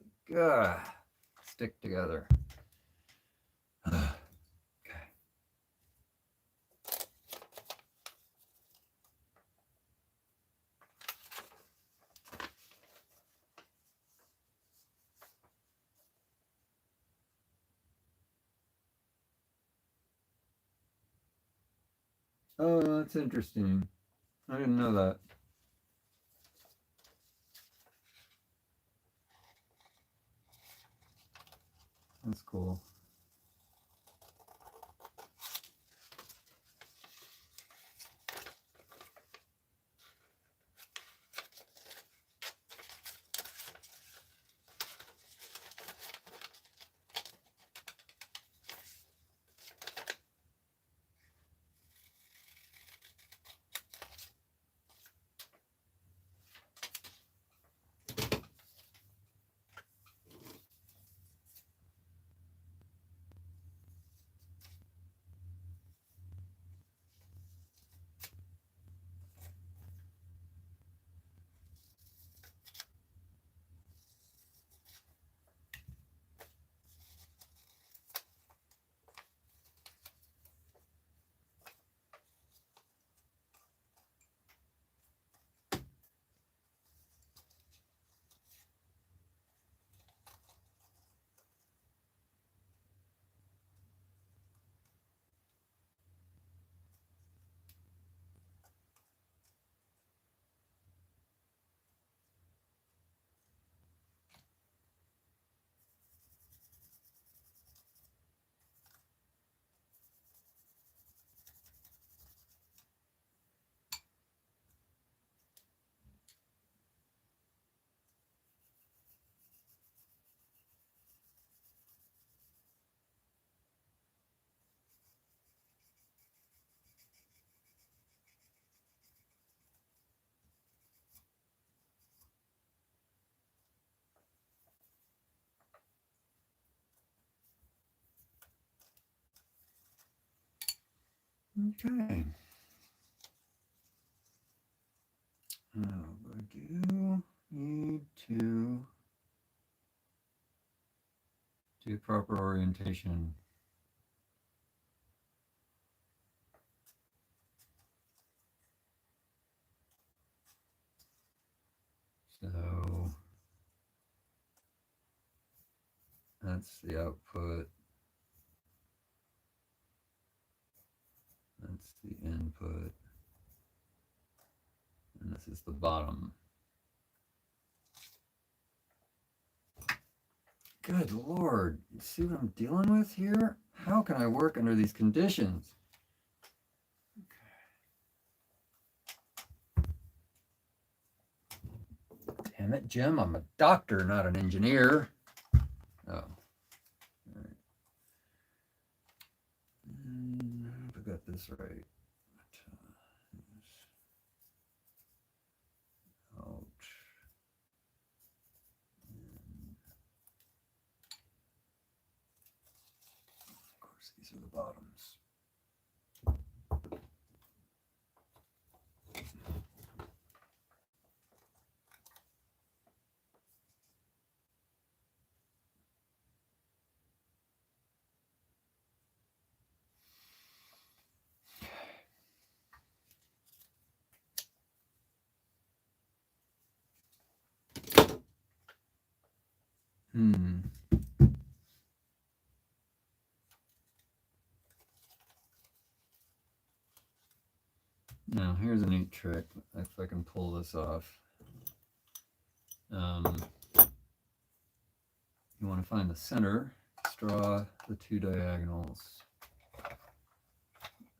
stick together. Okay. Oh, that's interesting. I didn't know that. That's cool. Okay. Now, I do need to do proper orientation. So that's the output. That's the input. And this is the bottom. Good Lord. You see what I'm dealing with here? How can I work under these conditions? Damn it, Jim. I'm a doctor, not an engineer. Oh. All right. I hope I got this right. Out. Of course, these are the bottoms. Now, here's a neat trick, if I can pull this off. You want to find the center, just draw the two diagonals.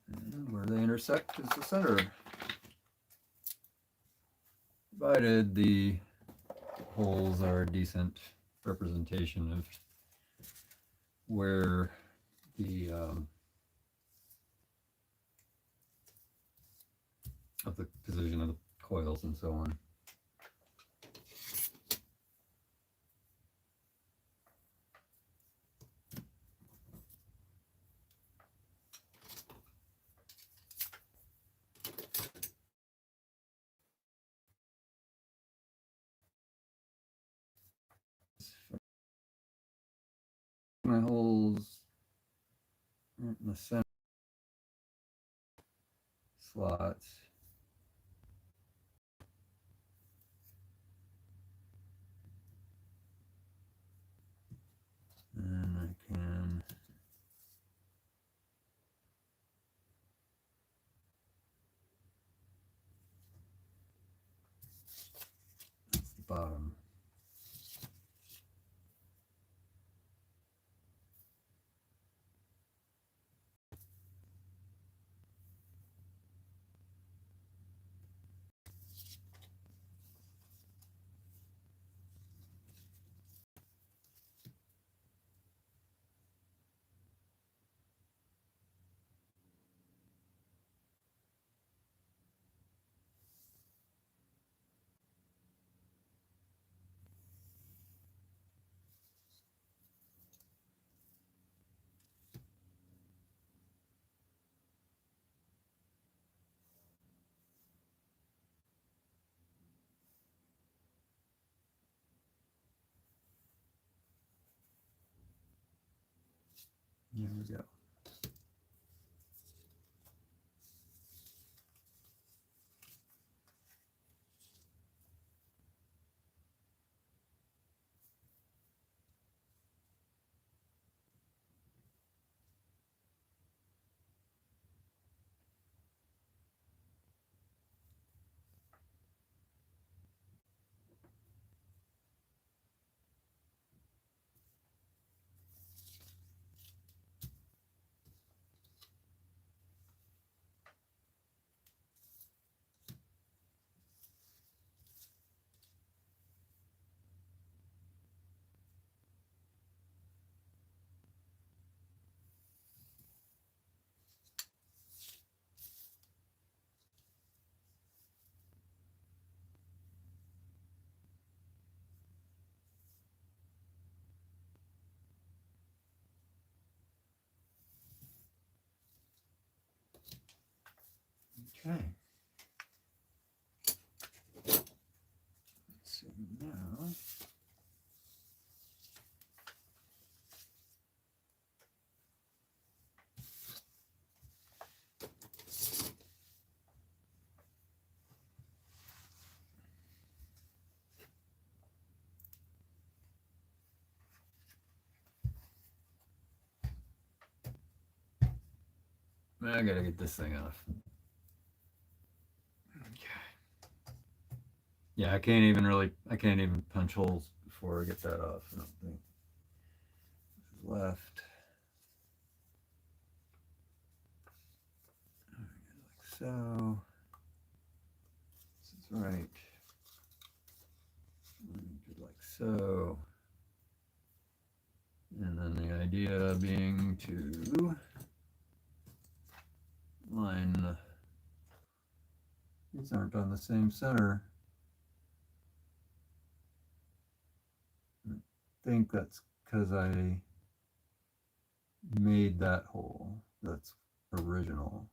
And where they intersect is the center. Provided the holes are a decent representation of where the position of the coils and so on. my holes right in the center slots. And I can that's the bottom. There we go. Okay. Let's see now. I gotta get this thing off. Okay. Yeah, I can't even punch holes before I get that off, I don't think. This is left. Like so. This is right. Like so. And then the idea being to line the, these aren't on the same center. I think that's because I made that hole. That's original.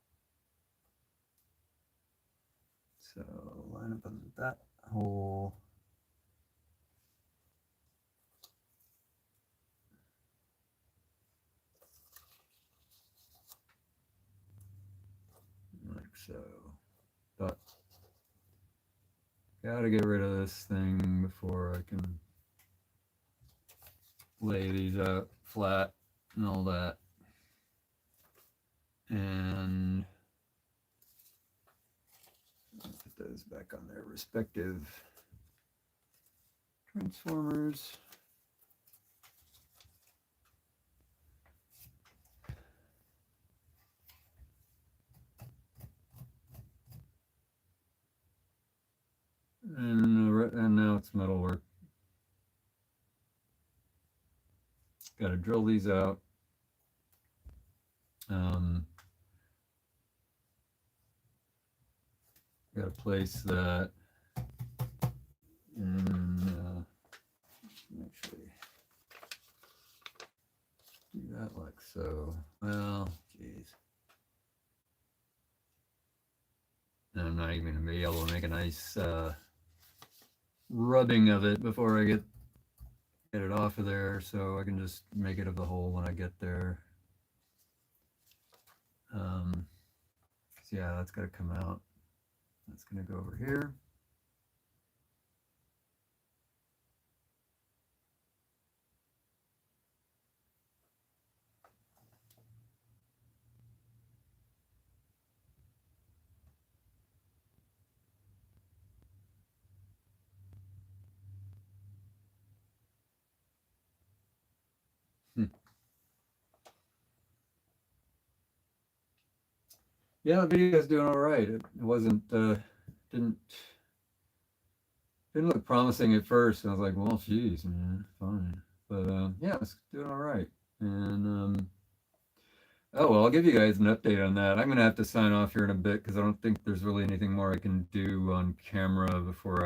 So line up on that hole. Like so. But gotta get rid of this thing before I can lay these out flat and all that. And put those back on their respective transformers. And now it's metalwork. Got to drill these out. Got to place that and actually do that like so. Well, geez. I'm not even going to be able to make a nice rubbing of it before I get get it off of there so I can just make it of the hole when I get there. So yeah, that's got to come out. That's going to go over here. Yeah, the video is doing all right. It wasn't didn't didn't look promising at first. I was like, well, geez, man, fine. But yeah, it's doing all right. And oh well, I'll give you guys an update on that. I'm gonna have to sign off here in a bit because I don't think there's really anything more I can do on camera um, before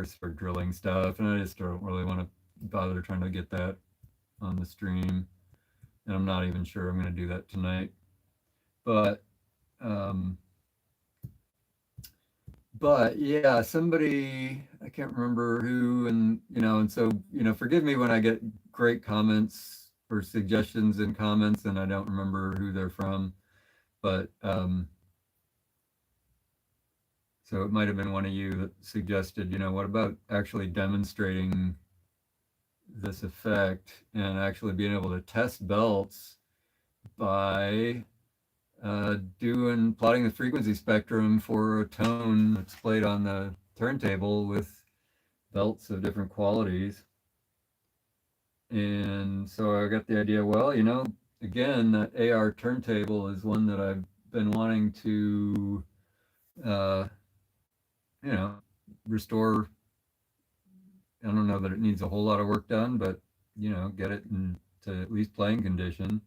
I start drilling stuff, and I just don't really want to bother trying to get that on the stream. And I'm not even sure I'm gonna do that tonight. But um, but yeah, somebody, I can't remember who, and and so forgive me when I get great comments or suggestions in comments and I don't remember who they're from. But so it might have been one of you that suggested, what about actually demonstrating this effect and actually being able to test belts by plotting the frequency spectrum for a tone that's played on the turntable with belts of different qualities. And so I got the idea, well, again, that AR turntable is one that I've been wanting to, uh, you know, restore. I don't know that it needs a whole lot of work done, but, get it into at least playing condition.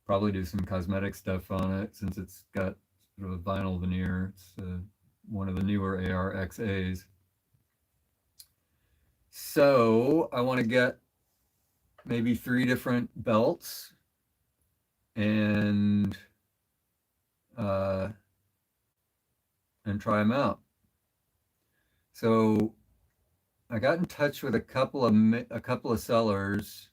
Probably do some cosmetic stuff on it since it's got sort of a vinyl veneer. It's one of the newer AR XAs. So I want to get maybe 3 different belts and uh, try them out. So I got in touch with a couple of sellers,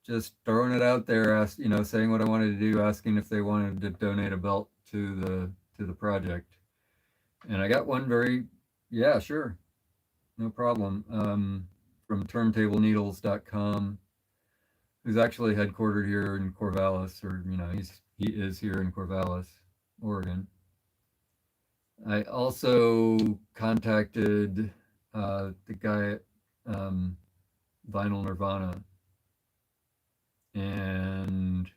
just throwing it out there, saying what I wanted to do, asking if they wanted to donate a belt to the project. And I got one yeah, sure, no problem. From turntableneedles.com, who's actually headquartered here in Corvallis, or he is here in Corvallis, Oregon. I also contacted the guy at Vinyl Nirvana, and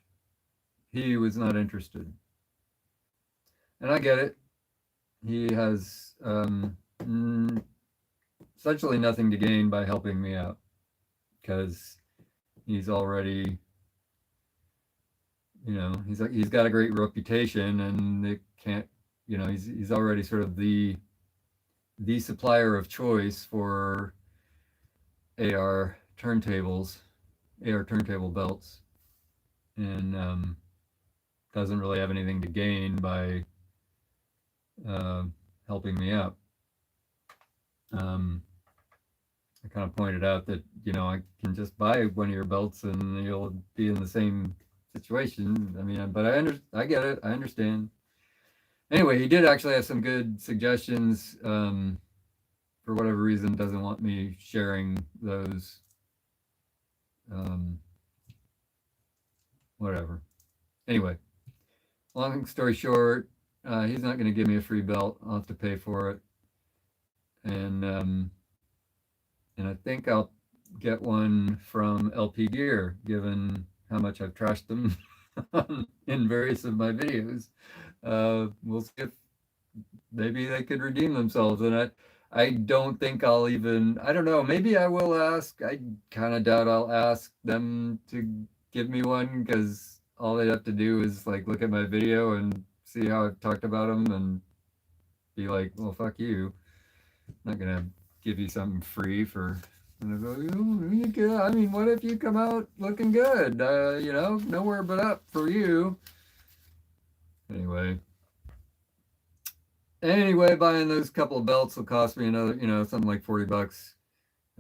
he was not interested. And I get it. He has essentially nothing to gain by helping me out because he's already, he's got a great reputation, and it can't, he's already sort of the supplier of choice for AR turntables, AR turntable belts, and doesn't really have anything to gain by helping me out. I kind of pointed out that I can just buy one of your belts and you'll be in the same situation. I mean, but I get it. I understand. Anyway, he did actually have some good suggestions. For whatever reason, doesn't want me sharing those. Whatever. Anyway, long story short, he's not going to give me a free belt. I'll have to pay for it, and I think I'll get one from LP Gear, given how much I've trashed them in various of my videos. We'll see if maybe they could redeem themselves. And I don't think I'll even, I don't know, maybe I will ask. I kind of doubt I'll ask them to give me one because all they have to do is like look at my video and see how I've talked about them and be like, well, fuck you. I'm not going to give you something free for. And I go, I mean, what if you come out looking good? Nowhere but up for you. Anyway, buying those couple of belts will cost me another, something like $40.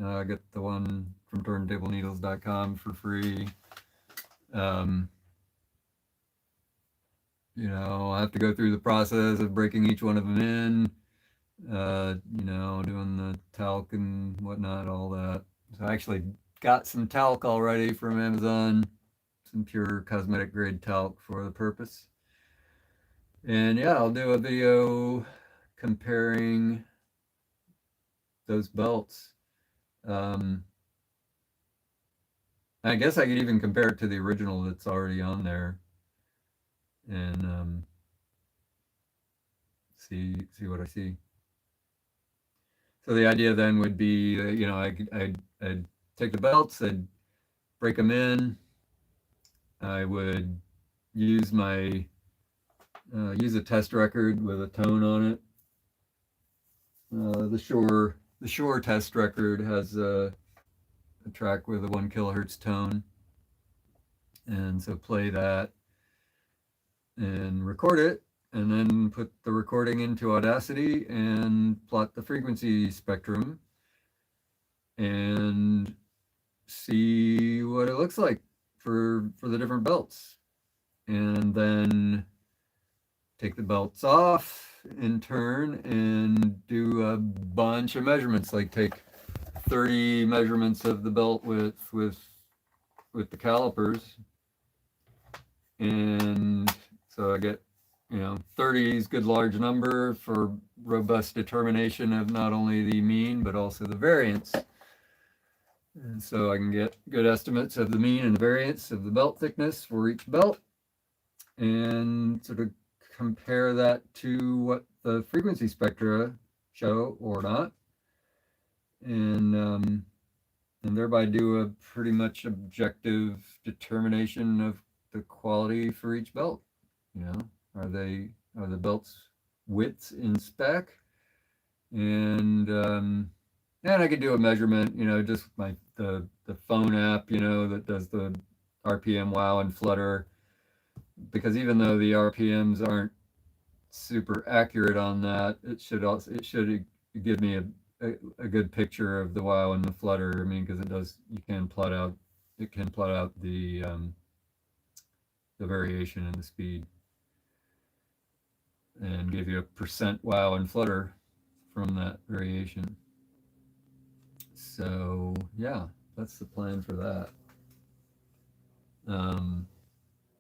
I get the one from turntableneedles.com for free. Um, I have to go through the process of breaking each one of them in, doing the talc and whatnot, all that. So I actually got some talc already from Amazon, some pure cosmetic grade talc for the purpose. And yeah, I'll do a video comparing those belts. I guess I could even compare it to the original that's already on there, and see what I see. So the idea then would be, I'd take the belts, I'd break them in, I would use my use a test record with a tone on it. The Shore test record has a track with a 1 kilohertz tone, and so play that and record it, and then put the recording into Audacity and plot the frequency spectrum and see what it looks like for the different belts, and then take the belts off in turn and do a bunch of measurements, like take 30 measurements of the belt width with the calipers. And so I get, 30 is a good large number for robust determination of not only the mean but also the variance. And so I can get good estimates of the mean and the variance of the belt thickness for each belt, and sort of compare that to what the frequency spectra show or not, and thereby do a pretty much objective determination of the quality for each belt. Are the belts widths in spec, and I could do a measurement, just the phone app, that does the RPM, wow, and flutter, because even though the RPMs aren't super accurate on that, it should give me a good picture of the wow and the flutter. I mean, because it can plot out the variation in the speed and give you a percent wow and flutter from that variation. So yeah, that's the plan for that.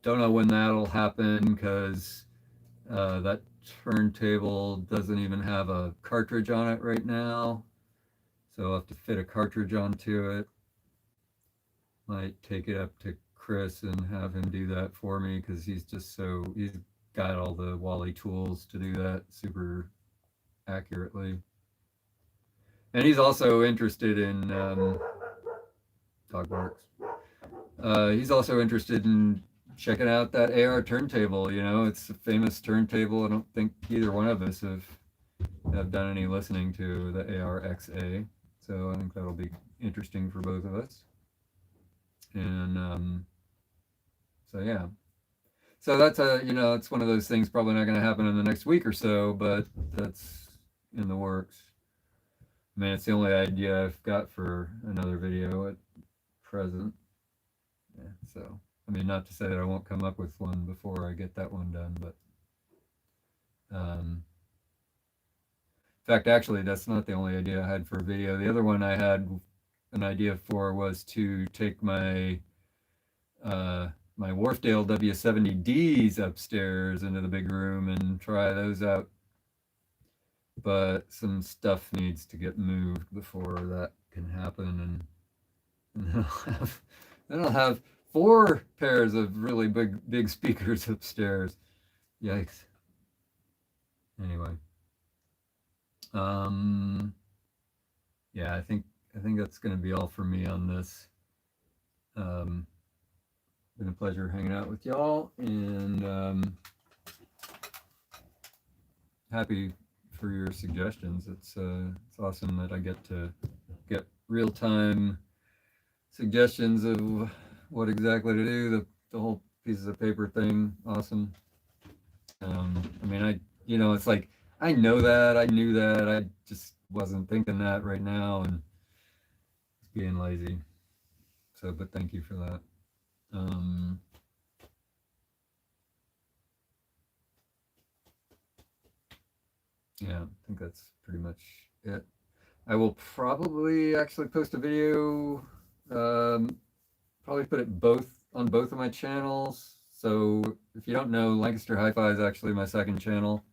Don't know when that'll happen, because that turntable doesn't even have a cartridge on it right now, so I'll have to fit a cartridge onto it. Might take it up to Chris and have him do that for me, because he's got all the Wally tools to do that super accurately. And he's also interested in dog barks. He's also interested in checking out that AR turntable. It's a famous turntable. I don't think either one of us have done any listening to the ARXA, so I think that'll be interesting for both of us. And so yeah, so that's it's one of those things probably not going to happen in the next week or so, but that's in the works. I mean, it's the only idea I've got for another video at present. Yeah, so I mean, not to say that I won't come up with one before I get that one done, but in fact, actually, that's not the only idea I had for a video. The other one I had an idea for was to take my my Wharfdale W70Ds upstairs into the big room and try those out. But some stuff needs to get moved before that can happen, and then I'll have 4 pairs of really big speakers upstairs. Yikes. Anyway, yeah, I think that's going to be all for me on this. Been a pleasure hanging out with y'all, and happy for your suggestions. It's awesome that I get to get real-time suggestions of what exactly to do. The whole pieces of paper thing, awesome. I mean, it's like I knew that, I just wasn't thinking that right now, and being lazy. So, but thank you for that. Yeah, I think that's pretty much it. I will probably actually post a video, probably put it both on both of my channels. So if you don't know, Lancaster Hi-Fi is actually my second channel.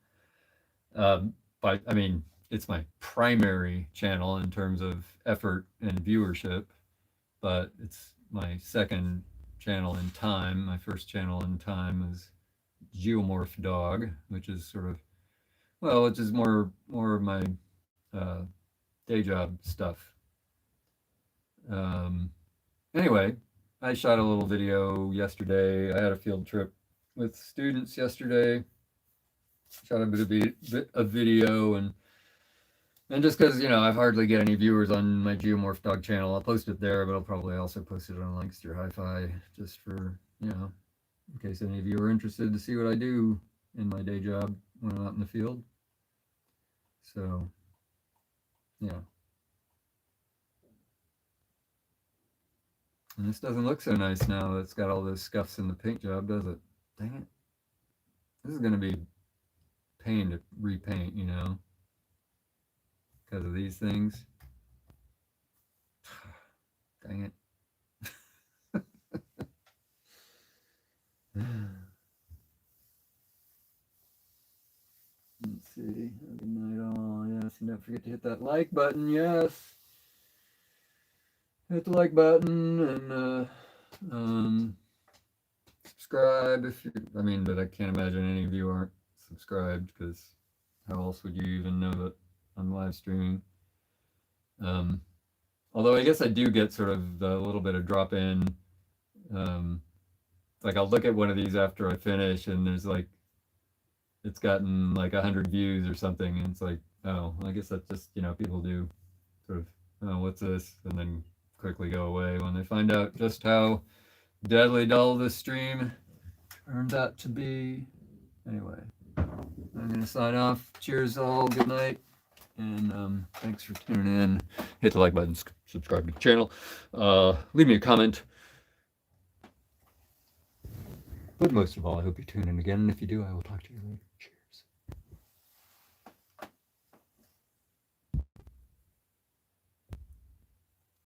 But I mean, it's my primary channel in terms of effort and viewership, but it's my second channel in time. My first channel in time is Geomorph Dog, which is sort of, well, which is more of my uh, day job stuff. Um, anyway, I shot a little video yesterday. I had a field trip with students yesterday. Shot a bit of video, and just because I hardly get any viewers on my Geomorph Dog channel, I'll post it there, but I'll probably also post it on Lancaster Hi-Fi just for in case any of you are interested to see what I do in my day job when I'm out in the field. So yeah. And this doesn't look so nice now that it's got all those scuffs in the paint job, does it? Dang it. This is going to be pain to repaint, because of these things. Dang it. Let's see. Good night all. Yes, and don't forget to hit that like button. Yes. Hit the like button and subscribe if you. I mean, but I can't imagine any of you aren't subscribed, because how else would you even know that I'm live streaming? Although I guess I do get sort of a little bit of drop in. Like I'll look at one of these after I finish, and there's like, it's gotten like 100 views or something, and it's like, oh, I guess that's just people do sort of, oh, what's this, and then quickly go away when they find out just how deadly dull this stream turned out to be. Anyway, I'm gonna sign off. Cheers all. Good night. And thanks for tuning in. Hit the like button, subscribe to the channel, leave me a comment. But most of all, I hope you tune in again. And if you do, I will talk to you later. Cheers.